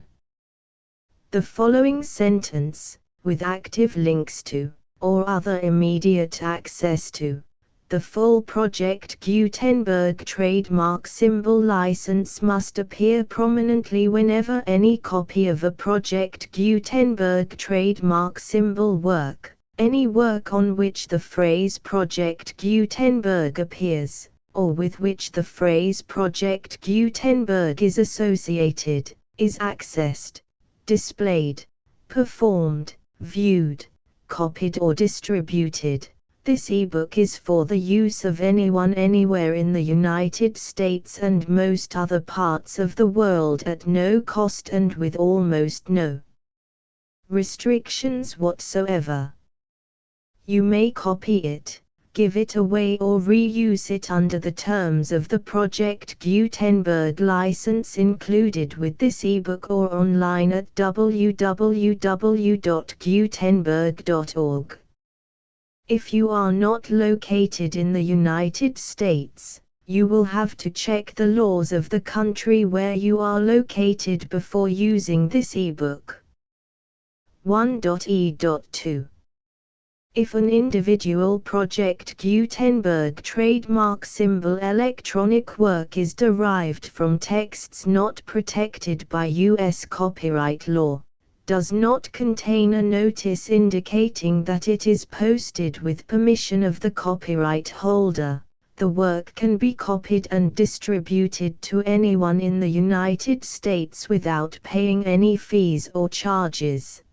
The following sentence, with active links to, or other immediate access to, the full Project Gutenberg trademark symbol license must appear prominently whenever any copy of a Project Gutenberg trademark symbol work, any work on which the phrase Project Gutenberg appears, or with which the phrase Project Gutenberg is associated, is accessed, displayed, performed, viewed, copied or distributed. This ebook is for the use of anyone anywhere in the United States and most other parts of the world at no cost and with almost no restrictions whatsoever. You may copy it, give it away or reuse it under the terms of the Project Gutenberg license included with this ebook or online at www.gutenberg.org. If you are not located in the United States, you will have to check the laws of the country where you are located before using this ebook. 1.e.2. If an individual Project Gutenberg trademark symbol electronic work is derived from texts not protected by U.S. copyright law, does not contain a notice indicating that it is posted with permission of the copyright holder, the work can be copied and distributed to anyone in the United States without paying any fees or charges.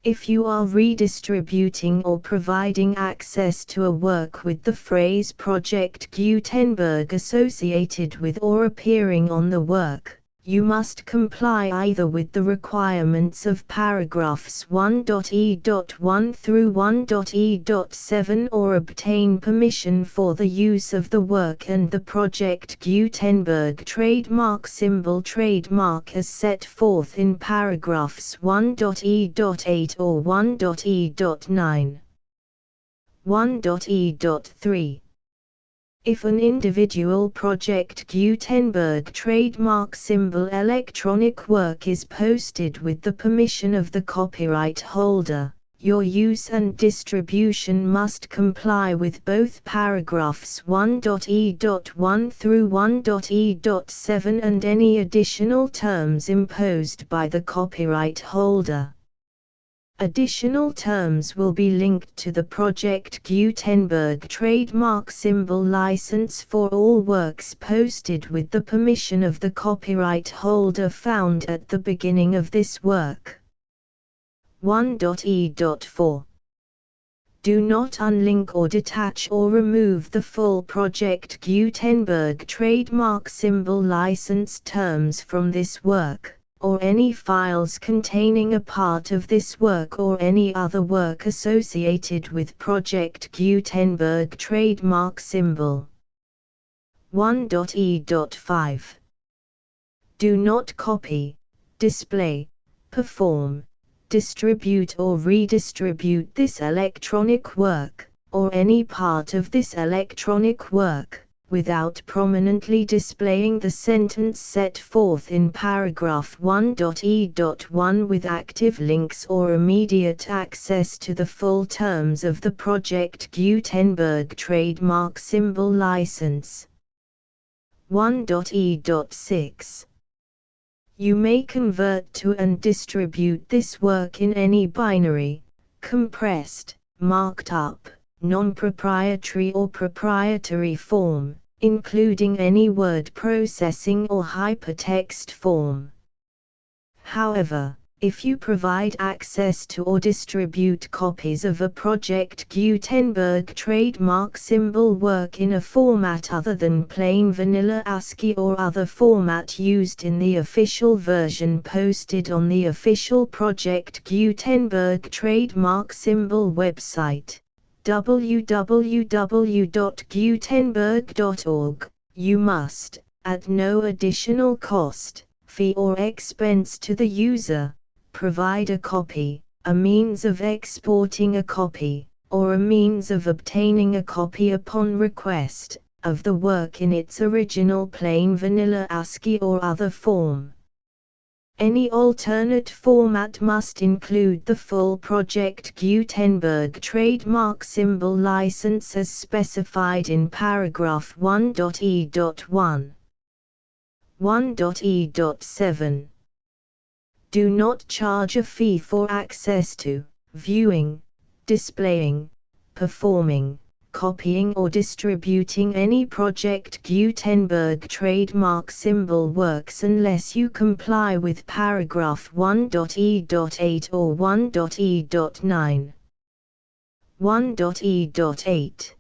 If you are redistributing or providing access to a work with the phrase Project Gutenberg associated with or appearing on the work, you must comply either with the requirements of paragraphs 1.e.1 through 1.e.7 or obtain permission for the use of the work and the Project Gutenberg trademark symbol trademark as set forth in paragraphs 1.e.8 or 1.e.9. 1.e.3. If an individual Project Gutenberg trademark symbol electronic work is posted with the permission of the copyright holder, your use and distribution must comply with both paragraphs 1.e.1 through 1.e.7 and any additional terms imposed by the copyright holder. Additional terms will be linked to the Project Gutenberg trademark symbol license for all works posted with the permission of the copyright holder found at the beginning of this work. 1.e.4. Do not unlink or detach or remove the full Project Gutenberg trademark symbol license terms from this work, or any files containing a part of this work or any other work associated with Project Gutenberg trademark symbol. 1.e.5. Do not copy, display, perform, distribute or redistribute this electronic work, or any part of this electronic work, without prominently displaying the sentence set forth in paragraph 1.e.1 with active links or immediate access to the full terms of the Project Gutenberg trademark symbol license. 1.e.6. You may convert to and distribute this work in any binary, compressed, marked up, non-proprietary or proprietary form, including any word processing or hypertext form. However, if you provide access to or distribute copies of a Project Gutenberg trademark symbol work in a format other than plain vanilla ASCII or other format used in the official version posted on the official Project Gutenberg trademark symbol website, www.gutenberg.org, you must, at no additional cost, fee or expense to the user, provide a copy, a means of exporting a copy, or a means of obtaining a copy upon request, of the work in its original plain vanilla ASCII or other form. Any alternate format must include the full Project Gutenberg trademark symbol license as specified in paragraph 1.e.1. 1.e.7. Do not charge a fee for access to, viewing, displaying, performing, copying or distributing any Project Gutenberg trademark symbol works unless you comply with paragraph 1.e.8 or 1.e.9. 1.e.8.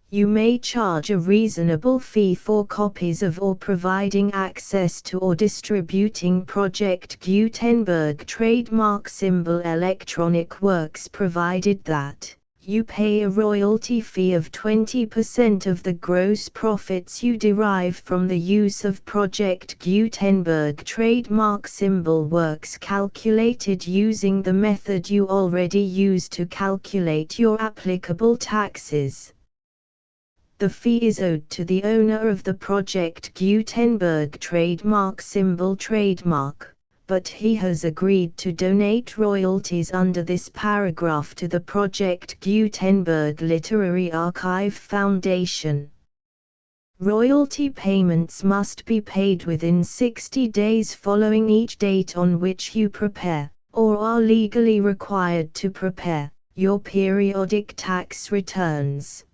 You may charge a reasonable fee for copies of or providing access to or distributing Project Gutenberg trademark symbol electronic works provided that You pay a royalty fee of 20% of the gross profits you derive from the use of Project Gutenberg trademark symbol works calculated using the method you already use to calculate your applicable taxes. The fee is owed to the owner of the Project Gutenberg trademark symbol trademark, but he has agreed to donate royalties under this paragraph to the Project Gutenberg Literary Archive Foundation. Royalty payments must be paid within 60 days following each date on which you prepare, or are legally required to prepare, your periodic tax returns.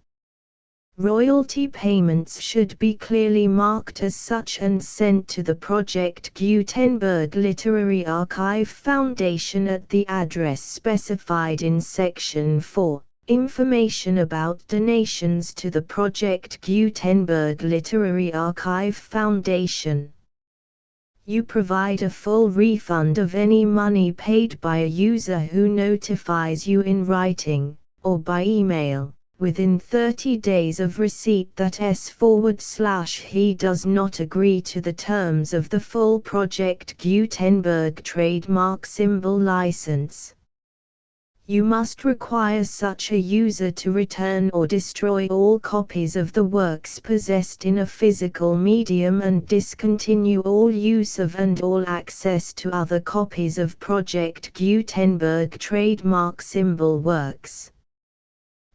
Royalty payments should be clearly marked as such and sent to the Project Gutenberg Literary Archive Foundation at the address specified in Section 4. Information about donations to the Project Gutenberg Literary Archive Foundation. You provide a full refund of any money paid by a user who notifies you in writing, or by email, within 30 days of receipt that he does not agree to the terms of the full Project Gutenberg trademark symbol license. You must require such a user to return or destroy all copies of the works possessed in a physical medium and discontinue all use of and all access to other copies of Project Gutenberg trademark symbol works.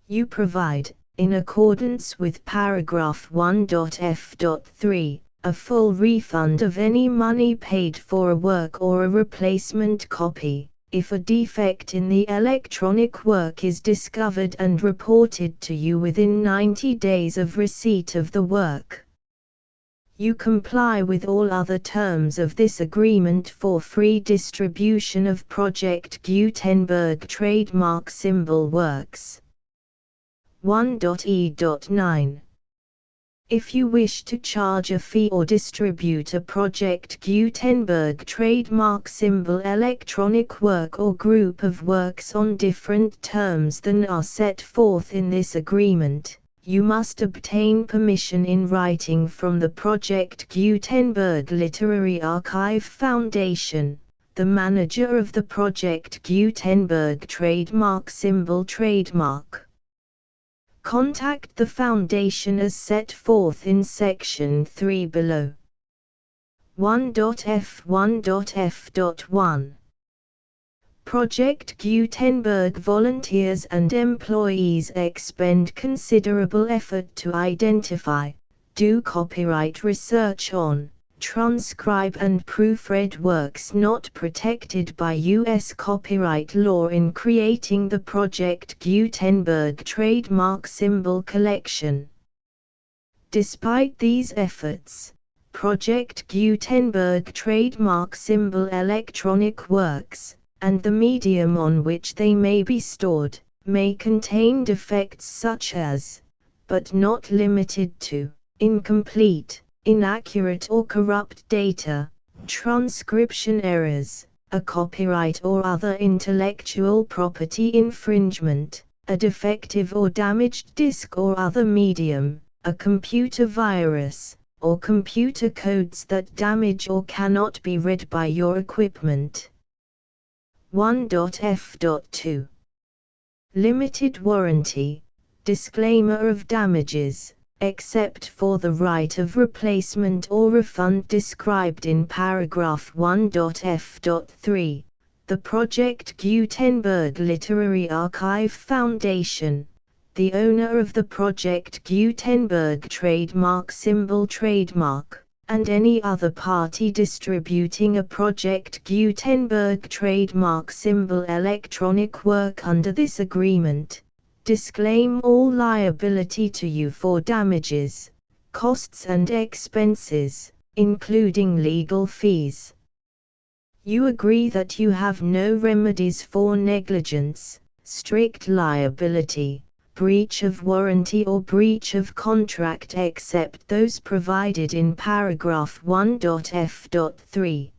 You provide, in accordance with paragraph 1.f.3, a full refund of any money paid for a work or a replacement copy, if a defect in the electronic work is discovered and reported to you within 90 days of receipt of the work. You comply with all other terms of this agreement for free distribution of Project Gutenberg trademark symbol works. 1.e.9. If you wish to charge a fee or distribute a Project Gutenberg trademark symbol electronic work or group of works on different terms than are set forth in this agreement, you must obtain permission in writing from the Project Gutenberg Literary Archive Foundation, the manager of the Project Gutenberg trademark symbol trademark. Contact the Foundation as set forth in Section 3 below. 1.f1.f.1 Project Gutenberg volunteers and employees expend considerable effort to identify, do copyright research on, transcribe and proofread works not protected by U.S. copyright law in creating the Project Gutenberg trademark symbol collection. Despite these efforts, Project Gutenberg trademark symbol electronic works, and the medium on which they may be stored, may contain defects such as, but not limited to, incomplete, inaccurate or corrupt data, transcription errors, a copyright or other intellectual property infringement, a defective or damaged disk or other medium, a computer virus, or computer codes that damage or cannot be read by your equipment. 1.f.2 Limited warranty, disclaimer of damages, except for the right of replacement or refund described in paragraph 1.f.3, the Project Gutenberg Literary Archive Foundation, the owner of the Project Gutenberg trademark symbol trademark, and any other party distributing a Project Gutenberg trademark symbol electronic work under this agreement, disclaim all liability to you for damages, costs and expenses, including legal fees. You agree that you have no remedies for negligence, strict liability, breach of warranty or breach of contract except those provided in paragraph 1.f.3.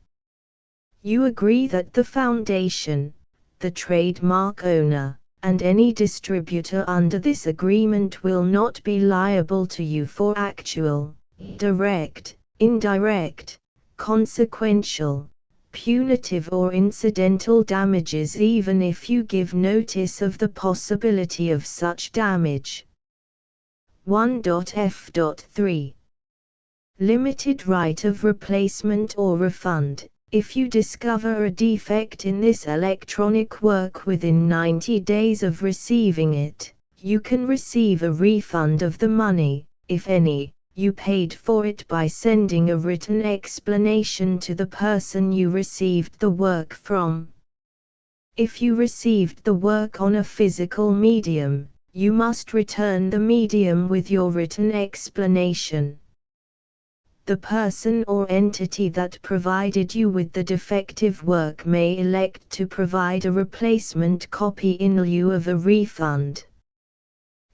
You agree that the Foundation, the trademark owner, and any distributor under this agreement will not be liable to you for actual, direct, indirect, consequential, punitive or incidental damages even if you give notice of the possibility of such damage. 1.f.3 Limited right of replacement or refund. If you discover a defect in this electronic work within 90 days of receiving it, you can receive a refund of the money, if any, you paid for it by sending a written explanation to the person you received the work from. If you received the work on a physical medium, you must return the medium with your written explanation. The person or entity that provided you with the defective work may elect to provide a replacement copy in lieu of a refund.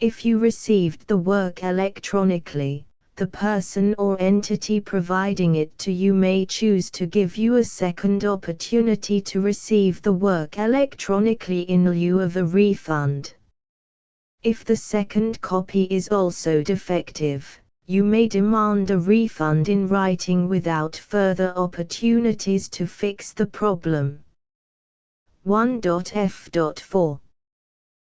If you received the work electronically, the person or entity providing it to you may choose to give you a second opportunity to receive the work electronically in lieu of a refund. If the second copy is also defective, you may demand a refund in writing without further opportunities to fix the problem. 1.f.4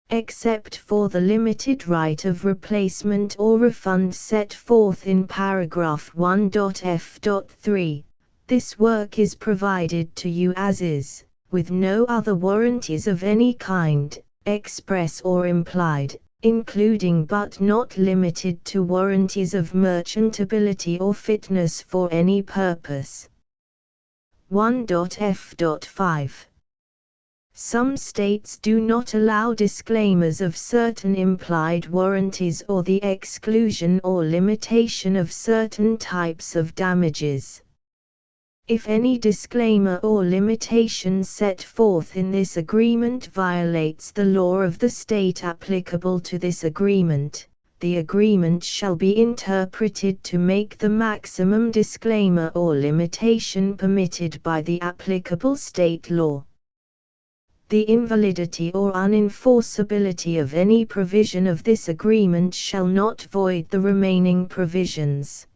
Except for the limited right of replacement or refund set forth in paragraph 1.f.3, this work is provided to you as is, with no other warranties of any kind, express or implied, including but not limited to warranties of merchantability or fitness for any purpose. 1.f.5 Some states do not allow disclaimers of certain implied warranties or the exclusion or limitation of certain types of damages. If any disclaimer or limitation set forth in this agreement violates the law of the state applicable to this agreement, the agreement shall be interpreted to make the maximum disclaimer or limitation permitted by the applicable state law. The invalidity or unenforceability of any provision of this agreement shall not void the remaining provisions.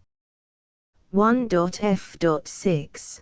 1.f.6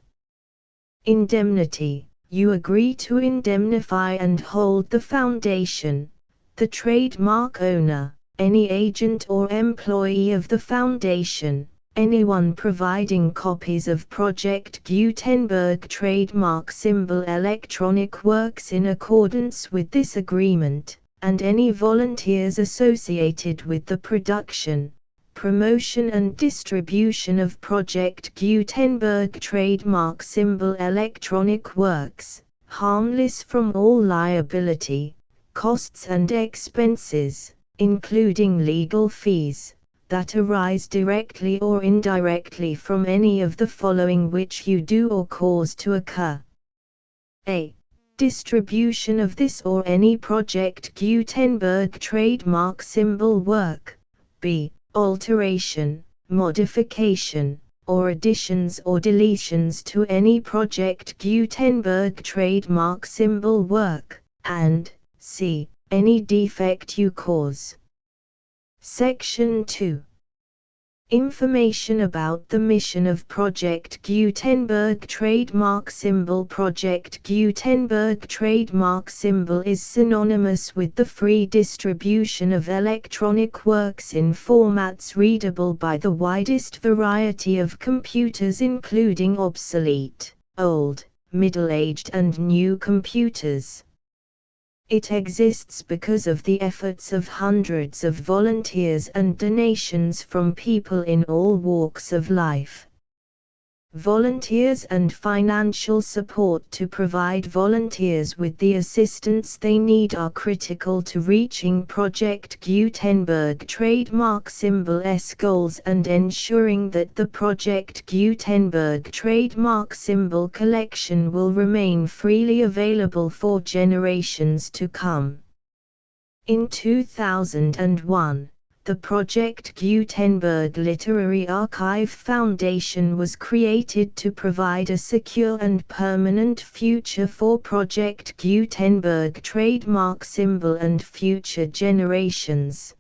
Indemnity. You agree to indemnify and hold the foundation, the trademark owner, any agent or employee of the foundation, anyone providing copies of Project Gutenberg trademark symbol electronic works in accordance with this agreement, and any volunteers associated with the production, promotion and distribution of Project Gutenberg trademark symbol electronic works, harmless from all liability, costs and expenses, including legal fees, that arise directly or indirectly from any of the following which you do or cause to occur. A. Distribution of this or any Project Gutenberg trademark symbol work. B. Alteration, modification, or additions or deletions to any Project Gutenberg trademark symbol work, and C. Any defect you cause. Section 2. Information about the mission of Project Gutenberg trademark symbol. Project Gutenberg trademark symbol is synonymous with the free distribution of electronic works in formats readable by the widest variety of computers, including obsolete, old, middle-aged and new computers. It exists because of the efforts of hundreds of volunteers and donations from people in all walks of life. Volunteers and financial support to provide volunteers with the assistance they need are critical to reaching Project Gutenberg trademark symbol's goals and ensuring that the Project Gutenberg trademark symbol collection will remain freely available for generations to come. In 2001, The Project Gutenberg Literary Archive Foundation was created to provide a secure and permanent future for Project Gutenberg trademark symbol and future generations.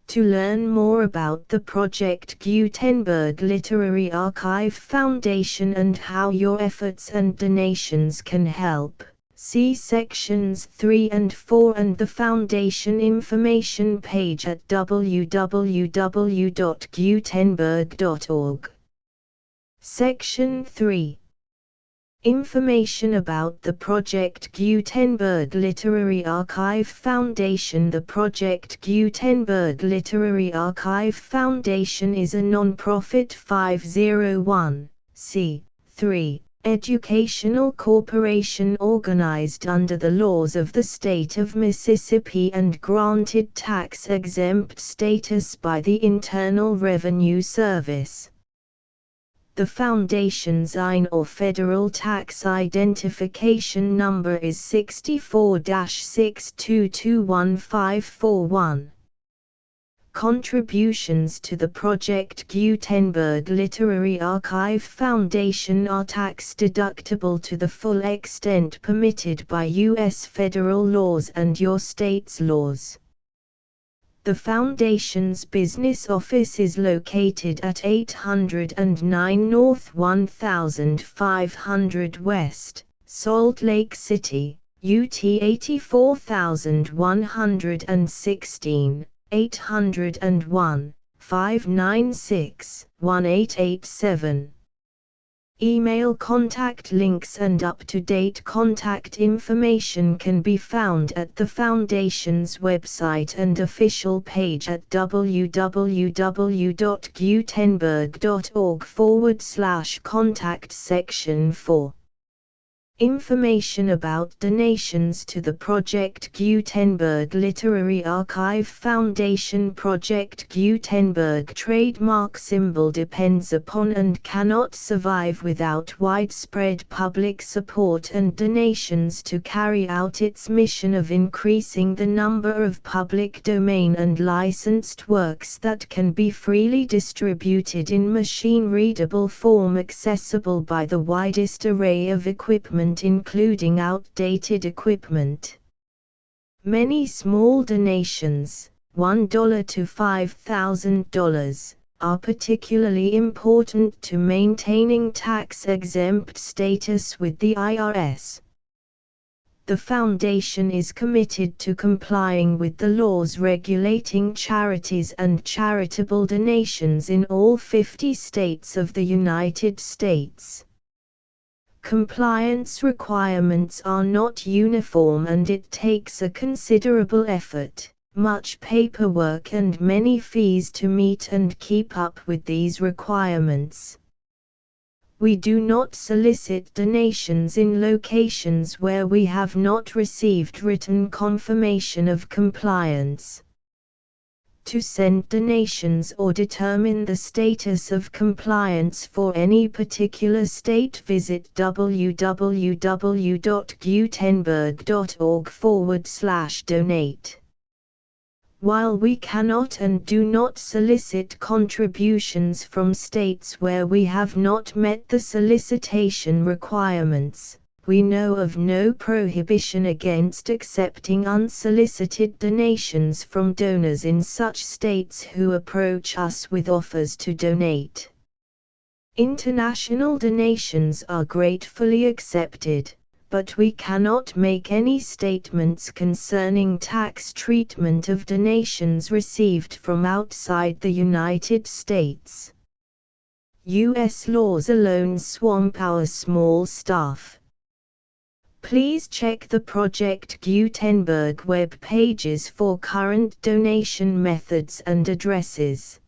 To learn more about the Project Gutenberg Literary Archive Foundation and how your efforts and donations can help, see sections 3 and 4 and the Foundation information page at www.gutenberg.org. Section 3. Information about the Project Gutenberg Literary Archive Foundation. The Project Gutenberg Literary Archive Foundation is a non-profit 501(c)(3) educational corporation organized under the laws of the state of Mississippi and granted tax-exempt status by the Internal Revenue Service. The Foundation's IN or Federal Tax Identification Number is 64-6221541. Contributions to the Project Gutenberg Literary Archive Foundation are tax-deductible to the full extent permitted by U.S. federal laws and your state's laws. The Foundation's business office is located at 809 North 1500 West, Salt Lake City, UT 84116, 801-596-1887. Email contact links and up-to-date contact information can be found at the Foundation's website and official page at www.gutenberg.org/contact section 4. Information about donations to the Project Gutenberg Literary Archive Foundation. Project Gutenberg trademark symbol depends upon and cannot survive without widespread public support and donations to carry out its mission of increasing the number of public domain and licensed works that can be freely distributed in machine-readable form accessible by the widest array of equipment including outdated equipment. Many small donations, $1 to $5,000, are particularly important to maintaining tax-exempt status with the IRS. The Foundation is committed to complying with the laws regulating charities and charitable donations in all 50 states of the United States. Compliance requirements are not uniform and it takes a considerable effort, much paperwork and many fees to meet and keep up with these requirements. We do not solicit donations in locations where we have not received written confirmation of compliance. To send donations or determine the status of compliance for any particular state, visit www.gutenberg.org/donate. While we cannot and do not solicit contributions from states where we have not met the solicitation requirements, we know of no prohibition against accepting unsolicited donations from donors in such states who approach us with offers to donate. International donations are gratefully accepted, but we cannot make any statements concerning tax treatment of donations received from outside the United States. U.S. laws alone swamp our small staff. Please check the Project Gutenberg web pages for current donation methods and addresses.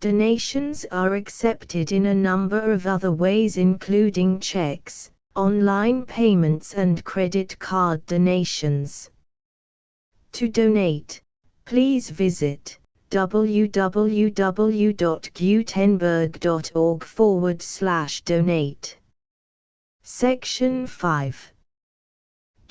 Donations are accepted in a number of other ways including checks, online payments and credit card donations. To donate, please visit www.gutenberg.org/donate. Section 5.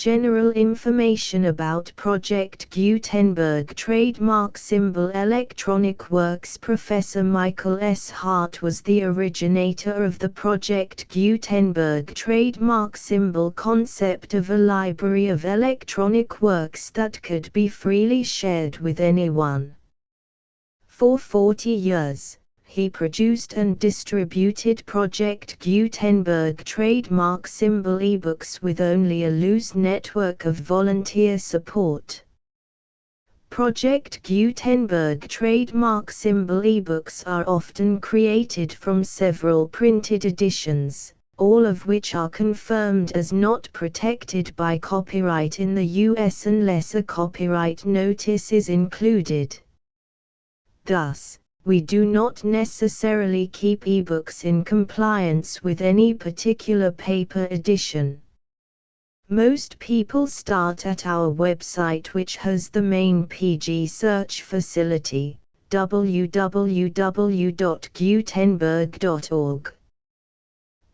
General information about Project Gutenberg trademark symbol Electronic Works. Professor Michael S. Hart was the originator of the Project Gutenberg trademark symbol concept of a library of electronic works that could be freely shared with anyone. For 40 years, he produced and distributed Project Gutenberg trademark symbol ebooks with only a loose network of volunteer support. Project Gutenberg trademark symbol ebooks are often created from several printed editions, all of which are confirmed as not protected by copyright in the US unless a copyright notice is included. Thus, we do not necessarily keep ebooks in compliance with any particular paper edition. Most people start at our website, which has the main PG search facility, www.gutenberg.org.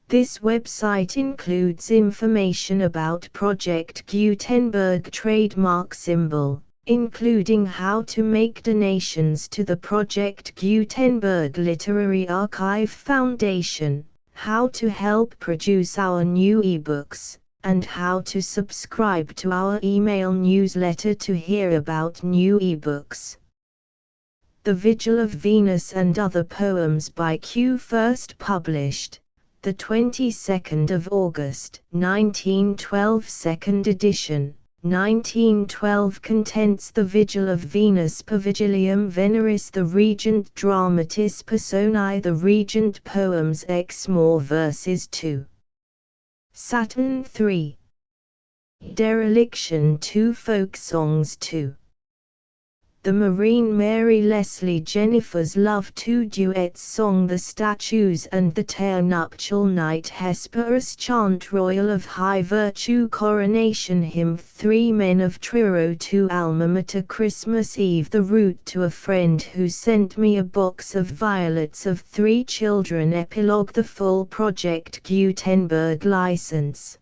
This website includes information about Project Gutenberg trademark symbol, including how to make donations to the Project Gutenberg Literary Archive Foundation, how to help produce our new ebooks, and how to subscribe to our email newsletter to hear about new ebooks. The Vigil of Venus and Other Poems by Q, first published, the 22nd of August, 1912, second edition. 1912 contents The Vigil of Venus per Vigilium Veneris, the Regent Dramatis Personae, the Regent Poems X More Verses 2. Saturn 3. Dereliction 2, Folk Songs 2. The Marine Mary Leslie Jennifer's Love 2 Duets Song The Statues and the Tare Nuptial Night Hesperus Chant Royal of High Virtue Coronation Hymn 3 Men of Truro 2 Alma Mater Christmas Eve The Route to a Friend Who Sent Me a Box of Violets of 3 Children Epilogue The Full Project Gutenberg License